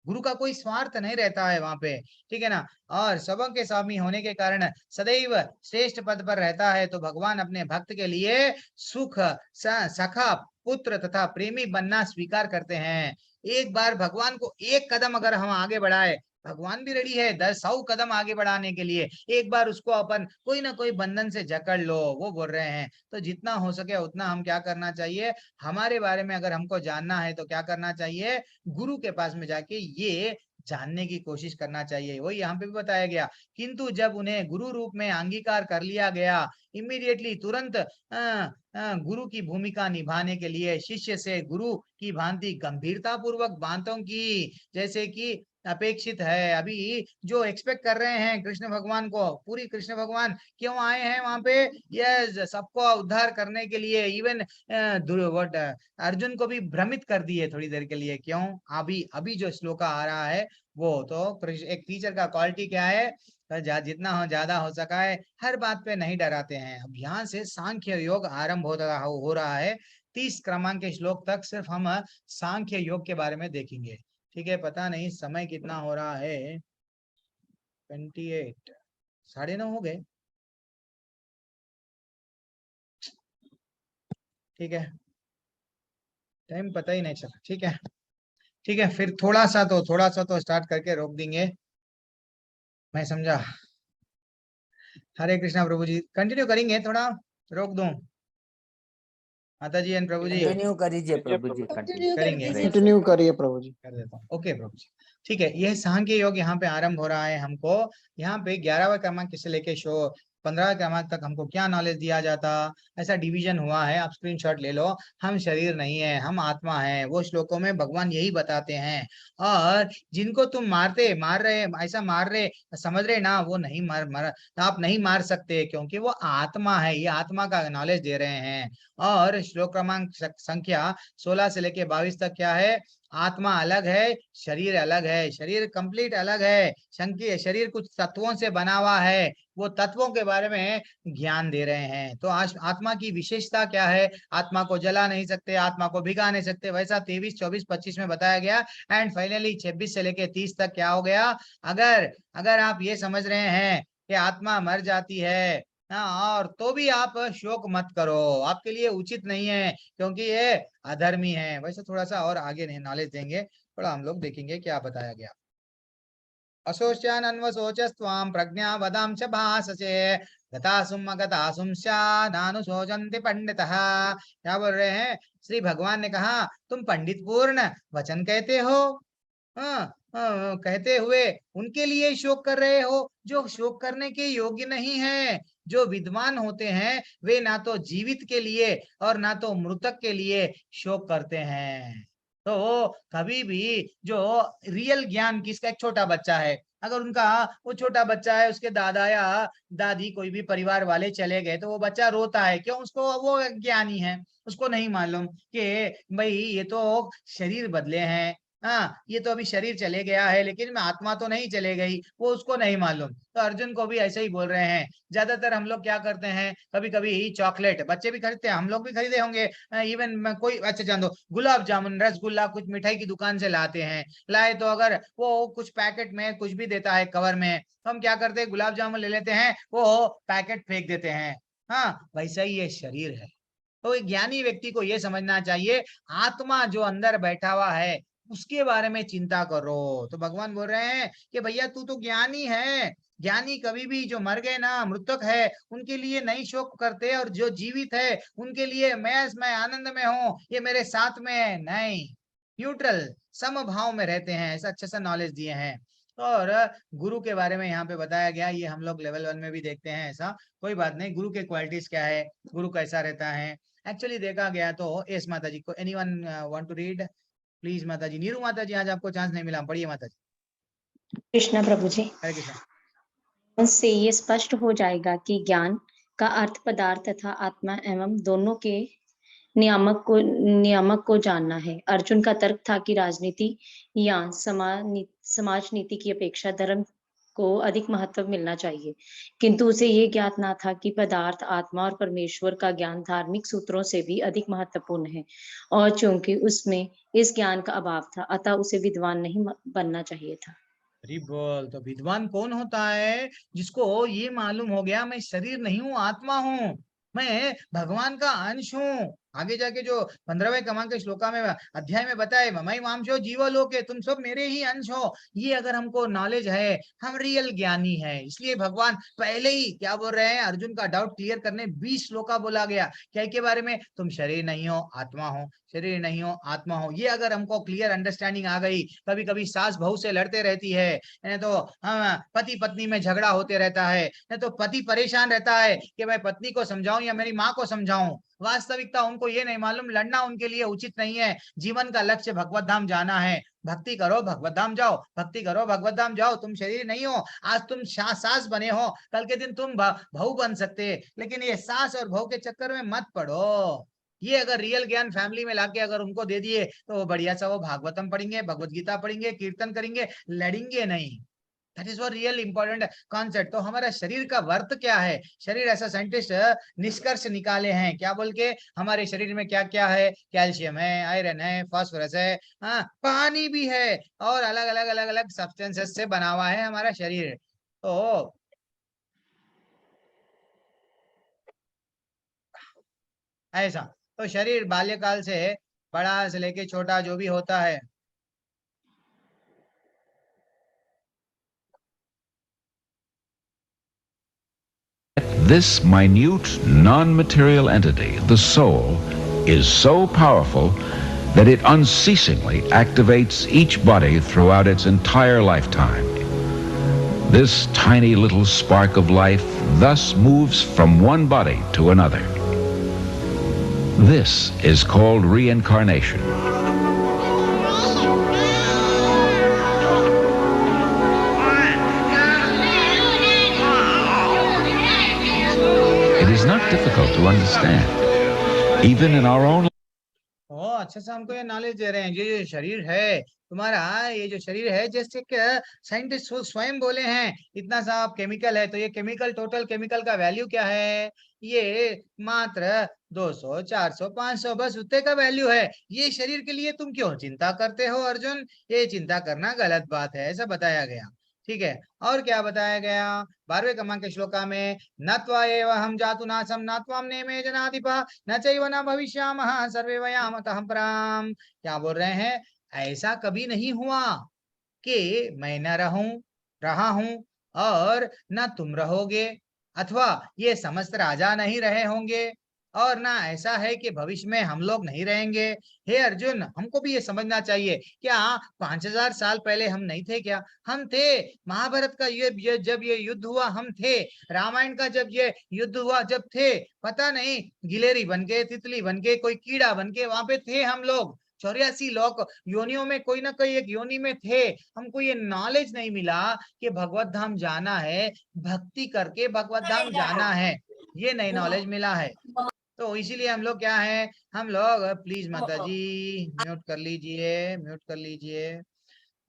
गुरु का कोई स्वार्थ नहीं रहता है वहां पे, ठीक है ना। और सबों के स्वामी होने के कारण सदैव श्रेष्ठ पद पर रहता है। तो भगवान अपने भक्त के लिए सुख, सखा, पुत्र तथा प्रेमी बनना स्वीकार करते हैं। एक बार भगवान को एक कदम अगर हम आगे बढ़ाए, भगवान भी रेडी है 100 कदम आगे बढ़ाने के लिए, एक बार उसको अपन कोई ना कोई बंधन से जकड़ लो, वो बोल रहे हैं। तो जितना हो सके उतना हम क्या करना चाहिए, हमारे बारे में अगर हमको जानना है तो क्या करना चाहिए, गुरु के पास में जाके ये जानने की कोशिश करना चाहिए। वही यहाँ पे भी बताया गया, किंतु जब उन्हें गुरु रूप में अंगीकार कर लिया गया, इमीडिएटली तुरंत गुरु की भूमिका निभाने के लिए शिष्य से गुरु की भांति गंभीरता पूर्वक बातों की जैसे कि अपेक्षित है। अभी जो एक्सपेक्ट कर रहे हैं कृष्ण भगवान को, पूरी कृष्ण भगवान क्यों आए हैं वहां पे, यस सबको उद्धार करने के लिए। इवन अर्जुन को भी भ्रमित कर दिए थोड़ी देर के लिए, क्यों, अभी जो श्लोका आ रहा है वो तो एक टीचर का क्वालिटी क्या है, तो जितना हो ज्यादा हो सका है, हर बात पे नहीं डराते हैं। अब यहाँ से सांख्य योग आरंभ हो रहा है। 30 क्रमांक के श्लोक तक सिर्फ हम सांख्य योग के बारे में देखेंगे। ठीक है, पता नहीं समय कितना हो रहा है, 28, 9:30 हो गए। ठीक है, टाइम पता ही नहीं चला। ठीक है, ठीक है, फिर थोड़ा सा तो स्टार्ट करके रोक देंगे, मैं समझा। हरे कृष्णा प्रभु जी, कंटिन्यू करेंगे, थोड़ा रोक दूं माता जी एंड प्रभु जी? कंटिन्यू करिए प्रभु जी, करेंगे, कंटिन्यू करिए प्रभु जी। कर देता हूँ। ओके प्रभु जी, ठीक है। यह सांख्य योग यहाँ पे आरंभ हो रहा है। हमको यहाँ पे 11वां क्रमांक से लेके 15वां क्रमांक तक हमको क्या नॉलेज दिया जाता, ऐसा डिवीजन हुआ है। आप स्क्रीनशॉट ले लो। हम शरीर नहीं है, हम आत्मा है, वो श्लोकों में भगवान यही बताते हैं। और जिनको तुम मार रहे, ऐसा मार रहे, समझ रहे ना, वो नहीं आप नहीं मार सकते, क्योंकि वो आत्मा है। ये आत्मा का नॉलेज दे रहे हैं। और श्लोक क्रमांक संख्या 16 से लेके 22 तक क्या है? आत्मा अलग है, शरीर अलग है, शरीर कंप्लीट अलग है। शरीर कुछ तत्वों से बना हुआ है, वो तत्वों के बारे में ज्ञान दे रहे हैं। तो आज आत्मा की विशेषता क्या है? आत्मा को जला नहीं सकते, आत्मा को भिगा नहीं सकते, वैसा 23, 24, 25 में बताया गया। एंड फाइनली 26 से लेके 30 तक क्या हो गया? अगर आप ये समझ रहे हैं कि आत्मा मर जाती है, और तो भी आप शोक मत करो, आपके लिए उचित नहीं है, क्योंकि ये अधर्मी है। वैसे थोड़ा सा और आगे नहीं नॉलेज देंगे, थोड़ा हम लोग देखेंगे क्या बताया गया। अशोच्यान अन्वशोचस्त्वाम प्रज्ञा वदाम च भाससे गतासुम अगतासुम स्यादानुशोचन्ति पंडितः। क्या बोल रहे हैं? श्री भगवान ने कहा तुम पंडित पूर्ण वचन कहते हो, कहते हुए उनके लिए शोक कर रहे हो जो शोक करने के योग्य नहीं है। जो विद्वान होते हैं वे ना तो जीवित के लिए और ना तो मृतक के लिए शोक करते हैं। तो कभी भी जो रियल ज्ञान किसका, एक छोटा बच्चा है, अगर उनका वो छोटा बच्चा है, उसके दादा या दादी कोई भी परिवार वाले चले गए, तो वो बच्चा रोता है, क्यों? उसको वो ज्ञानी है, उसको नहीं मालूम कि भाई ये तो शरीर बदले हैं, हाँ ये तो अभी शरीर चले गया है, लेकिन आत्मा तो नहीं चले गई, वो उसको नहीं मालूम। तो अर्जुन को भी ऐसे ही बोल रहे हैं। ज्यादातर हम लोग क्या करते हैं, कभी कभी चॉकलेट बच्चे भी खरीदते हैं, हम लोग भी खरीदे होंगे, इवन कोई, अच्छा जान दो, गुलाब जामुन, रसगुल्ला, कुछ मिठाई की दुकान से लाते हैं, लाए तो अगर वो कुछ पैकेट में कुछ भी देता है कवर में, तो हम क्या करते हैं, गुलाब जामुन ले लेते हैं, वो पैकेट फेंक देते हैं। हाँ वैसा ही ये शरीर है। तो एक ज्ञानी व्यक्ति को ये समझना चाहिए, आत्मा जो अंदर बैठा हुआ है उसके बारे में चिंता करो। तो भगवान बोल रहे हैं कि भैया तू तो ज्ञानी है, ज्ञानी कभी भी जो मर गए ना, मृतक है, उनके लिए नहीं शोक करते, और जो जीवित है उनके लिए मैं आनंद में हूँ, ये मेरे साथ में है, नहीं, न्यूट्रल समभाव में रहते हैं। ऐसा अच्छा सा नॉलेज दिए हैं। और गुरु के बारे में यहाँ पे बताया गया, ये हम लोग लेवल 1 में भी देखते हैं, ऐसा कोई बात नहीं। गुरु के क्वालिटीज क्या है, गुरु कैसा रहता है, एक्चुअली देखा गया तो। एस माता जी को, anyone want to read please? माता जी, नीरू माता जी, आज आपको चांस नहीं मिला, पढ़िए माता जी। कृष्णा प्रभु जी, हरे कृष्णा। से ये स्पष्ट हो जाएगा कि ज्ञान का अर्थ पदार्थ तथा आत्मा एवं दोनों के नियामक को जानना है। अर्जुन का तर्क था कि राजनीति या समाज नीति की अपेक्षा धर्म को अधिक महत्व मिलना चाहिए, किंतु उसे ये ज्ञात ना था कि पदार्थ, आत्मा और परमेश्वर का ज्ञान धार्मिक सूत्रों से भी अधिक महत्वपूर्ण है, और चूंकि उसमें इस ज्ञान का अभाव था, अतः उसे विद्वान नहीं बनना चाहिए था। बोल, तो विद्वान कौन होता है? जिसको ये मालूम हो गया मैं शरीर नहीं हूँ, आत्मा हूँ, मैं भगवान का अंश हूँ। आगे जाके जो 15वें क्रमांक के श्लोका में अध्याय में बताए, ममई वांशो जीवलोके, तुम सब मेरे ही अंश हो। ये अगर हमको नॉलेज है, हम रियल ज्ञानी है। इसलिए भगवान पहले ही क्या बोल रहे हैं, अर्जुन का डाउट क्लियर करने 20 श्लोका बोला गया, क्या के बारे में? तुम शरीर नहीं हो, आत्मा हो, शरीर नहीं हो, आत्मा हो। ये अगर हमको क्लियर अंडरस्टैंडिंग आ गई, कभी कभी सास बहू से लड़ते रहती है, तो पति पत्नी में झगड़ा होते रहता है, तो पति परेशान रहता है कि मैं पत्नी को समझाऊं या मेरी माँ को समझाऊं। वास्तविकता उनको ये नहीं मालूम, लड़ना उनके लिए उचित नहीं है। जीवन का लक्ष्य भगवत धाम जाना है। भक्ति करो, भगवत धाम जाओ, भक्ति करो, भगवत धाम जाओ। तुम शरीर नहीं हो, आज तुम सास बने हो, कल के दिन तुम बहू बन सकते, लेकिन ये सास और बहू के चक्कर में मत पड़ो। ये अगर रियल ज्ञान फैमिली में लाके अगर उनको दे दिए, तो वो बढ़िया सा वो भागवतम पढ़ेंगे, भगवत गीता पढ़ेंगे, कीर्तन करेंगे, लड़ेंगे नहीं। That is what real important concept. तो हमारा शरीर का वर्थ क्या है, शरीर ऐसा साइंटिस्ट निष्कर्ष निकाले हैं क्या बोल के, हमारे शरीर में क्या क्या है, कैल्शियम है, आयरन है, फास्फोरस है, हाँ पानी भी है, और अलग अलग अलग अलग सब्सटेंसेस से बना हुआ है हमारा शरीर। तो ऐसा, तो शरीर बाल्यकाल से बड़ा से लेके छोटा जो भी होता है, This minute, non-material entity, the soul, is so powerful that it unceasingly activates each body throughout its entire lifetime. This tiny little spark of life thus moves from one body to another. This is called reincarnation. It is not difficult to understand. Even in our own अच्छा से हमको ये knowledge दे रहे हैं। ये जो शरीर है तुम्हारा, ये जो शरीर है, जैसे कि साइंटिस्ट स्वयं बोले हैं इतना सा केमिकल है, तो ये केमिकल, टोटल केमिकल का वैल्यू क्या है, ये मात्र 200, 400, 500 बस उतने का वैल्यू है। ये शरीर के लिए तुम क्यों चिंता करते हो अर्जुन, ये चिंता करना गलत बात है, ऐसा बताया गया। ठीक है, और क्या बताया गया 12वें क्रमांक के श्लोका में, नत्वा एव हम जातु नासम नत्वाम नेमे जनाधिपा न चैव न भविष्यामः सर्वे वयामतः पराम। क्या बोल रहे हैं, ऐसा कभी नहीं हुआ कि मैं न रहा हूं और न तुम रहोगे, अथवा ये समस्त राजा नहीं रहे होंगे, और ना ऐसा है कि भविष्य में हम लोग नहीं रहेंगे। हे अर्जुन, हमको भी ये समझना चाहिए, क्या 5000 साल पहले हम नहीं थे क्या, हम थे। महाभारत का ये जब ये युद्ध हुआ हम थे, रामायण का जब ये युद्ध हुआ जब थे, पता नहीं गिलेरी बन के, तितली बन के, कोई कीड़ा बन के वहां पे थे हम लोग। 84 लोग योनियों में कोई ना कोई एक योनि में थे। हमको ये नॉलेज नहीं मिला कि भगवत धाम जाना है, भक्ति करके भगवत धाम जाना है, ये नई नॉलेज मिला है। तो इसीलिए हम लोग क्या है, हम लोग प्लीज माता जी म्यूट कर लीजिए, म्यूट कर लीजिए।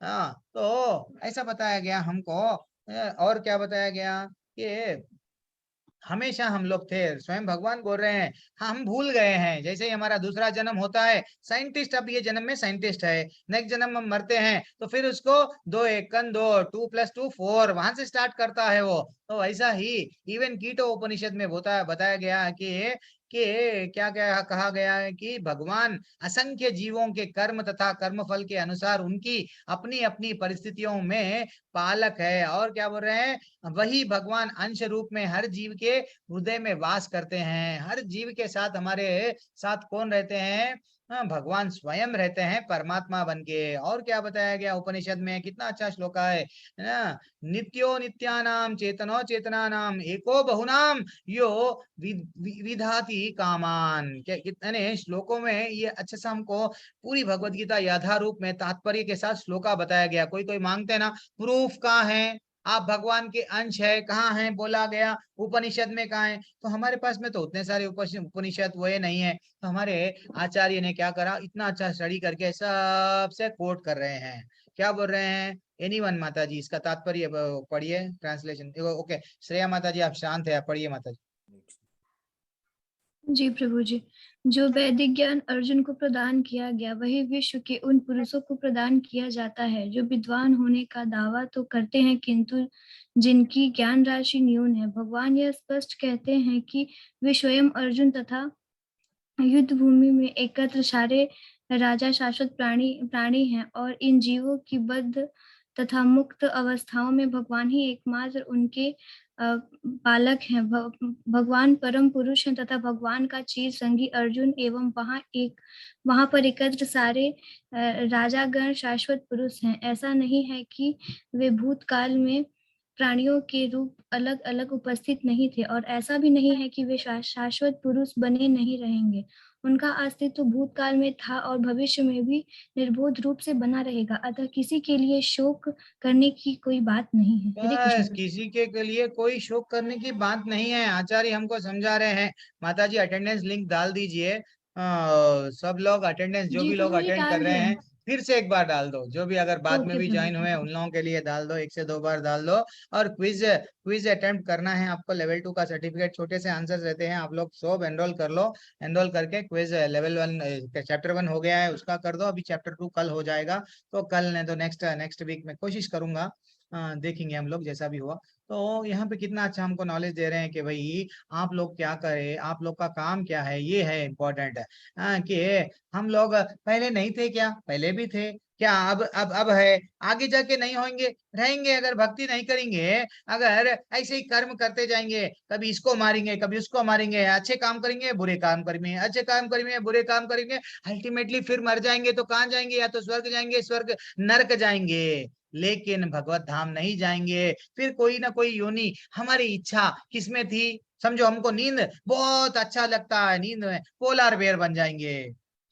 हाँ, तो ऐसा बताया गया हमको। और क्या बताया गया कि हमेशा हम लोग थे, स्वयं भगवान बोल रहे हैं हम भूल गए हैं। जैसे ही हमारा दूसरा जन्म होता है साइंटिस्ट, अब ये जन्म में साइंटिस्ट है, नेक्स्ट जन्म हम मरते हैं तो फिर उसको 2 1 2 2 + 2 4 वहां से स्टार्ट करता है वो। तो ऐसा ही इवन कीटो उपनिषद में बताया गया कि क्या क्या कहा गया है कि भगवान असंख्य जीवों के कर्म तथा कर्मफल के अनुसार उनकी अपनी अपनी परिस्थितियों में पालक है। और क्या बोल रहे हैं, वही भगवान अंश रूप में हर जीव के हृदय में वास करते हैं। हर जीव के साथ हमारे साथ कौन रहते हैं, भगवान स्वयं रहते हैं परमात्मा बन के। और क्या बताया गया उपनिषद में, कितना अच्छा श्लोक है ना, नित्यो नित्यानाम चेतनो चेतनानाम एको बहुनाम यो विधाति कामान। क्या कितने श्लोकों में ये अच्छे से हमको पूरी भगवत गीता यथारूप में तात्पर्य के साथ श्लोका बताया गया। कोई मांगते हैं ना प्रूफ कहाँ है, आप भगवान के अंश है, कहाँ है बोला गया, उपनिषद में कहाँ है। तो हमारे पास में तो उतने सारे उपनिषद वो नहीं है। तो हमारे आचार्य ने क्या करा, इतना अच्छा स्टडी करके सबसे कोट कर रहे हैं। क्या बोल रहे हैं, एनीवन माता जी इसका तात्पर्य पढ़िए, ट्रांसलेशन। ओके श्रेया माता जी आप शांत है, आप पढ़िए माता जी। जी प्रभु जी, जो वैदिक ज्ञान अर्जुन को प्रदान किया गया वही विश्व के उन पुरुषों को प्रदान किया जाता है जो विद्वान होने का दावा तो करते हैं किंतु जिनकी ज्ञान राशि न्यून है। भगवान यह स्पष्ट कहते हैं कि वे स्वयं अर्जुन तथा युद्ध भूमि में एकत्र सारे राजा शाश्वत प्राणी हैं और इन जीवों की बद्ध तथा मुक्त अवस्थाओं में भगवान ही एकमात्र उनके पालक हैं। भगवान परम पुरुष हैं तथा भगवान का चिर संगी अर्जुन एवं वहां पर एकत्र सारे राजागण शाश्वत पुरुष हैं। ऐसा नहीं है कि वे भूतकाल में प्राणियों के रूप अलग अलग उपस्थित नहीं थे और ऐसा भी नहीं है कि वे शाश्वत पुरुष बने नहीं रहेंगे। उनका अस्तित्व भूतकाल में था और भविष्य में भी निर्बोध रूप से बना रहेगा। अतः किसी के लिए शोक करने की कोई बात नहीं है। बस किसी के लिए कोई शोक करने की बात नहीं है। आचार्य हमको समझा रहे हैं। माताजी अटेंडेंस लिंक डाल दीजिए, सब लोग अटेंडेंस जो भी लोग अटेंड कर रहे हैं फिर से एक बार डाल दो, जो भी अगर बाद में Okay, भी ज्वाइन हुए उन लोगों के लिए डाल दो, 1 से 2 बार डाल दो। और क्विज अटेम्प्ट करना है आपको, लेवल 2 का सर्टिफिकेट, छोटे से आंसर्स रहते हैं, आप लोग सब एनरोल कर लो। एनरोल करके क्विज लेवल 1 चैप्टर 1 हो गया है उसका कर दो, अभी चैप्टर 2 कल हो जाएगा। तो कल नहीं तो नेक्स्ट वीक में कोशिश करूंगा, देखेंगे हम लोग जैसा भी हुआ। तो यहाँ पे कितना अच्छा हमको नॉलेज दे रहे हैं कि भाई आप लोग क्या करें, आप लोग का काम क्या है, ये है इम्पोर्टेंट कि हम लोग पहले नहीं थे क्या, पहले भी थे क्या, अब है, आगे जाके नहीं होंगे, रहेंगे अगर भक्ति नहीं करेंगे, अगर ऐसे ही कर्म करते जाएंगे, कभी इसको मारेंगे कभी उसको मारेंगे, अच्छे काम करेंगे बुरे काम करेंगे, अच्छे काम करेंगे बुरे काम करेंगे, अल्टीमेटली फिर मर जाएंगे तो कहाँ जाएंगे, या तो स्वर्ग जाएंगे, स्वर्ग नरक जाएंगे, लेकिन भगवत धाम नहीं जाएंगे। फिर कोई ना कोई योनि, हमारी इच्छा किसमें थी, समझो हमको नींद बहुत अच्छा लगता है, नींद में पोलार बेयर बन जाएंगे,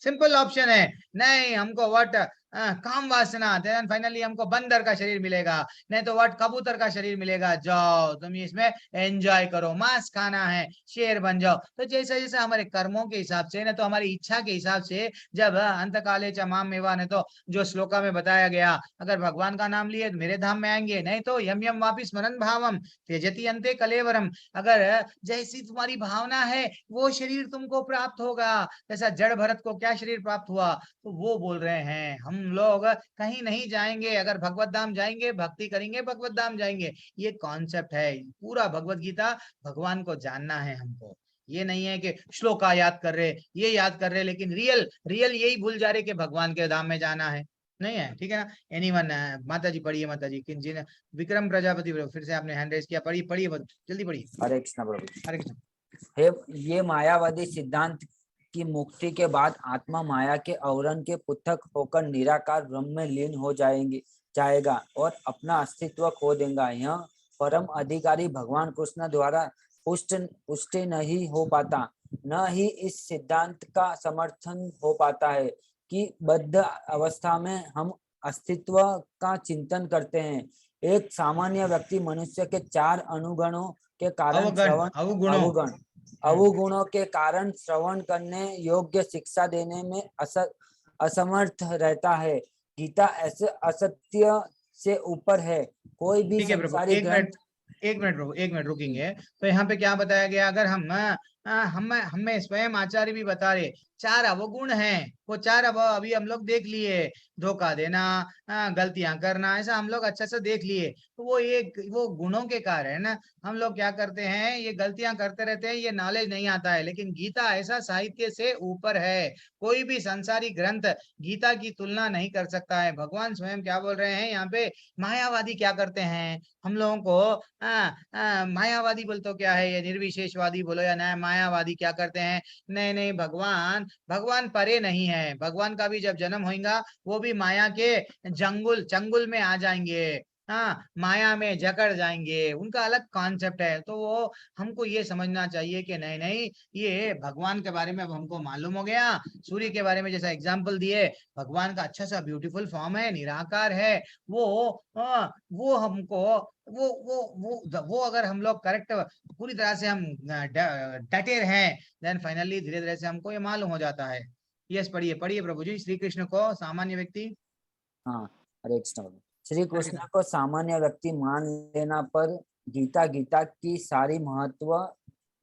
सिंपल ऑप्शन है। नहीं हमको व्हाट काम वासना, देन फाइनली हमको बंदर का शरीर मिलेगा, नहीं तो व्हाट कबूतर का शरीर मिलेगा, जाओ तुम इसमें एंजॉय करो, मांस खाना है, शेर बन जाओ। तो जैसा जैसा हमारे कर्मों के हिसाब से, ना तो हमारी इच्छा के हिसाब से, जब अंत काले च माम मेवा, ने तो जो श्लोका में बताया गया, अगर भगवान का नाम लिए तो मेरे धाम में आएंगे, नहीं तो यम यम वापि स्मरण भावम त्यजति अंते कलेवरम, अगर जैसी तुम्हारी भावना है वो शरीर तुमको प्राप्त होगा। जैसा जड़ भरत को क्या शरीर प्राप्त हुआ, तो वो बोल रहे हैं हम लोग कहीं नहीं जाएंगे, अगर भगवत धाम जाएंगे, भक्ति करेंगे, भगवत धाम जाएंगे, ये कॉन्सेप्ट है पूरा भगवत गीता। भगवान को जानना है हमको, ये नहीं है कि श्लोका याद कर रहे, ये याद कर रहे, लेकिन रियल यही भूल जा रहे कि भगवान के धाम में जाना है, नहीं है, ठीक है ना। एनीवन, माता जी पढ़िए, माता जी किन जिन, विक्रम प्रजापति, फिर से आपने हैंड रेज किया, पढ़िए जल्दी पढ़िए। हरे कृष्ण प्रभु। हरे कृष्ण। हे, ये मायावादी सिद्धांत की मुक्ति के बाद आत्मा माया के आवरण के पृथक होकर निराकार ब्रह्म में लीन हो जाएगा और अपना अस्तित्व खो देगा। यह परम अधिकारी भगवान कृष्ण द्वारा पुष्ट नहीं हो पाता, न ही इस सिद्धांत का समर्थन हो पाता है कि बद्ध अवस्था में हम अस्तित्व का चिंतन करते हैं। एक सामान्य व्यक्ति मनुष्य के 4 अनुगुणों के कारण अवगुणों के कारण श्रवण करने योग्य शिक्षा देने में असमर्थ रहता है। गीता ऐसे असत्य से ऊपर है। कोई भी संसारी ग्रंथ, एक मिनट रुकेंगे। तो यहाँ पे क्या बताया गया, अगर हमें स्वयं आचार्य भी बता रहे 4 अवगुण हैं, वो 4 अभी हम लोग देख लिए, धोखा देना, गलतियां करना, ऐसा हम लोग अच्छा से देख लिए। तो वो गुणों के कारण हम लोग क्या करते हैं, ये गलतियां करते रहते हैं, ये नॉलेज नहीं आता है। लेकिन गीता ऐसा साहित्य से ऊपर है, कोई भी संसारी ग्रंथ गीता की तुलना नहीं कर सकता है। भगवान स्वयं क्या बोल रहे हैं यहाँ पे, मायावादी क्या करते हैं, हम लोगों को मायावादी बोल तो क्या है, ये निर्विशेषवादी बोलो या नया मायावादी क्या करते हैं, नहीं भगवान परे नहीं है, भगवान का भी जब जन्म होगा वो भी माया के चंगुल में आ जाएंगे, हाँ माया में जकड़ जाएंगे, उनका अलग कॉन्सेप्ट है। तो वो हमको ये समझना चाहिए कि नहीं ये भगवान के बारे में अब हमको मालूम हो गया। सूर्य के बारे में जैसा एग्जाम्पल दिए, भगवान का अच्छा सा ब्यूटीफुल फॉर्म है, निराकार है, वो हमको वो अगर हम लोग करेक्ट पूरी तरह से हम डटे हैं, देन फाइनली धीरे धीरे से हमको ये मालूम हो जाता है। यस, पढ़िए प्रभु जी। श्री कृष्ण को सामान्य व्यक्ति, हाँ हरे कृष्ण, श्री कृष्ण को सामान्य व्यक्ति मान लेना पर गीता की सारी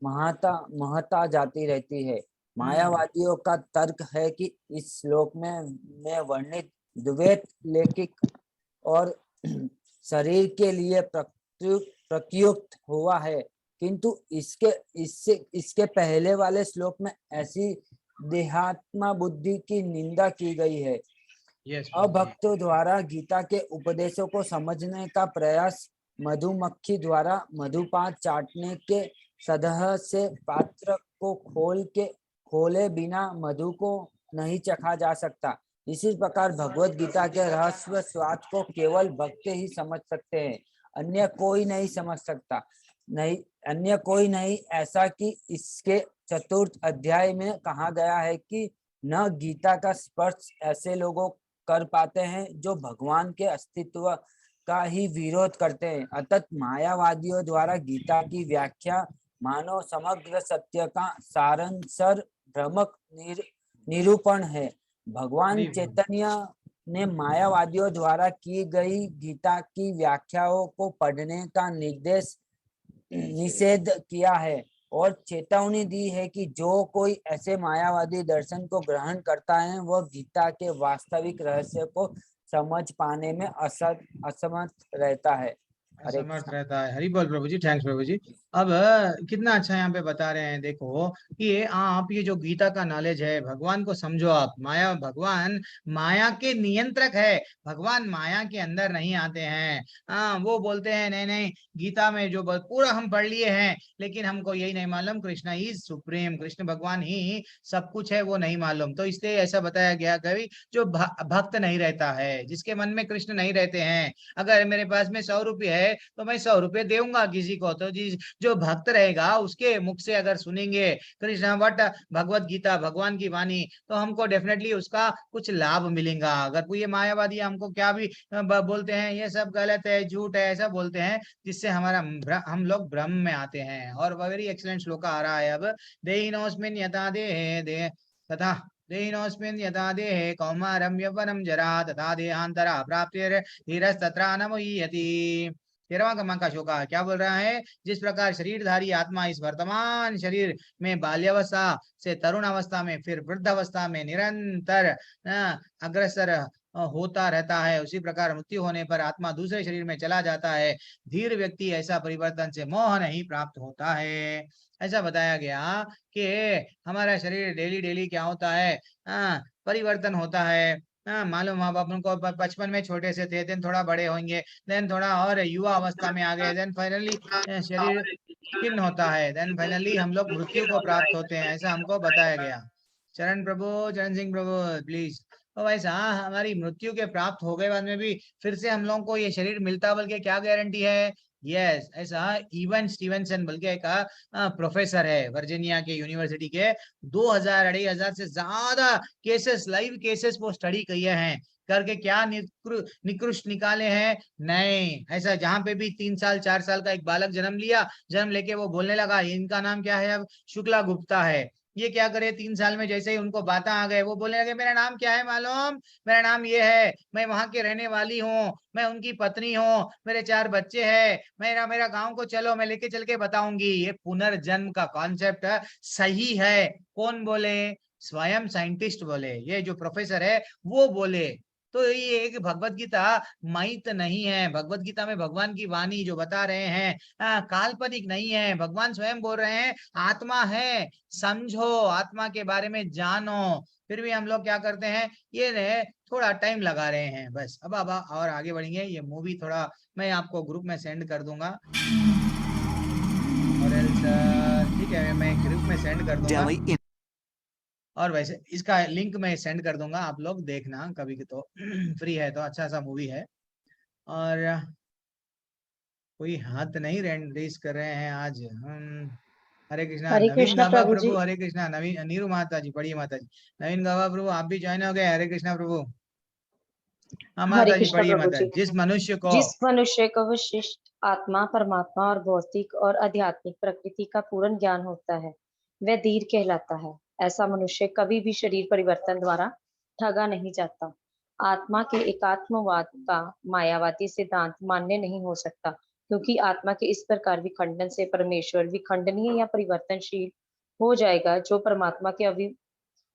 महत्ता जाती रहती है। मायावादियों का तर्क है कि इस श्लोक में वर्णित द्वैत लौकिक और शरीर के लिए प्रयुक्त हुआ है, किंतु इसके पहले वाले श्लोक में ऐसी देहात्मा बुद्धि की निंदा की गई है। अभक्तों द्वारा गीता के उपदेशों को समझने का प्रयास मधुमक्खी द्वारा मधुपान चाटने के सदह से पात्र को खोले बिना मधु को नहीं चखा जा सकता। इसी प्रकार भगवत गीता के रहस्य स्वाद को केवल भक्त ही समझ सकते हैं, अन्य कोई नहीं समझ सकता, अन्य कोई नहीं। ऐसा कि इसके 4th अध्याय में कहा गया है कि न गीता का स्पर्श ऐसे लोगों कर पाते हैं जो भगवान के अस्तित्व का ही विरोध करते हैं। अतः मायावादियों द्वारा गीता की व्याख्या मानो समग्र सत्य का सारांशर भ्रमक निरूपण है। भगवान चैतन्य ने मायावादियों द्वारा की गई गीता की व्याख्याओं को पढ़ने का निषेध किया है और चेतावनी दी है कि जो कोई ऐसे मायावादी दर्शन को ग्रहण करता है वह गीता के वास्तविक रहस्य को समझ पाने में असमर्थ रहता है। असमर्थ रहता है। हरि बोल प्रभु जी, थैंक्स प्रभु जी। अब कितना अच्छा यहाँ पे बता रहे हैं, देखो कि आप ये जो गीता का नॉलेज है, भगवान को समझो आप। भगवान माया के नियंत्रक है, भगवान माया के अंदर नहीं आते हैं। वो बोलते हैं नहीं नहीं, गीता में जो पूरा हम पढ़ लिए हैं, लेकिन हमको यही नहीं मालूम कृष्णा इज सुप्रीम, कृष्ण भगवान ही सब कुछ है, वो नहीं मालूम। तो इसलिए ऐसा बताया गया कभी जो भक्त नहीं रहता है, जिसके मन में कृष्ण नहीं रहते हैं। अगर मेरे पास में 100 रुपये है तो मैं 100 रुपये दूंगा किसी को, तो जो भक्त रहेगा उसके मुख से अगर सुनेंगे कृष्ण वट भगवत गीता, भगवान की वाणी, तो हमको डेफिनेटली उसका कुछ लाभ मिलेगा। अगर ये मायावादी हमको क्या भी बोलते हैं, ये सब गलत है, झूठ है, ऐसा बोलते हैं, जिससे हम लोग भ्रम में आते हैं। और वेरी एक्सीलेंट श्लोक आ रहा है अब, देहिनोस्मिन् यथा देहे तथा देहिनोस्मिन् यथा देहे कौमारं यौवनं जरा तथा देहांतरा प्राप्तिर्धीरस्तत्र न मुह्यति। 13वां क्रमांक का श्लोक क्या बोल रहा है? जिस प्रकार शरीरधारी आत्मा इस वर्तमान शरीर में बाल्यावस्था से तरुण अवस्था में फिर वृद्धावस्था में निरंतर अग्रसर होता रहता है, उसी प्रकार मृत्यु होने पर आत्मा दूसरे शरीर में चला जाता है। धीर व्यक्ति ऐसा परिवर्तन से मोह नहीं प्राप्त होता है। ऐसा बताया गया कि हमारा शरीर डेली डेली क्या होता है, परिवर्तन होता है। मालूम आप अपन को बचपन में छोटे से थे, देन थोड़ा बड़े होंगे, देन थोड़ा और युवा अवस्था में आ गए, देन फाइनली शरीर क्षीण होता है, देन फाइनली हम लोग मृत्यु को प्राप्त होते हैं। ऐसा हमको बताया गया। चरण प्रभु, चरण सिंह प्रभु प्लीज। तो वैसा हमारी मृत्यु के प्राप्त हो गए बाद में भी फिर से हम लोगों को ये शरीर मिलता, बल्कि क्या गारंटी है? यस, ऐसा इवन स्टीवनसन बल्कि एक प्रोफेसर है वर्जीनिया के यूनिवर्सिटी के, 2000-2500 से ज्यादा केसेस, लाइव केसेस वो स्टडी किए हैं, करके क्या निकृष्ट निकाले हैं। नहीं, ऐसा जहां पे भी 3 साल 4 साल का एक बालक जन्म लिया, जन्म लेके वो बोलने लगा इनका नाम क्या है, अब शुक्ला गुप्ता है। ये क्या करे, 3 साल में जैसे ही उनको बातें आ गए, वो बोलने लगे मेरा नाम क्या है मालूम, मेरा नाम ये है, मैं वहां के रहने वाली हूँ, मैं उनकी पत्नी हूँ, मेरे 4 बच्चे हैं, मेरा गांव को चलो, मैं लेके चल के बताऊंगी। ये पुनर्जन्म का कॉन्सेप्ट सही है। कौन बोले? स्वयं साइंटिस्ट बोले, ये जो प्रोफेसर है वो बोले। तो ये एक भगवत गीता माइथ नहीं है। भगवत गीता में भगवान की वाणी जो बता रहे हैं काल्पनिक नहीं है। भगवान स्वयं बोल रहे हैं आत्मा है, समझो, आत्मा के बारे में जानो। फिर भी हम लोग क्या करते हैं, ये थोड़ा टाइम लगा रहे हैं बस। अब और आगे बढ़ेंगे। ये मूवी थोड़ा मैं आपको ग्रुप में सेंड कर दूंगा, और ठीक है, मैं ग्रुप में सेंड कर दूंगा, और वैसे इसका लिंक मैं सेंड कर दूंगा, आप लोग देखना कभी तो फ्री है तो। अच्छा सा मूवी है। और कोई हाथ नहीं रेज कर रहे हैं आज हम। हरे कृष्णा, नवीन गावा प्रभु, हरे कृष्णा। नवीन नीरू माता जी, पढ़िए माता जी। नवीन गावा प्रभु आप भी ज्वाइन हो गए, हरे कृष्णा प्रभु। माता जी पढ़िए माता जी। जिस मनुष्य को विशिष्ट आत्मा, परमात्मा और भौतिक और आध्यात्मिक प्रकृति का पूर्ण ज्ञान होता है, वह धीर कहलाता है। ऐसा मनुष्य कभी भी शरीर परिवर्तन द्वारा ठगा नहीं जाता। आत्मा के एकात्मवाद का मायावादी सिद्धांत मान्य नहीं हो सकता, क्योंकि आत्मा के इस प्रकार विखंडन से परमेश्वर विखंडनीय या परिवर्तनशील हो जाएगा, जो परमात्मा के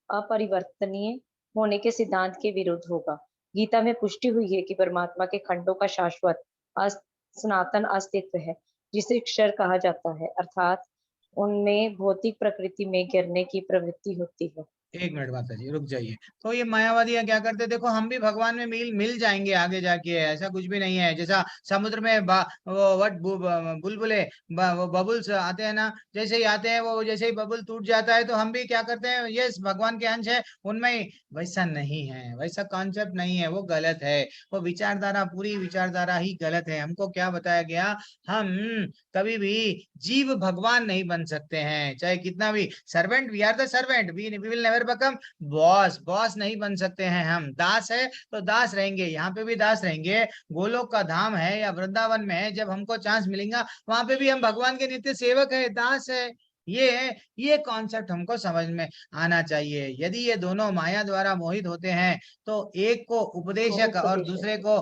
अपरिवर्तनीय होने के सिद्धांत के विरुद्ध होगा। गीता में पुष्टि हुई है कि परमात्मा के खंडों का शाश्वत सनातन अस्तित्व है, जिसे क्षर कहा जाता है, अर्थात उनमें भौतिक प्रकृति में गिरने की प्रवृत्ति होती है। एक मिनट माता जी रुक जाइए। तो ये मायावादी क्या करते, देखो हम भी भगवान में मिल जाएंगे आगे जाके, ऐसा कुछ भी नहीं है। जैसा समुद्र में बुलबुले बबुल्स आते हैं ना, जैसे ही आते हैं वो, जैसे ही बबुल टूट जाता है तो हम भी क्या करते हैं, यस भगवान के अंश है उनमें। वैसा नहीं है, वैसा कॉन्सेप्ट नहीं है, वो गलत है। वो विचारधारा, पूरी विचारधारा ही गलत है। हमको क्या बताया गया, हम कभी भी जीव भगवान नहीं बन सकते हैं, चाहे कितना भी servant, we are the servant, we will never become boss. Boss नहीं बन सकते हैं हम। दास है तो दास रहेंगे, यहाँ पे भी दास रहेंगे। गोलोक का धाम है या वृंदावन में है, जब हमको चांस मिलेगा वहां पे भी हम भगवान के नित्य सेवक है, दास है। ये कॉन्सेप्ट हमको समझ में आना चाहिए। यदि ये दोनों माया द्वारा मोहित होते हैं तो एक को उपदेशक और दूसरे को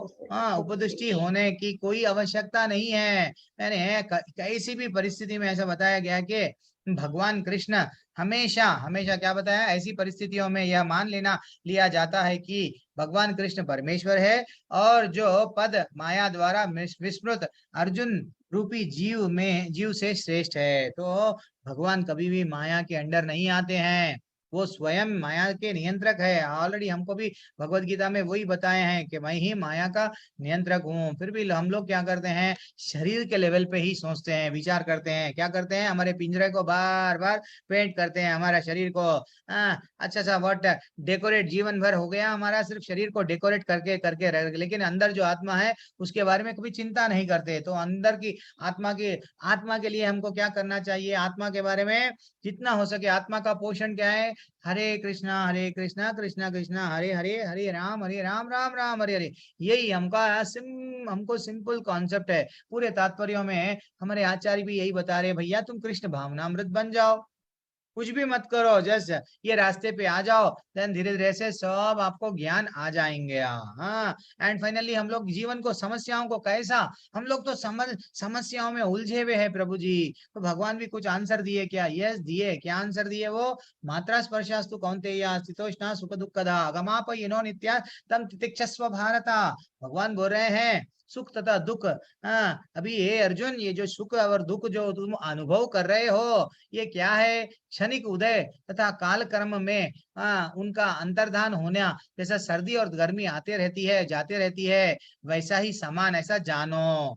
उपदृष्टि होने की कोई आवश्यकता नहीं है। यानी कैसी भी परिस्थिति में ऐसा बताया गया कि भगवान कृष्ण हमेशा हमेशा क्या बताया, ऐसी परिस्थितियों में यह मान लिया जाता है कि भगवान कृष्ण परमेश्वर है और जो पद माया द्वारा विस्मृत अर्जुन रूपी जीव से श्रेष्ठ है। तो भगवान कभी भी माया के अंडर नहीं आते हैं, वो स्वयं माया के नियंत्रक है। ऑलरेडी हमको भी भगवत गीता में वही बताए हैं कि मैं ही माया का नियंत्रक हूँ। फिर भी हम लोग क्या करते हैं, शरीर के लेवल पे ही सोचते हैं, विचार करते हैं। क्या करते हैं, हमारे पिंजरे को बार बार पेंट करते हैं, हमारा शरीर को अच्छा सा व्हाट डेकोरेट, जीवन भर हो गया हमारा सिर्फ शरीर को डेकोरेट करके करके रह, लेकिन अंदर जो आत्मा है उसके बारे में कभी चिंता नहीं करते। तो अंदर की आत्मा के लिए हमको क्या करना चाहिए, आत्मा के बारे में जितना हो सके, आत्मा का पोषण क्या है, हरे कृष्णा कृष्णा कृष्णा हरे हरे, हरे राम राम राम हरे हरे। यही हमको सिंपल कॉन्सेप्ट है। पूरे तात्पर्यों में हमारे आचार्य भी यही बता रहे, भैया तुम कृष्ण भावनामृत बन जाओ, कुछ भी मत करो, जस्ट ये रास्ते पे आ जाओ, देन धीरे धीरे से सब आपको ज्ञान आ जाएंगे। हाँ, एंड फाइनली हम लोग जीवन को, समस्याओं को कैसा, हम लोग तो समस्याओं में उलझे हुए हैं प्रभु जी। तो भगवान भी कुछ आंसर दिए क्या? यस दिए। क्या आंसर दिए वो? मात्रा स्पर्शास्तु कौन्तेय स्थितोष्णा सुख दुःखदा अगमाप येनो नित्या तम तितिक्षस्व भारता। भगवान बोल रहे हैं सुख तथा दुख, अभी ये अर्जुन, ये जो सुख और दुख जो तुम अनुभव कर रहे हो, ये क्या है? क्षणिक उदय तथा काल कर्म में उनका अंतर्धान होना। जैसा सर्दी और गर्मी आते रहती है जाते रहती है, वैसा ही समान, ऐसा जानो।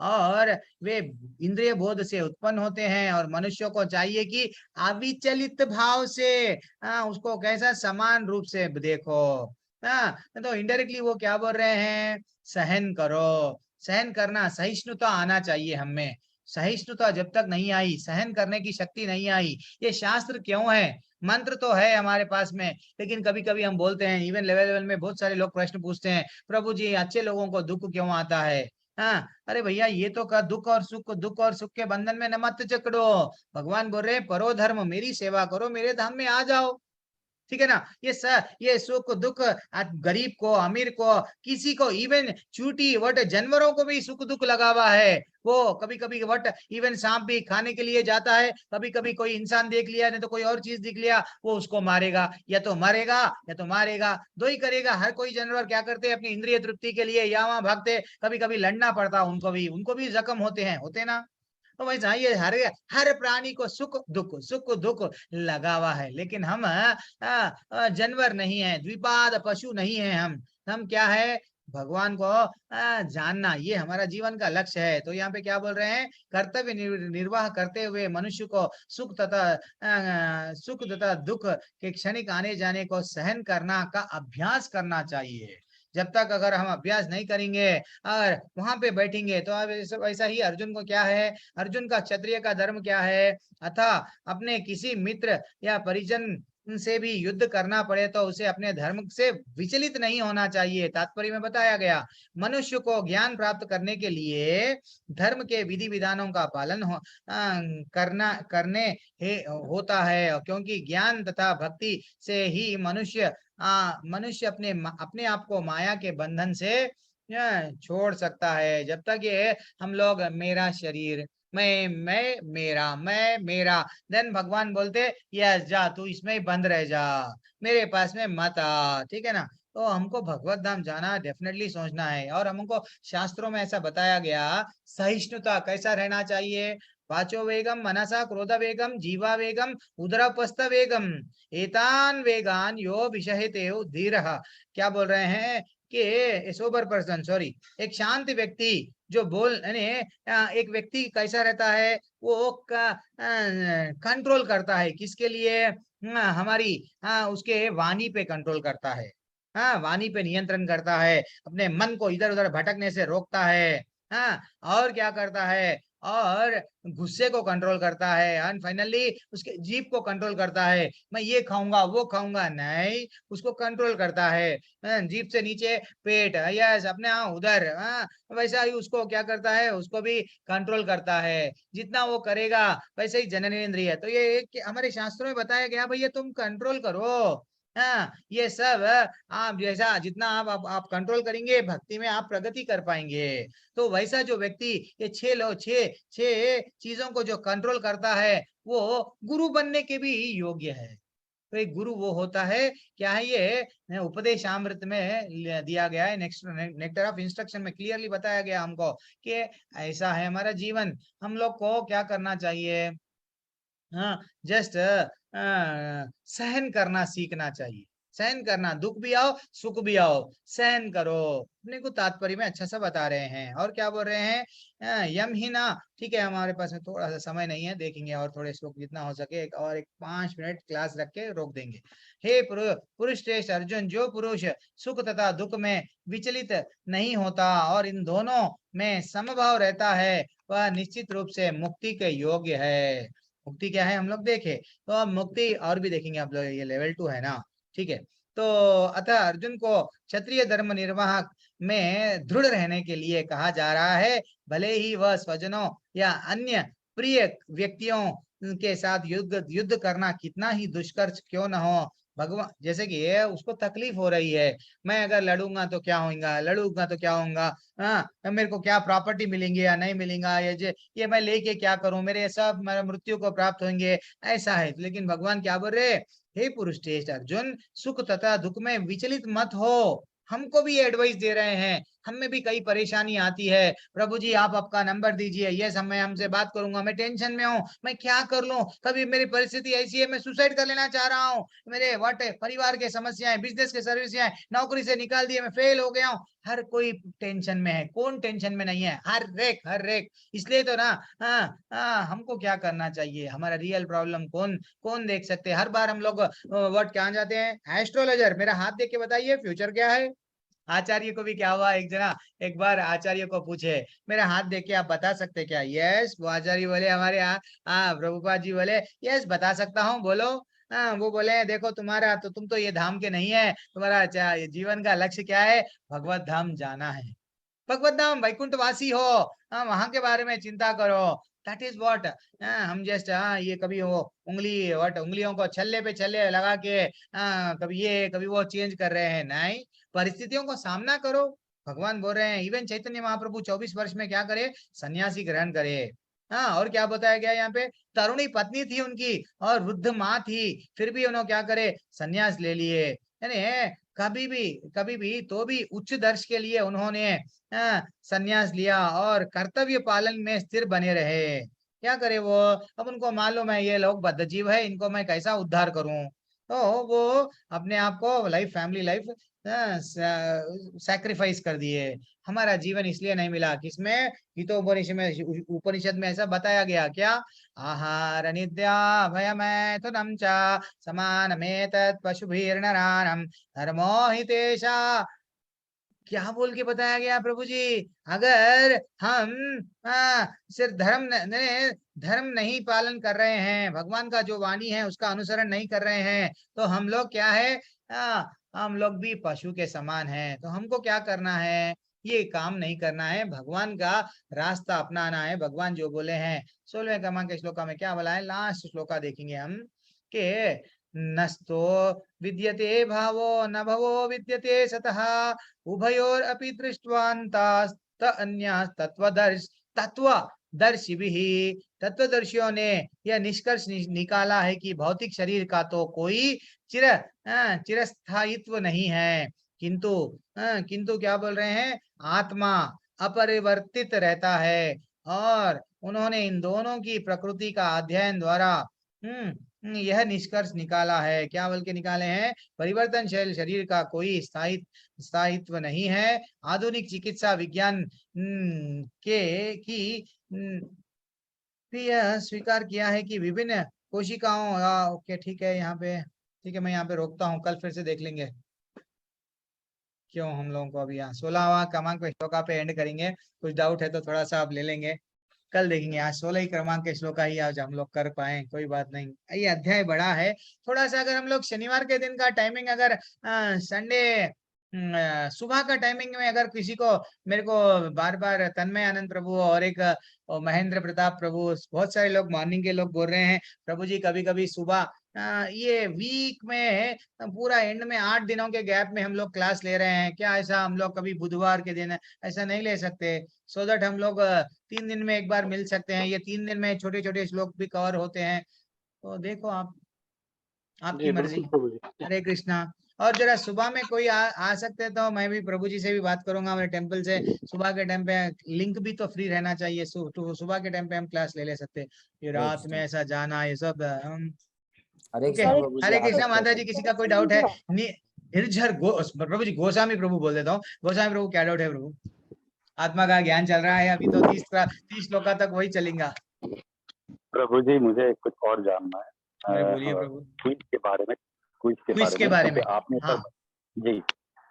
और वे इंद्रिय बोध से उत्पन्न होते हैं और मनुष्यों को चाहिए कि अविचलित भाव से उसको कैसा समान रूप से देखो। तो इनडायरेक्टली वो क्या बोल रहे हैं, सहन करो, सहन करना, सहिष्णुता आना चाहिए हमें। सहिष्णुता जब तक नहीं आई, सहन करने की शक्ति नहीं आई। ये शास्त्र क्यों है? मंत्र तो है हमारे पास में, लेकिन कभी कभी हम बोलते हैं, इवन लेवल में बहुत सारे लोग प्रश्न पूछते हैं, प्रभु जी अच्छे लोगों को दुख क्यों आता है? अरे भैया ये तो का दुख और सुख के बंधन में न मत जकड़ो। भगवान बोल रहे परो धर्म, मेरी सेवा करो, मेरे धाम में आ जाओ, ठीक है ना। ये सुख दुख गरीब को, अमीर को, किसी को, इवन चूटी वट जानवरों को भी सुख दुख लगा हुआ है। वो कभी कभी वट इवन सांप भी खाने के लिए जाता है, कभी कभी कोई इंसान देख लिया, नहीं तो कोई और चीज दिख लिया, वो उसको मारेगा, या तो मरेगा या तो मारेगा, दो ही करेगा। हर कोई जानवर क्या करते हैं, अपनी इंद्रिय तृप्ति के लिए या वहां भागते, कभी कभी लड़ना पड़ता उनको भी जख्म होते ना। तो वैसा ये हर प्राणी को सुख दुख लगा हुआ है, लेकिन हम जानवर नहीं है, द्विपाद पशु नहीं है। हम क्या है, भगवान को जानना, ये हमारा जीवन का लक्ष्य है। तो यहाँ पे क्या बोल रहे हैं, कर्तव्य निर्वाह करते हुए मनुष्य को सुख तथा दुख के क्षणिक आने जाने को सहन करना का अभ्यास करना चाहिए। जब तक अगर हम अभ्यास नहीं करेंगे और वहां पे बैठेंगे, तो वैसा ही अर्जुन को क्या है, अर्जुन का क्षत्रिय का धर्म क्या है, अथा अपने किसी मित्र या परिजन से भी युद्ध करना पड़े तो उसे अपने धर्म से विचलित नहीं होना चाहिए। तात्पर्य में बताया गया, मनुष्य को ज्ञान प्राप्त करने के लिए धर्म के विधि विधानों का पालन करने होता है, क्योंकि ज्ञान तथा भक्ति से ही मनुष्य अपने आप को माया के बंधन से छोड़ सकता है। जब तक ये हम लोग मेरा शरीर, मैं मेरा, देन भगवान बोलते यस जा तू इसमें ही बंद रह जा, मेरे पास में मत आ, ठीक है ना। तो हमको भगवत धाम जाना डेफिनेटली सोचना है। और हमको शास्त्रों में ऐसा बताया गया, सहिष्णुता कैसा रहना चाहिए, वाचो वेगम मनसा क्रोध वेगम जीवा वेगम उदरपस्थ वेगम एतान वेगान यो विषहते धीरः। क्या बोल रहे हैं कि सोबर पर्सन, सॉरी, एक शांत व्यक्ति जो एक व्यक्ति कैसा रहता है, वो कंट्रोल करता है, किसके लिए, हमारी उसके वाणी पे कंट्रोल करता है, वाणी पे नियंत्रण करता है, अपने मन को इधर उधर भटकने से रोकता है। और क्या करता है, और गुस्से को कंट्रोल करता है, एंड फाइनली उसके जीभ को कंट्रोल करता है। मैं ये खाऊंगा वो खाऊंगा नहीं, उसको कंट्रोल करता है। जीभ से नीचे पेट, यस अपने उधर, वैसा ही उसको क्या करता है, उसको भी कंट्रोल करता है। जितना वो करेगा वैसे ही जननेंद्रिय। तो ये एक हमारे शास्त्रों में बताया गया, भैया तुम कंट्रोल करो। हाँ, ये सब आप जैसा जितना आप कंट्रोल करेंगे, भक्ति में आप प्रगति कर पाएंगे। तो वैसा जो व्यक्ति ये छह चीजों को जो कंट्रोल करता है, वो गुरु बनने के भी योग्य है। तो एक गुरु वो होता है, क्या है ये उपदेश अमृत में दिया गया है, नेक्टर ऑफ इंस्ट्रक्शन में क्लियरली बताया गया हमको कि ऐसा है हमारा जीवन, हम लोग को क्या करना चाहिए। हाँ, जस्ट सहन करना सीखना चाहिए। सहन करना, दुख भी आओ सुख भी आओ, सहन करो। अपने को तात्पर्य में अच्छा सा बता रहे हैं। और क्या बोल रहे हैं, यम ही ना। ठीक है, हमारे पास में थोड़ा सा समय नहीं है, देखेंगे और थोड़े श्लोक जितना हो सके, एक 5 मिनट क्लास रख के रोक देंगे। हे पुरुष श्रेष्ठ अर्जुन, जो पुरुष सुख तथा दुख में विचलित नहीं होता और इन दोनों में समभाव रहता है, वह निश्चित रूप से मुक्ति के योग्य है। मुक्ति क्या है हम लोग देखे, तो अब मुक्ति और भी देखेंगे आप लोग, ये लेवल 2 है ना। ठीक है, तो अतः अर्जुन को क्षत्रिय धर्म निर्वाह में दृढ़ रहने के लिए कहा जा रहा है, भले ही वह स्वजनों या अन्य प्रिय व्यक्तियों के साथ युद्ध करना कितना ही दुष्कर क्यों न हो। भगवान जैसे कि ये उसको तकलीफ हो रही है, मैं अगर लड़ूंगा तो क्या होगा, लड़ूंगा तो क्या होगा, हाँ मेरे को क्या प्रॉपर्टी मिलेंगे या नहीं मिलेगा, ये मैं लेके क्या करूं, मेरे सब मेरा मृत्यु को प्राप्त होंगे, ऐसा है। लेकिन भगवान क्या बोल रहे, हे पुरुष श्रेष्ठ अर्जुन, सुख तथा दुख में विचलित मत हो। हमको भी एडवाइस दे रहे हैं, हमें भी कई परेशानी आती है, प्रभु जी आप आपका नंबर दीजिए, यस मैं हमसे बात करूंगा, मैं टेंशन में हूँ, मैं क्या कर लूं, कभी मेरी परिस्थिति ऐसी है मैं सुसाइड कर लेना चाह रहा हूँ, मेरे परिवार के समस्याएं, बिजनेस के सर्विसें, नौकरी से निकाल दिए, मैं फेल हो गया हूँ। हर कोई टेंशन में है, कौन टेंशन में नहीं है, हर एक। इसलिए तो ना हमको क्या करना चाहिए, हमारा रियल प्रॉब्लम कौन देख सकते हैं। हर बार हम लोग वर्ड कहाँ जाते हैं, एस्ट्रोलॉजर, मेरा हाथ देख के बताइए फ्यूचर क्या है। आचार्य को भी क्या हुआ, एक बार आचार्य को पूछे, मेरा हाथ देख के आप बता सकते क्या। यस, वो आचार्य बोले हमारे प्रभुपाद जी बोले यस बता सकता हूँ, बोलो। वो बोले देखो तुम्हारा तो, तुम तो ये धाम के नहीं है, तुम्हारा जीवन का लक्ष्य क्या है, भगवत धाम जाना है, भगवत धाम वैकुंठवासी हो, वहां के बारे में चिंता करो। दैट इज व्हाट हम जस्ट ये कभी वो उंगलियों को छल्ले पे छल्ले लगा के कभी ये कभी वो चेंज कर रहे हैं, नहीं, परिस्थितियों को सामना करो। भगवान बोल रहे हैं, इवन चैतन्य महाप्रभु 24 वर्ष में क्या करे, सन्यासी ग्रहण करे। हाँ, और क्या बताया गया यहाँ पे, तरुणी पत्नी थी उनकी और वृद्ध माँ थी, फिर भी उन्होंने क्या करे, सन्यास ले लिए। यानी कभी भी तो भी उच्च दर्श के लिए उन्होंने सन्यास लिया और कर्तव्य पालन में स्थिर बने रहे। क्या करे वो, अब उनको मालूम है ये लोग बद्ध जीव है, इनको मैं कैसा उद्धार करूं, तो वो अपने आप को फैमिली लाइफ सैक्रिफाइस कर दिए। हमारा जीवन इसलिए नहीं मिला, किसमें, उपनिषद में ऐसा बताया गया क्या, आहार निद्रा भयमैथुनं च समानमेतत् पशुभिर्नराणां धर्मो हि तेषा। क्या बोल के बताया गया प्रभु जी, अगर हम सिर्फ धर्म नहीं पालन कर रहे हैं, भगवान का जो वाणी है उसका अनुसरण नहीं कर रहे हैं, तो हम लोग क्या है, हम लोग भी पशु के समान हैं। तो हमको क्या करना है, ये काम नहीं करना है, भगवान का रास्ता अपनाना है। भगवान जो बोले हैं 16वें क्रमांक के श्लोका में क्या बोला है, लास्ट श्लोका देखेंगे हम के, नस्तो विद्यते भावो न भवो विद्यते सतः उभयोरपि दृष्टवान्तास्त अन्यः तत्वदर्शियों ने यह निष्कर्ष निकाला है कि भौतिक शरीर का तो कोई चिरस्थायित्व नहीं है, किंतु क्या बोल रहे हैं, आत्मा अपरिवर्तित रहता है। और उन्होंने इन दोनों की प्रकृति का अध्ययन द्वारा यह निष्कर्ष निकाला है, क्या बोल के निकाले हैं, परिवर्तनशील शरीर का कोई स्थायित्व नहीं है। आधुनिक चिकित्सा विज्ञान यह स्वीकार किया है कि विभिन्न कोशिकाओं, ओके ठीक है, यहाँ पे ठीक है, मैं यहाँ पे रोकता हूँ, कल फिर से देख लेंगे क्यों हम लोगों को अभी यहाँ 16वां क्रमांक पे श्लोका पे एंड करेंगे। कुछ डाउट है तो थोड़ा सा आप ले लेंगे। कल देखेंगे। आज 16 ही क्रमांक के श्लोक ही आज हम लोग कर पाए, कोई बात नहीं। ये अध्याय बड़ा है थोड़ा सा। अगर हम लोग शनिवार के दिन का टाइमिंग, अगर संडे सुबह का टाइमिंग में अगर किसी को, मेरे को बार बार तन्मय आनंद प्रभु और एक महेंद्र प्रताप प्रभु, बहुत सारे लोग मॉर्निंग के लोग बोल रहे हैं प्रभु जी कभी कभी सुबह ये वीक में पूरा एंड में 8 दिनों के गैप में हम लोग क्लास ले रहे हैं क्या? ऐसा हम लोग कभी बुधवार के दिन ऐसा नहीं ले सकते, सो दैट हम लोग 3 दिन में एक बार मिल सकते हैं। ये 3 दिन में छोटे छोटे श्लोक भी कवर होते हैं। तो देखो आपकी मर्जी। हरे कृष्णा। और जरा सुबह में कोई आ सकते हैं तो मैं भी प्रभु जी से भी बात करूंगा, मेरे टेम्पल से। सुबह के टाइम पे लिंक भी तो फ्री रहना चाहिए, तो सुबह के टाइम पे हम क्लास ले सकते। ये रात में ऐसा जाना, ये सब हरे कृष्णा माता जी। किसी का कोई डाउट है? निर्झर प्रभु जी, गोस्वामी प्रभु बोल देता हूँ। गोस्वामी प्रभु क्या डाउट है प्रभु? आत्मा का ज्ञान चल रहा है अभी तो 30 श्लोका तक वही चलेगा। प्रभु जी मुझे कुछ और जानना है। बोलिए प्रभु। क्विज के बारे में। क्विज के बारे में आपने हाँ। जी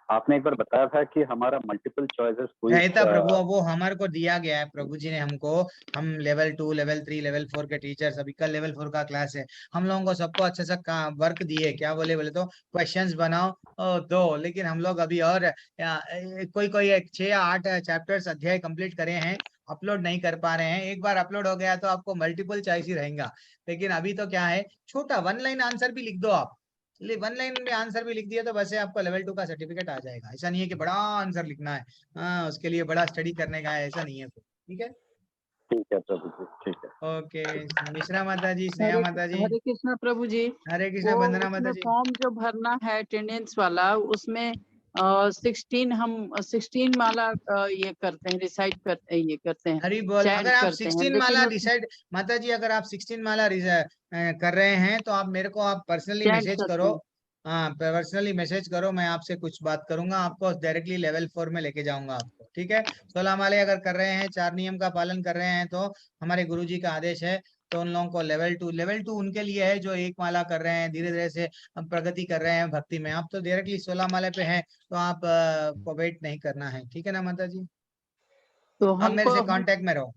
आपने एक बार बताया था कि हमारा मल्टीपल चॉइसेस रहता प्रभु, वो हमारे को दिया गया है प्रभु जी ने हमको। हम लेवल 2, लेवल 3, लेवल 4 के टीचर्स, अभी कल लेवल 4 का क्लास है। हम लोगों को सबको अच्छा सा वर्क दिए, क्या बोले तो क्वेश्चंस बनाओ दो। लेकिन हम लोग अभी और कोई 6 या 8 चैप्टर्स अध्याय कंप्लीट करे हैं, अपलोड नहीं कर पा रहे हैं। एक बार अपलोड हो गया तो आपको मल्टीपल चॉइस ही रहेगा। लेकिन अभी तो क्या है, छोटा 1 लाइन आंसर भी लिख दो आप, 1 लाइन में आंसर भी लिख दिया तो बस आपको लेवल 2 का सर्टिफिकेट आ जाएगा। ऐसा नहीं है कि बड़ा आंसर लिखना है, हाँ उसके लिए बड़ा स्टडी करने का है, ऐसा नहीं है। ठीक है प्रभु जी, ठीक है। ओके। मिश्रा माता जी, स्नेहा माता जी। हरे कृष्णा प्रभु जी। हरे कृष्णा। वंदना माता जी। फॉर्म जो भरना है अटेंडेंस वाला, उसमें 16 माला ये करते हैं, रिसाइट करते हैं, ये करते हैं। हरी बोल। अगर आप 16 माला डिसाइड, माता जी अगर आप 16 माला कर रहे हैं तो आप मेरे को पर्सनली मैसेज करो। हाँ पर्सनली मैसेज करो, मैं आपसे कुछ बात करूंगा, आपको डायरेक्टली लेवल 4 में लेके जाऊंगा आपको। ठीक है। 16 माले अगर कर रहे हैं, 4 नियम का पालन कर रहे हैं तो हमारे गुरुजी का आदेश है, तो उन लोगों को लेवल 2 उनके लिए है जो 1 माला कर रहे हैं, धीरे धीरे से प्रगति कर रहे हैं भक्ति में। आप तो डायरेक्टली 16 माले पे है तो आप को वेट नहीं करना है। ठीक है ना माता जी? तो आप मेरे से कांटेक्ट में रहो।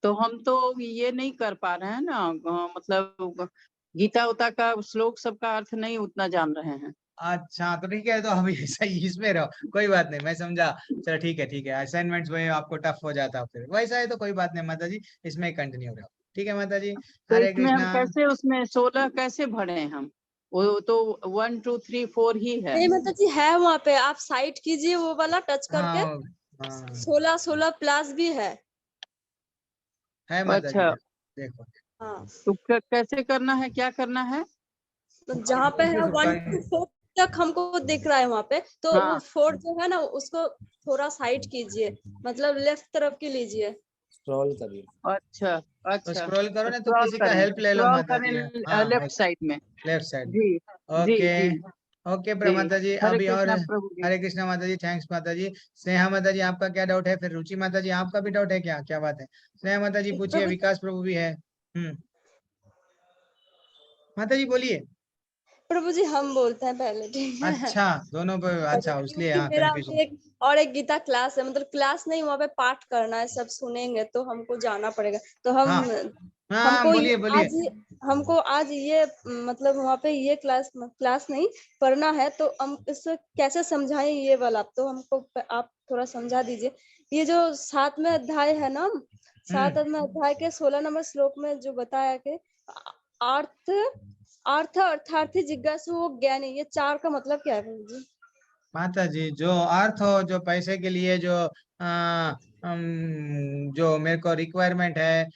तो हम तो ये नहीं कर पा रहे हैं ना, मतलब गीता उता का श्लोक सबका अर्थ नहीं उतना जान रहे हैं। अच्छा तो ठीक है, तो अभी सही इसमें रहो, कोई बात नहीं, मैं समझा। चलो ठीक है। असाइनमेंट्स में आपको टफ हो जाता है, फिर वैसा है तो कोई बात नहीं माता जी, इसमें कंटिन्यू रहो। ठीक है माता जी। तो हरे इसमें हम कृष्णा। कैसे उसमें 16 कैसे भरे हम? वो तो 1 2 3 4 ही है। नहीं माता जी है वहाँ पे, आप साइट कीजिए वो वाला टच करके। 16 प्लस भी है माता जी। देखो हाँ। तो कैसे करना है, क्या करना है? तो जहाँ पे है 1 to 4 तक हमको दिख रहा है वहाँ पे, तो वो 4 जो है ना उसको थोड़ा साइड कीजिए, मतलब लेफ्ट तरफ की लीजिए, स्क्रॉल करिए। अच्छा तो स्क्रॉल करो ना, तो किसी का हेल्प ले लो माता जी। लेफ्ट साइड में, लेफ्ट साइड। जी ओके ओके माता जी। अभी और हरे हरे कृष्णा माता जी। थैंक्स माता जी। स्नेहा माता जी आपका क्या डाउट है? फिर रुचि माता जी आपका भी डाउट है क्या? क्या बात है? स्नेहा माता जी पूछिए। विकास प्रभु भी है। माता जी बोलिए। प्रभु जी हम बोलते हैं पहले, ठीक है? अच्छा दोनों पे, अच्छा इसलिए हाँ मेरा कंफ्यूजन। एक गीता क्लास है, मतलब क्लास नहीं, वहाँ पे पाठ करना है, सब सुनेंगे तो हमको जाना पड़ेगा। तो हमको आज ये मतलब वहाँ पे ये क्लास नहीं पढ़ना है, तो हम इससे कैसे समझाएं ये वाला? तो हमको आप थोड़ा समझा दीजिए। ये जो 7वें अध्याय है ना, 7वें अध्याय के 16 नंबर श्लोक में जो बताया कि अर्थार्थी जिज्ञासु वो ज्ञानी, ये 4 का मतलब क्या है प्रभु जी? माता जी जो अर्थ हो, जो पैसे के लिए जो मेरे को रिक्वायरमेंट है,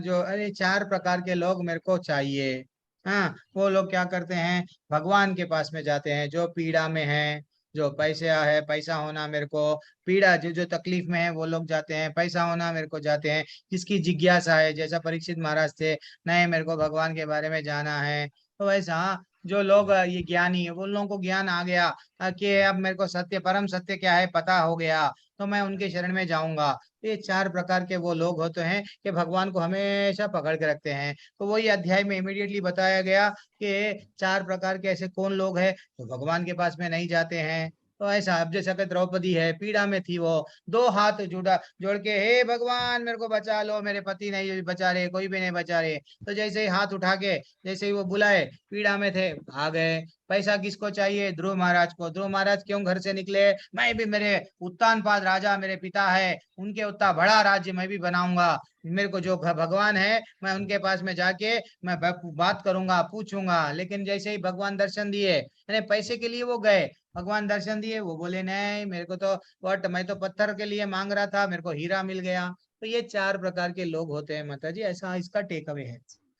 जो अरे 4 प्रकार के लोग मेरे को चाहिए। हाँ वो लोग क्या करते हैं, भगवान के पास में जाते हैं। जो पीड़ा में है, जो पैसा होना मेरे को, पीड़ा जो तकलीफ में है वो लोग जाते हैं, पैसा होना मेरे को जाते हैं। जिसकी जिज्ञासा है, जैसा परीक्षित महाराज थे, नहीं मेरे को भगवान के बारे में जाना है, तो वैसा जो लोग ये ज्ञानी है, वो लोगों को ज्ञान आ गया कि अब मेरे को सत्य, परम सत्य क्या है पता हो गया, तो मैं उनके शरण में जाऊंगा। ये 4 प्रकार के वो लोग होते हैं कि भगवान को हमेशा पकड़ के रखते हैं। तो वही अध्याय में इमीडिएटली बताया गया कि 4 प्रकार के ऐसे कौन लोग हैं तो भगवान के पास में नहीं जाते हैं। तो ऐसा अब जैसा कि द्रौपदी है, पीड़ा में थी, वो 2 हाथ जोड़ के हे भगवान मेरे को बचा लो, मेरे पति नहीं बचा रहे, कोई भी नहीं बचा रहे। तो जैसे ही हाथ उठा के जैसे ही वो बुलाए, पीड़ा में थे, आ गए। पैसा किसको चाहिए? ध्रुव महाराज को। ध्रुव महाराज क्यों घर से निकले? मैं भी, मेरे उत्तानपाद राजा मेरे पिता है, उनके उतना बड़ा राज्य मैं भी बनाऊंगा। मेरे को जो भगवान है, मैं उनके पास में जाके मैं बात करूंगा, पूछूंगा। लेकिन जैसे ही भगवान दर्शन दिए, यानी पैसे के लिए वो गए, भगवान दर्शन दिए, वो बोले नहीं मेरे को तो मैं तो पत्थर के लिए मांग रहा था, मेरे को हीरा मिल गया। तो ये 4 प्रकार के लोग होते हैं माता जी, ऐसा इसका टेक अवे है।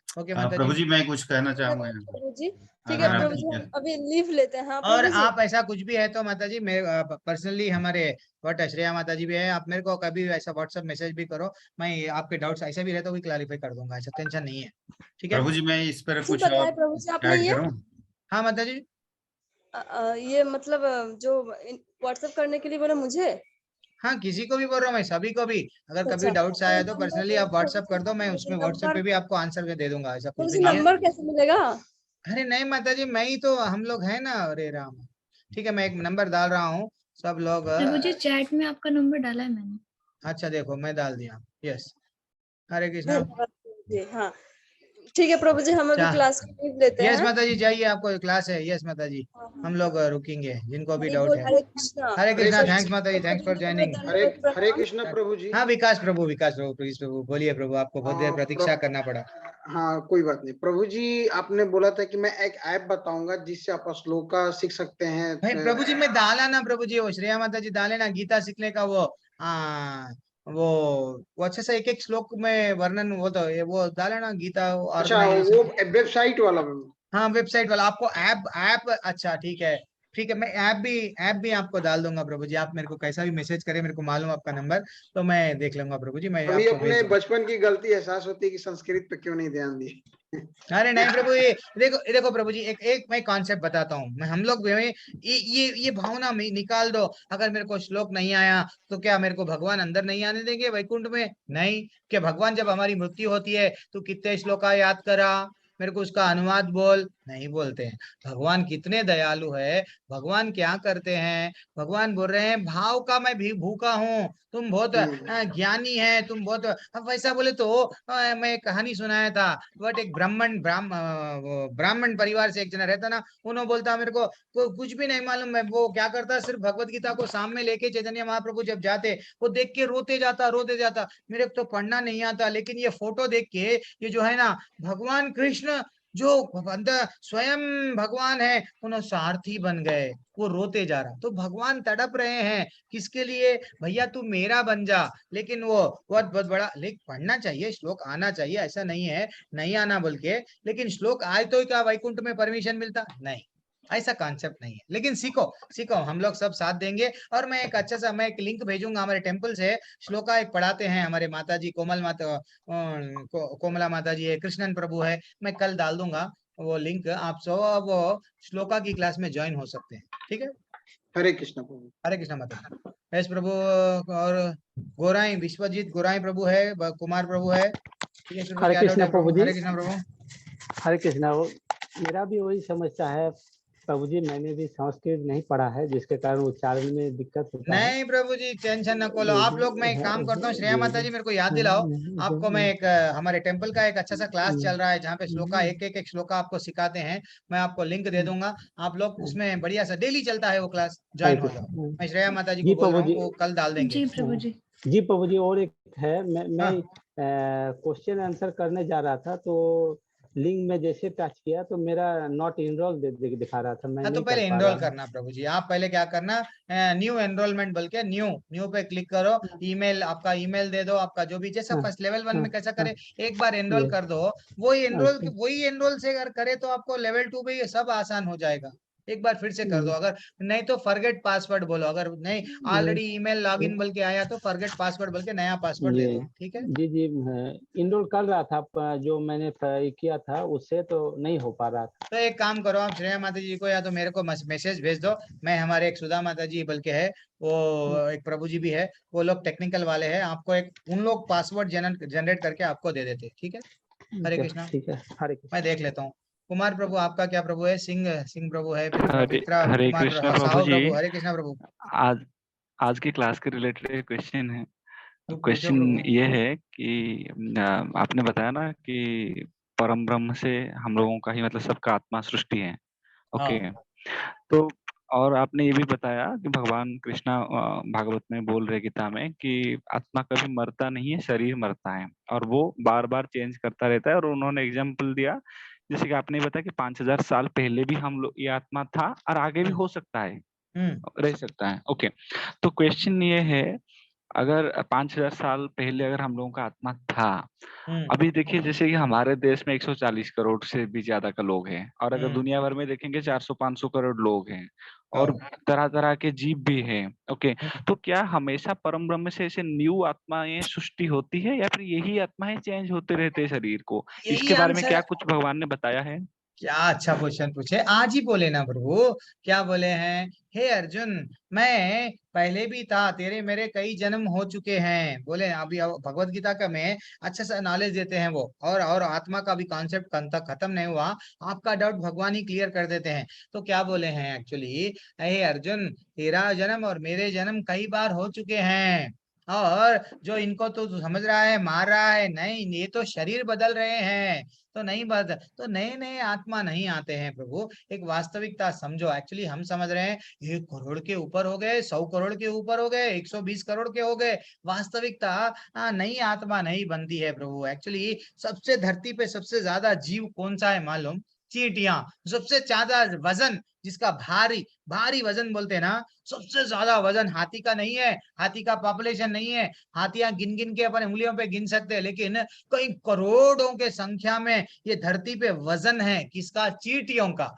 ओके माता प्रभु जी। जी मैं कुछ कहना चाहूंगा यहाँ पे। प्रभु जी ठीक अगर है, आप प्रभु जी हम अभी लीव लेते हैं। हाँ और प्रभु जी। आप ऐसा कुछ भी है तो माता जी, मैं पर्सनली हमारे वट श्रेया माता जी भी है, आप मेरे को कभी ऐसा व्हाट्सएप मैसेज भी करो, मैं आपके डाउट्स ऐसे भी रहते तो भी क्लैरिफाई कर दूंगा, ऐसा टेंशन नहीं है। ठीक है प्रभु जी मैं इस पर जी कुछ बताए प्रभु जी आपने ऐड ये करूं? हाँ माता जी। ये मतलब जो व्हाट्सएप करने के लिए बोले मुझे? हाँ किसी को भी बोल रहा हूँ मैं, सभी को भी। अगर कभी अच्छा डाउट्स आया तो नंबर पर्सनली आप व्हाट्सएप कर दो, मैं उसमें व्हाट्सएप नंबर पे भी आपको आंसर दे दूंगा, ऐसा कुछ प्रभु भी जी नहीं है। नंबर कैसे मिलेगा? अरे नहीं माता जी, मैं ही तो, हम लोग है ना, अरे राम। ठीक है मैं एक नंबर डाल रहा हूँ, सब लोग प्रभु जी चैट में आपका नंबर डाला है मैंने। अच्छा देखो मैं डाल दिया। यस, हरे कृष्णा। धन्यवाद प्रभु जी। हाँ ठीक है प्रभु जी, हम अभी क्लास की लीव लेते यस हैं। माता जी जाइए, आपको क्लास है। यस माता जी, हम लोग रुकेंगे, जिनको भी हरि डाउट बोल, है। हरे कृष्णा। हरे कृष्णा, कृष्ण। थैंक्स माता जी, thanks for joining. Hare Hare Krishna प्रभु जी। हाँ विकास प्रभु, विकास प्रभु, प्लीज प्रभु बोलिए प्रभु, आपको बहुत देर प्रतीक्षा करना पड़ा। हाँ कोई बात नहीं प्रभु जी, आपने बोला था कि मैं एक ऐप बताऊंगा जिससे आप श्लोका सीख सकते हैं। भाई प्रभु जी मैं डाला ना प्रभु जी, वो श्रेया माता जी डाले ना गीता सीखने का वो वो अच्छे से एक एक श्लोक में वर्णन, वो तो वो डाला ना गीता अच्छा वो ऑर्गेनाइजेशन। वेबसाइट वाला? हाँ वेबसाइट वाला आपको ऐप अच्छा ठीक है, ठीक है मैं ऐप भी आपको डाल दूंगा प्रभु जी। आप मेरे को कैसा भी मैसेज करें, मेरे को मालूम आपका नंबर, तो मैं देख लूंगा प्रभु जी, मैं अभी आपको भेज अपने दूंगा। बचपन की गलती एहसास होती है कि संस्कृत पे क्यों नहीं ध्यान दी। अरे नहीं प्रभु, ये देखो प्रभु जी, एक मैं कॉन्सेप्ट बताता हूँ। मैं हम लोग ये भावना में निकाल दो, अगर मेरे को श्लोक नहीं आया तो क्या मेरे को भगवान अंदर नहीं आने देंगे वैकुंठ में? नहीं। क्या भगवान जब हमारी मृत्यु होती है तो कितने श्लोक याद करा, मेरे को उसका अनुवाद बोल, नहीं बोलते हैं। भगवान कितने दयालु है, भगवान क्या करते हैं, भगवान बोल रहे हैं भाव का मैं भी भूखा हूँ, तुम बहुत ज्ञानी है, तुम बहुत। अब वैसा बोले तो मैं एक कहानी सुनाया था, बट एक ब्राह्मण परिवार से एक जना रहता ना, उन्होंने बोलता मेरे को कुछ भी नहीं मालूम है, वो क्या करता सिर्फ भगवत गीता को सामने लेके चैतन्य महाप्रभु जब जाते, वो देख के रोते जाता। मेरे को तो पढ़ना नहीं आता, लेकिन ये फोटो देख के, ये जो है ना भगवान कृष्ण जो स्वयं भगवान है, उन्होंने सारथी बन गए, वो रोते जा रहा। तो भगवान तड़प रहे हैं किसके लिए? भैया तू मेरा बन जा। लेकिन वो बहुत बड़ा, लेकिन पढ़ना चाहिए, श्लोक आना चाहिए, ऐसा नहीं है नहीं आना बोल के, लेकिन श्लोक आए तो क्या वैकुंठ में परमिशन मिलता? नहीं, ऐसा कॉन्सेप्ट नहीं है। लेकिन सीखो हम लोग सब साथ देंगे। और मैं एक अच्छा सा मैं एक लिंक भेजूंगा हमारे टेम्पल से, श्लोका एक पढ़ाते हैं हमारे माता जी, कोमला माता जी है, कृष्णन प्रभु है, मैं कल डाल दूंगा वो लिंक, आप सब वो श्लोका की क्लास में ज्वाइन हो सकते हैं। ठीक है, हरे कृष्ण प्रभु। हरे कृष्ण माता। यस प्रभु। और गोराई विश्वजीत गोराई प्रभु है, कुमार प्रभु है। ठीक है, हरे कृष्ण प्रभु जी। हरे कृष्ण प्रभु। हरे कृष्ण। मेरा भी वही समस्या है प्रभु जी, मैंने भी संस्कृत नहीं पढ़ा है, जिसके कारण उच्चारण में दिक्कत होता है। नहीं प्रभु जी टेंशन न खोलो आप लोग, मैं एक काम करता हूँ, श्रेया माता जी मेरे को याद दिलाओ, आपको मैं एक हमारे टेम्पल का एक अच्छा सा क्लास चल रहा है जहाँ पे श्लोका एक श्लोका आपको सिखाते हैं, मैं आपको लिंक दे दूंगा, आप लोग उसमें बढ़िया सा डेली चलता है वो क्लास, ज्वाइन हो जाओ। मैं श्रेया माता जी को बोल रहा हूँ, वो कल डाल देंगे। जी प्रभु जी। जी प्रभु जी, और एक है, मैं क्वेश्चन आंसर करने जा रहा था, तो लिंक में जैसे टच किया तो मेरा नॉट इनरोल दिखा रहा था। मैं तो पहले इनरोल करना प्रभु जी, आप पहले क्या करना, न्यू एनरोलमेंट बोल के न्यू पे क्लिक करो, ईमेल आपका ईमेल दे दो, आपका जो भी जैसा फर्स्ट लेवल 1 में कैसा करे, एक बार एनरोल कर दो, वही एनरोल से अगर करे तो आपको लेवल 2 पे सब आसान हो जाएगा। एक बार फिर से कर दो, अगर नहीं तो फॉरगेट पासवर्ड बोलो, अगर नहीं ऑलरेडी ईमेल लॉगिन बोल के आया तो फॉरगेट पासवर्ड बोल के नया पासवर्ड दे दो। ठीक है जी जी, इनरोल कर रहा था, जो मैंने किया था उससे तो नहीं हो पा रहा था। तो एक काम करो, आप श्रेया माता जी को या तो मेरे को मैसेज भेज दो, मैं हमारे एक सुधा माता जी बल्कि है, वो एक प्रभु जी भी है, वो लोग टेक्निकल वाले हैं, आपको एक उन लोग पासवर्ड जनरेट करके आपको दे देते। ठीक है, हरे कृष्णा। ठीक है, हरे कृष्णा। मैं देख लेता हूँ कुमार प्रभु आपका क्या प्रभु है? सिंह प्रभु है, फिर हरे विक्रा हरे कुमार कृष्णा प्रभु साहू जी। प्रभु, हरे कृष्णा प्रभु। आज की क्लास के रिलेटेड क्वेश्चन है। तो पूछो क्वेश्चन प्रभु। ये है कि आपने बताया ना कि परम ब्रह्म से हम लोगों का ही मतलब सबका आत्मा सृष्टि है। ओके। हाँ। तो और आपने ये भी बताया कि भगवान कृष्णा भागवत में बोल रहे गीता में कि आत्मा कभी मरता नहीं है, शरीर मरता है और वो बार बार चेंज करता रहता है। और उन्होंने एग्जाम्पल दिया जैसे कि आपने बताया कि 5000 साल पहले भी हम लोग ये आत्मा था और आगे भी हो सकता है, रह सकता है। ओके। तो क्वेश्चन ये है, अगर 5000 साल पहले अगर हम लोगों का आत्मा था, अभी देखिए जैसे कि हमारे देश में 140 करोड़ से भी ज्यादा का लोग हैं और अगर दुनिया भर में देखेंगे 400-500 करोड़ लोग हैं और तरह तरह के जीव भी हैं। ओके। तो क्या हमेशा परम ब्रह्म से ऐसे न्यू आत्माएं सृष्टि होती है या फिर यही आत्माएं चेंज होते रहते हैं शरीर को? यही इसके बारे में आंसर क्या है। कुछ भगवान ने बताया है? क्या अच्छा क्वेश्चन पूछे, आज ही बोले ना प्रभु, क्या बोले हैं? हे अर्जुन, मैं पहले भी था, तेरे मेरे कई जन्म हो चुके हैं। बोले अभी भगवत गीता का में अच्छा सा नॉलेज देते हैं वो, और आत्मा का भी कॉन्सेप्ट खत्म नहीं हुआ, आपका डाउट भगवान ही क्लियर कर देते हैं। तो क्या बोले हैं एक्चुअली, हे अर्जुन, तेरा जन्म और मेरे जन्म कई बार हो चुके हैं, और जो इनको तो समझ रहा है मार रहा है, नहीं, ये तो शरीर बदल रहे हैं, तो नहीं बदल, तो नए नए आत्मा नहीं आते हैं प्रभु। एक वास्तविकता समझो, एक्चुअली हम समझ रहे हैं 1 करोड़ के ऊपर हो गए, 100 करोड़ के ऊपर हो गए, 120 करोड़ के हो गए। वास्तविकता नई आत्मा नहीं बनती है प्रभु। एक्चुअली सबसे धरती पे सबसे ज्यादा जीव कौन सा है मालूम? चींटियां। सबसे ज्यादा वजन, जिसका भारी भारी वजन बोलते हैं ना, सबसे ज्यादा वजन हाथी का नहीं है, हाथी का पॉपुलेशन नहीं है, हाथियां गिन गिन के अपन उंगलियों पे गिन सकते हैं, लेकिन कई करोड़ों के संख्या में ये धरती पे वजन है, किसका? चींटियों का।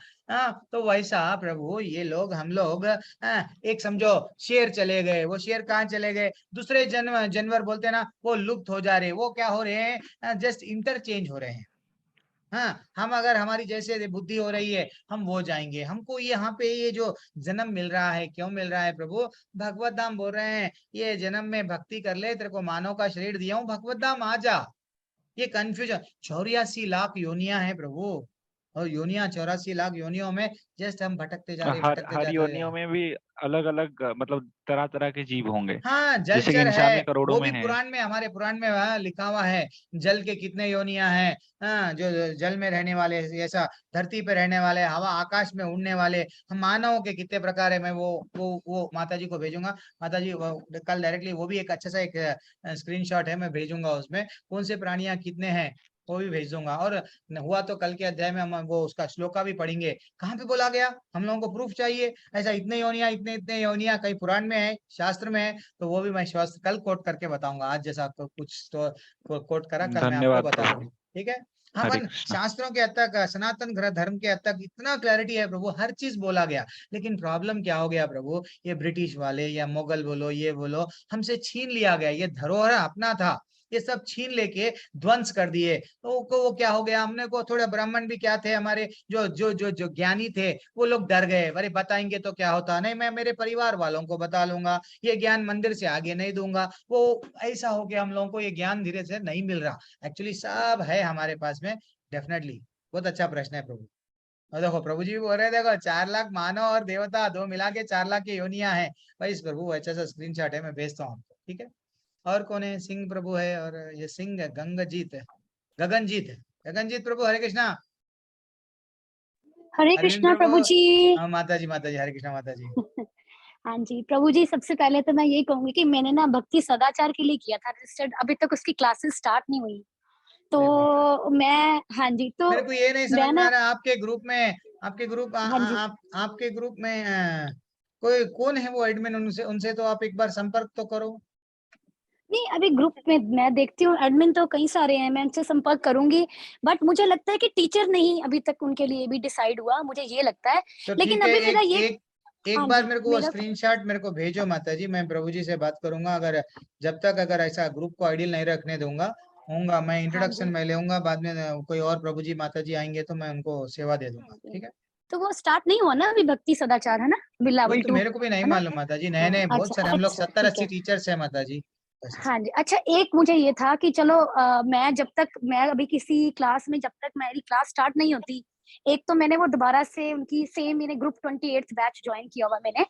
तो वैसा प्रभु ये लोग, हम लोग एक समझो शेर चले गए, वो शेर कहाँ चले गए? दूसरे जानवर बोलते हैं ना, वो लुप्त हो जा रहे, वो क्या हो रहे हैं? जस्ट इंटरचेंज हो रहे हैं। हाँ, हम अगर हमारी जैसे बुद्धि हो रही है, हम वो जाएंगे। हमको यहाँ पे ये जो जन्म मिल रहा है, क्यों मिल रहा है प्रभु? भगवत धाम बोल रहे हैं, ये जन्म में भक्ति कर ले, तेरे को मानव का शरीर दिया हूँ, भगवत धाम आ जा। ये कंफ्यूजन, 84 लाख योनियां हैं प्रभु, और योनियां 84 लाख योनियों में जस्ट हम भटकते जा रहे, भटकते हर जा रहे। योनियों में भी अलग अलग मतलब तरह तरह के जीव होंगे। हाँ, जैसे कि जलचर इंसान है, में करोड़ों वो में भी है। पुराण में, हमारे पुराण में लिखा हुआ है, जल के कितने योनियां हैं। हाँ, जो जल में रहने वाले, ऐसा धरती पे रहने वाले, हवा आकाश में उड़ने वाले, हम मानव के कितने प्रकार है। मैं वो माता जी को भेजूंगा। माता जी कल डायरेक्टली वो भी एक अच्छा सा एक स्क्रीनशॉट है, मैं भेजूंगा, उसमें कौन से प्राणियां कितने हैं वो भी भेज दूंगा। और हुआ तो कल के अध्याय में हम वो उसका श्लोका भी पढ़ेंगे, कहाँ पे बोला गया, हम लोगों को प्रूफ चाहिए। ऐसा इतने योनिया, इतने इतने योनिया कहीं पुराण में है, शास्त्र में है, तो वो भी मैं शास्त्र कल कोट करके बताऊंगा। आज जैसा आपको कुछ तो कोट करा, कल मैं आपको धन्यवाद बता प्रभु। दूंगा। ठीक है। हरे अपन कृष्णा। शास्त्रों के हद तक, सनातन धर्म के हद तक इतना क्लैरिटी है प्रभु, हर चीज बोला गया। लेकिन प्रॉब्लम क्या हो गया प्रभु, ये ब्रिटिश वाले या मुगल बोलो, ये बोलो, हमसे छीन लिया गया। ये धरोहर अपना था, ये सब छीन लेके ध्वंस कर दिए। तो वो क्या हो गया, हमने को थोड़े ब्राह्मण भी क्या थे, हमारे जो जो जो जो ज्ञानी थे, वो लोग डर गए, अरे बताएंगे तो क्या होता, नहीं मैं मेरे परिवार वालों को बता लूंगा, ये ज्ञान मंदिर से आगे नहीं दूंगा। वो ऐसा हो गया, हम लोगों को ये ज्ञान धीरे से नहीं मिल रहा। एक्चुअली सब है हमारे पास में, डेफिनेटली। बहुत अच्छा प्रश्न है प्रभु। और देखो प्रभु जी भी बोल रहे, देखो 4 लाख मानव और देवता दो मिला के 4 लाख की योनियां हैं भाई। इस प्रभु अच्छा सा स्क्रीनशॉट है, मैं भेजता हूँ आपको। ठीक है। और कौन है? सिंह प्रभु है, और ये सिंह है, गंगजीत है, गगनजीत है। गगनजीत प्रभु, हरे कृष्णा। हरे अरविंद कृष्णा प्रभु जी। हाँ माता जी, हरे कृष्णा माता जी। हाँ जी प्रभु जी, सबसे पहले तो मैं यही कहूंगी कि मैंने ना भक्ति सदाचार के लिए किया था रजिस्टर्ड, अभी तक उसकी क्लासेस स्टार्ट नहीं हुई, तो मैं, हाँ जी, तो मेरे को ये नहीं समझ मैं में आ ना, रहा, आपके ग्रुप में, आपके ग्रुप हाँ जी, आपके ग्रुप में कोई कौन है वो एडमिन? उनसे उनसे तो आप एक बार संपर्क तो करो। नहीं अभी ग्रुप में मैं देखती हूँ एडमिन तो कई सारे हैं, मैं उनसे संपर्क करूंगी, बट मुझे लगता है कि टीचर नहीं अभी तक उनके लिए भी डिसाइड हुआ, मुझे ये लगता है। तो लेकिन ठीक है, अभी मेरा ये, एक हाँ बार जी, मेरे को वो स्क्रीनशॉट मेरे को भेजो माता जी, मैं प्रभु जी से बात करूंगा। अगर जब तक अगर ऐसा ग्रुप को आइडियल नहीं रखने दूंगा होऊंगा, मैं इंट्रोडक्शन में लेऊंगा, बाद में कोई और प्रभु जी माता जी आएंगे तो मैं उनको सेवा दे दूंगा। ठीक है। तो वो स्टार्ट नहीं हुआ ना अभी भक्ति सदाचार, है ना, अभी वही लेवल तो 2, मेरे को भी नहीं है ना? मालूम माता जी, नए नए बहुत अच्छा सारे, हम लोग अच्छा, 70-80 ठीक है। टीचर्स है माता जी। हाँ जी, अच्छा एक मुझे ये था कि चलो मैं जब तक मैं अभी किसी क्लास में, जब तक मेरी क्लास स्टार्ट नहीं होती, एक तो मैंने वो दोबारा से उनकी सेम मैंने ग्रुप 28 बैच ज्वाइन किया हुआ मैंने,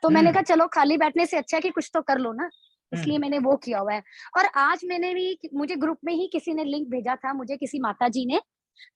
तो मैंने कहा चलो खाली बैठने से अच्छा है कि कुछ तो कर लो ना, इसलिए मैंने वो किया हुआ है। और आज मैंने भी, मुझे ग्रुप में ही किसी ने लिंक भेजा था, मुझे किसी माता जी ने,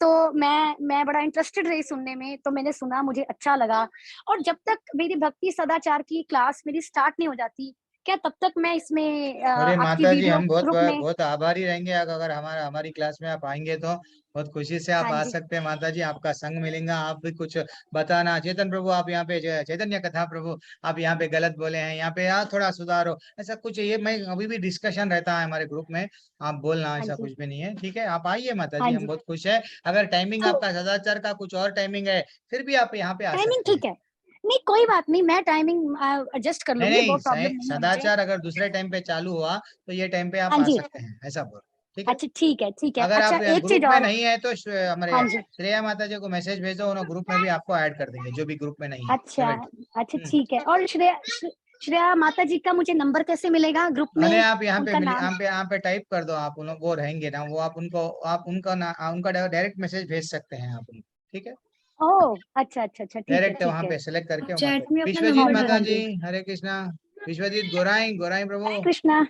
तो मैं बड़ा इंटरेस्टेड रही सुनने में, तो मैंने सुना, मुझे अच्छा लगा। और जब तक मेरी भक्ति सदाचार की क्लास मेरी स्टार्ट नहीं हो जाती, क्या तब तक मैं इसमें अरे आपकी माता जी, वीडियो हम बहुत ग्रुप में, बहुत आभारी रहेंगे अगर हमारी क्लास में आप आएंगे तो बहुत खुशी से आप हाँ आ जी, सकते हैं माता जी। आपका संग मिलेगा, आप भी कुछ बताना। चेतन प्रभु आप यहाँ पे चैतन्य कथा प्रभु आप यहाँ पे गलत बोले हैं, यहाँ पे यहाँ थोड़ा सुधारो, ऐसा कुछ ये मैं अभी भी डिस्कशन रहता है हमारे ग्रुप में, आप बोलना, हाँ ऐसा जी, कुछ भी नहीं है। ठीक है, आप आइए माता हाँ जी, हम जी। बहुत खुश है। अगर टाइमिंग तो आपका सदाचार का कुछ और टाइमिंग है फिर भी आप यहाँ पे आ टाइमिंग सकते हैं। ठीक है, नहीं कोई बात नहीं, मैं टाइमिंग एडजस्ट कर नहीं लूंगी, नहीं, वो प्रॉब्लम नहीं है मुझे। सदाचार अगर दूसरे टाइम पे चालू हुआ तो ये टाइम पे आप हाँ आ जी, सकते हैं, ऐसा बोल। ठीक है, अच्छा ठीक है, ठीक है। अगर अच्छा आप एक चीज ग्रुप में और, नहीं है तो हमारे हाँ जी, श्रेया माता जी को मैसेज भेजो, उन्होंने ग्रुप में भी आपको ऐड कर देंगे, जो भी ग्रुप में नहीं है। अच्छा लेवल अच्छा 2। ठीक है। और श्रेया माता जी का मुझे नंबर कैसे मिलेगा ग्रुप में, अरे आप यहाँ पे उनका नाम? यहाँ पे टाइप कर दो, आप वो रहेंगे ना, वो आप उनका डायरेक्ट मैसेज भेज सकते हैं आप उनको। ठीक है, ओह अच्छा अच्छा अच्छा, ठीक है डायरेक्ट ठीक वहाँ है। पे सेलेक्ट करके चैट में अपना विश्वजीत हाँ नंबर जी, माता हाँ डाल जी, जी, दो। हरे कृष्णा। विश्वजीत गोराई गोराई प्रभु, हरे हरे कृष्णा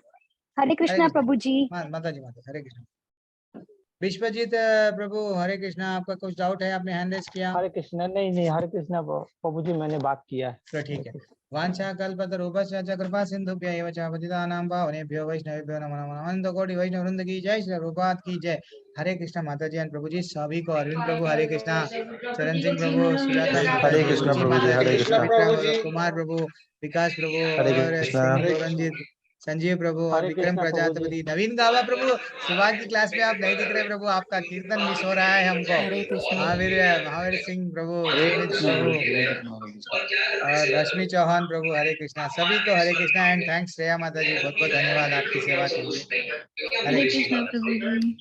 कृष्णा। प्रभु जी। माता जी, माता हरे कृष्णा। विश्वजीत प्रभु हरे कृष्णा, आपका कुछ डाउट है, आपने हैंड रेज किया। हरे कृष्णा, नहीं नहीं, हरे कृष्णा प्रभु जी, मैंने बात किया है। तो ठीक है। वांछा कल्पतरुभ्यश्च च कृपा सिंधुभ्य एव च पतितानां पावनेभ्यो वैष्णवेभ्यो नमो नमः। अनंत कोटि वैष्णव वृंद की जय, श्री प्रभुपाद की जय। हरे कृष्णा माता जी एंड प्रभु जी, सभी को अरविंद प्रभु हरे कृष्णा, चरण सिंह प्रभु, सुजाता माता हरे जी, कृष्णा रुचि प्रभु जी, माता हरे जी, कृष्णा। विक्रम कुमार प्रभु, विकास प्रभु हरे और कृष्णा। सिंह रंजीत, संजीव प्रभु और हरे विक्रम कृष्णा प्रभु जी। प्रजापति, नवीन गावा प्रभु। सुबह की क्लास में आप नहीं दिख रहे प्रभु, आपका कीर्तन मिस हो रहा है हमको। हरे कृष्णा। महावीर सिंह प्रभु, सुमित प्रभु और रश्मि चौहान प्रभु, हरे कृष्णा। सभी को हरे कृष्णा एंड थैंक्स श्रेया माता जी, बहुत बहुत धन्यवाद आपकी सेवा के लिए। हरे हरे कृष्णा। कृष्णा प्रभु जी।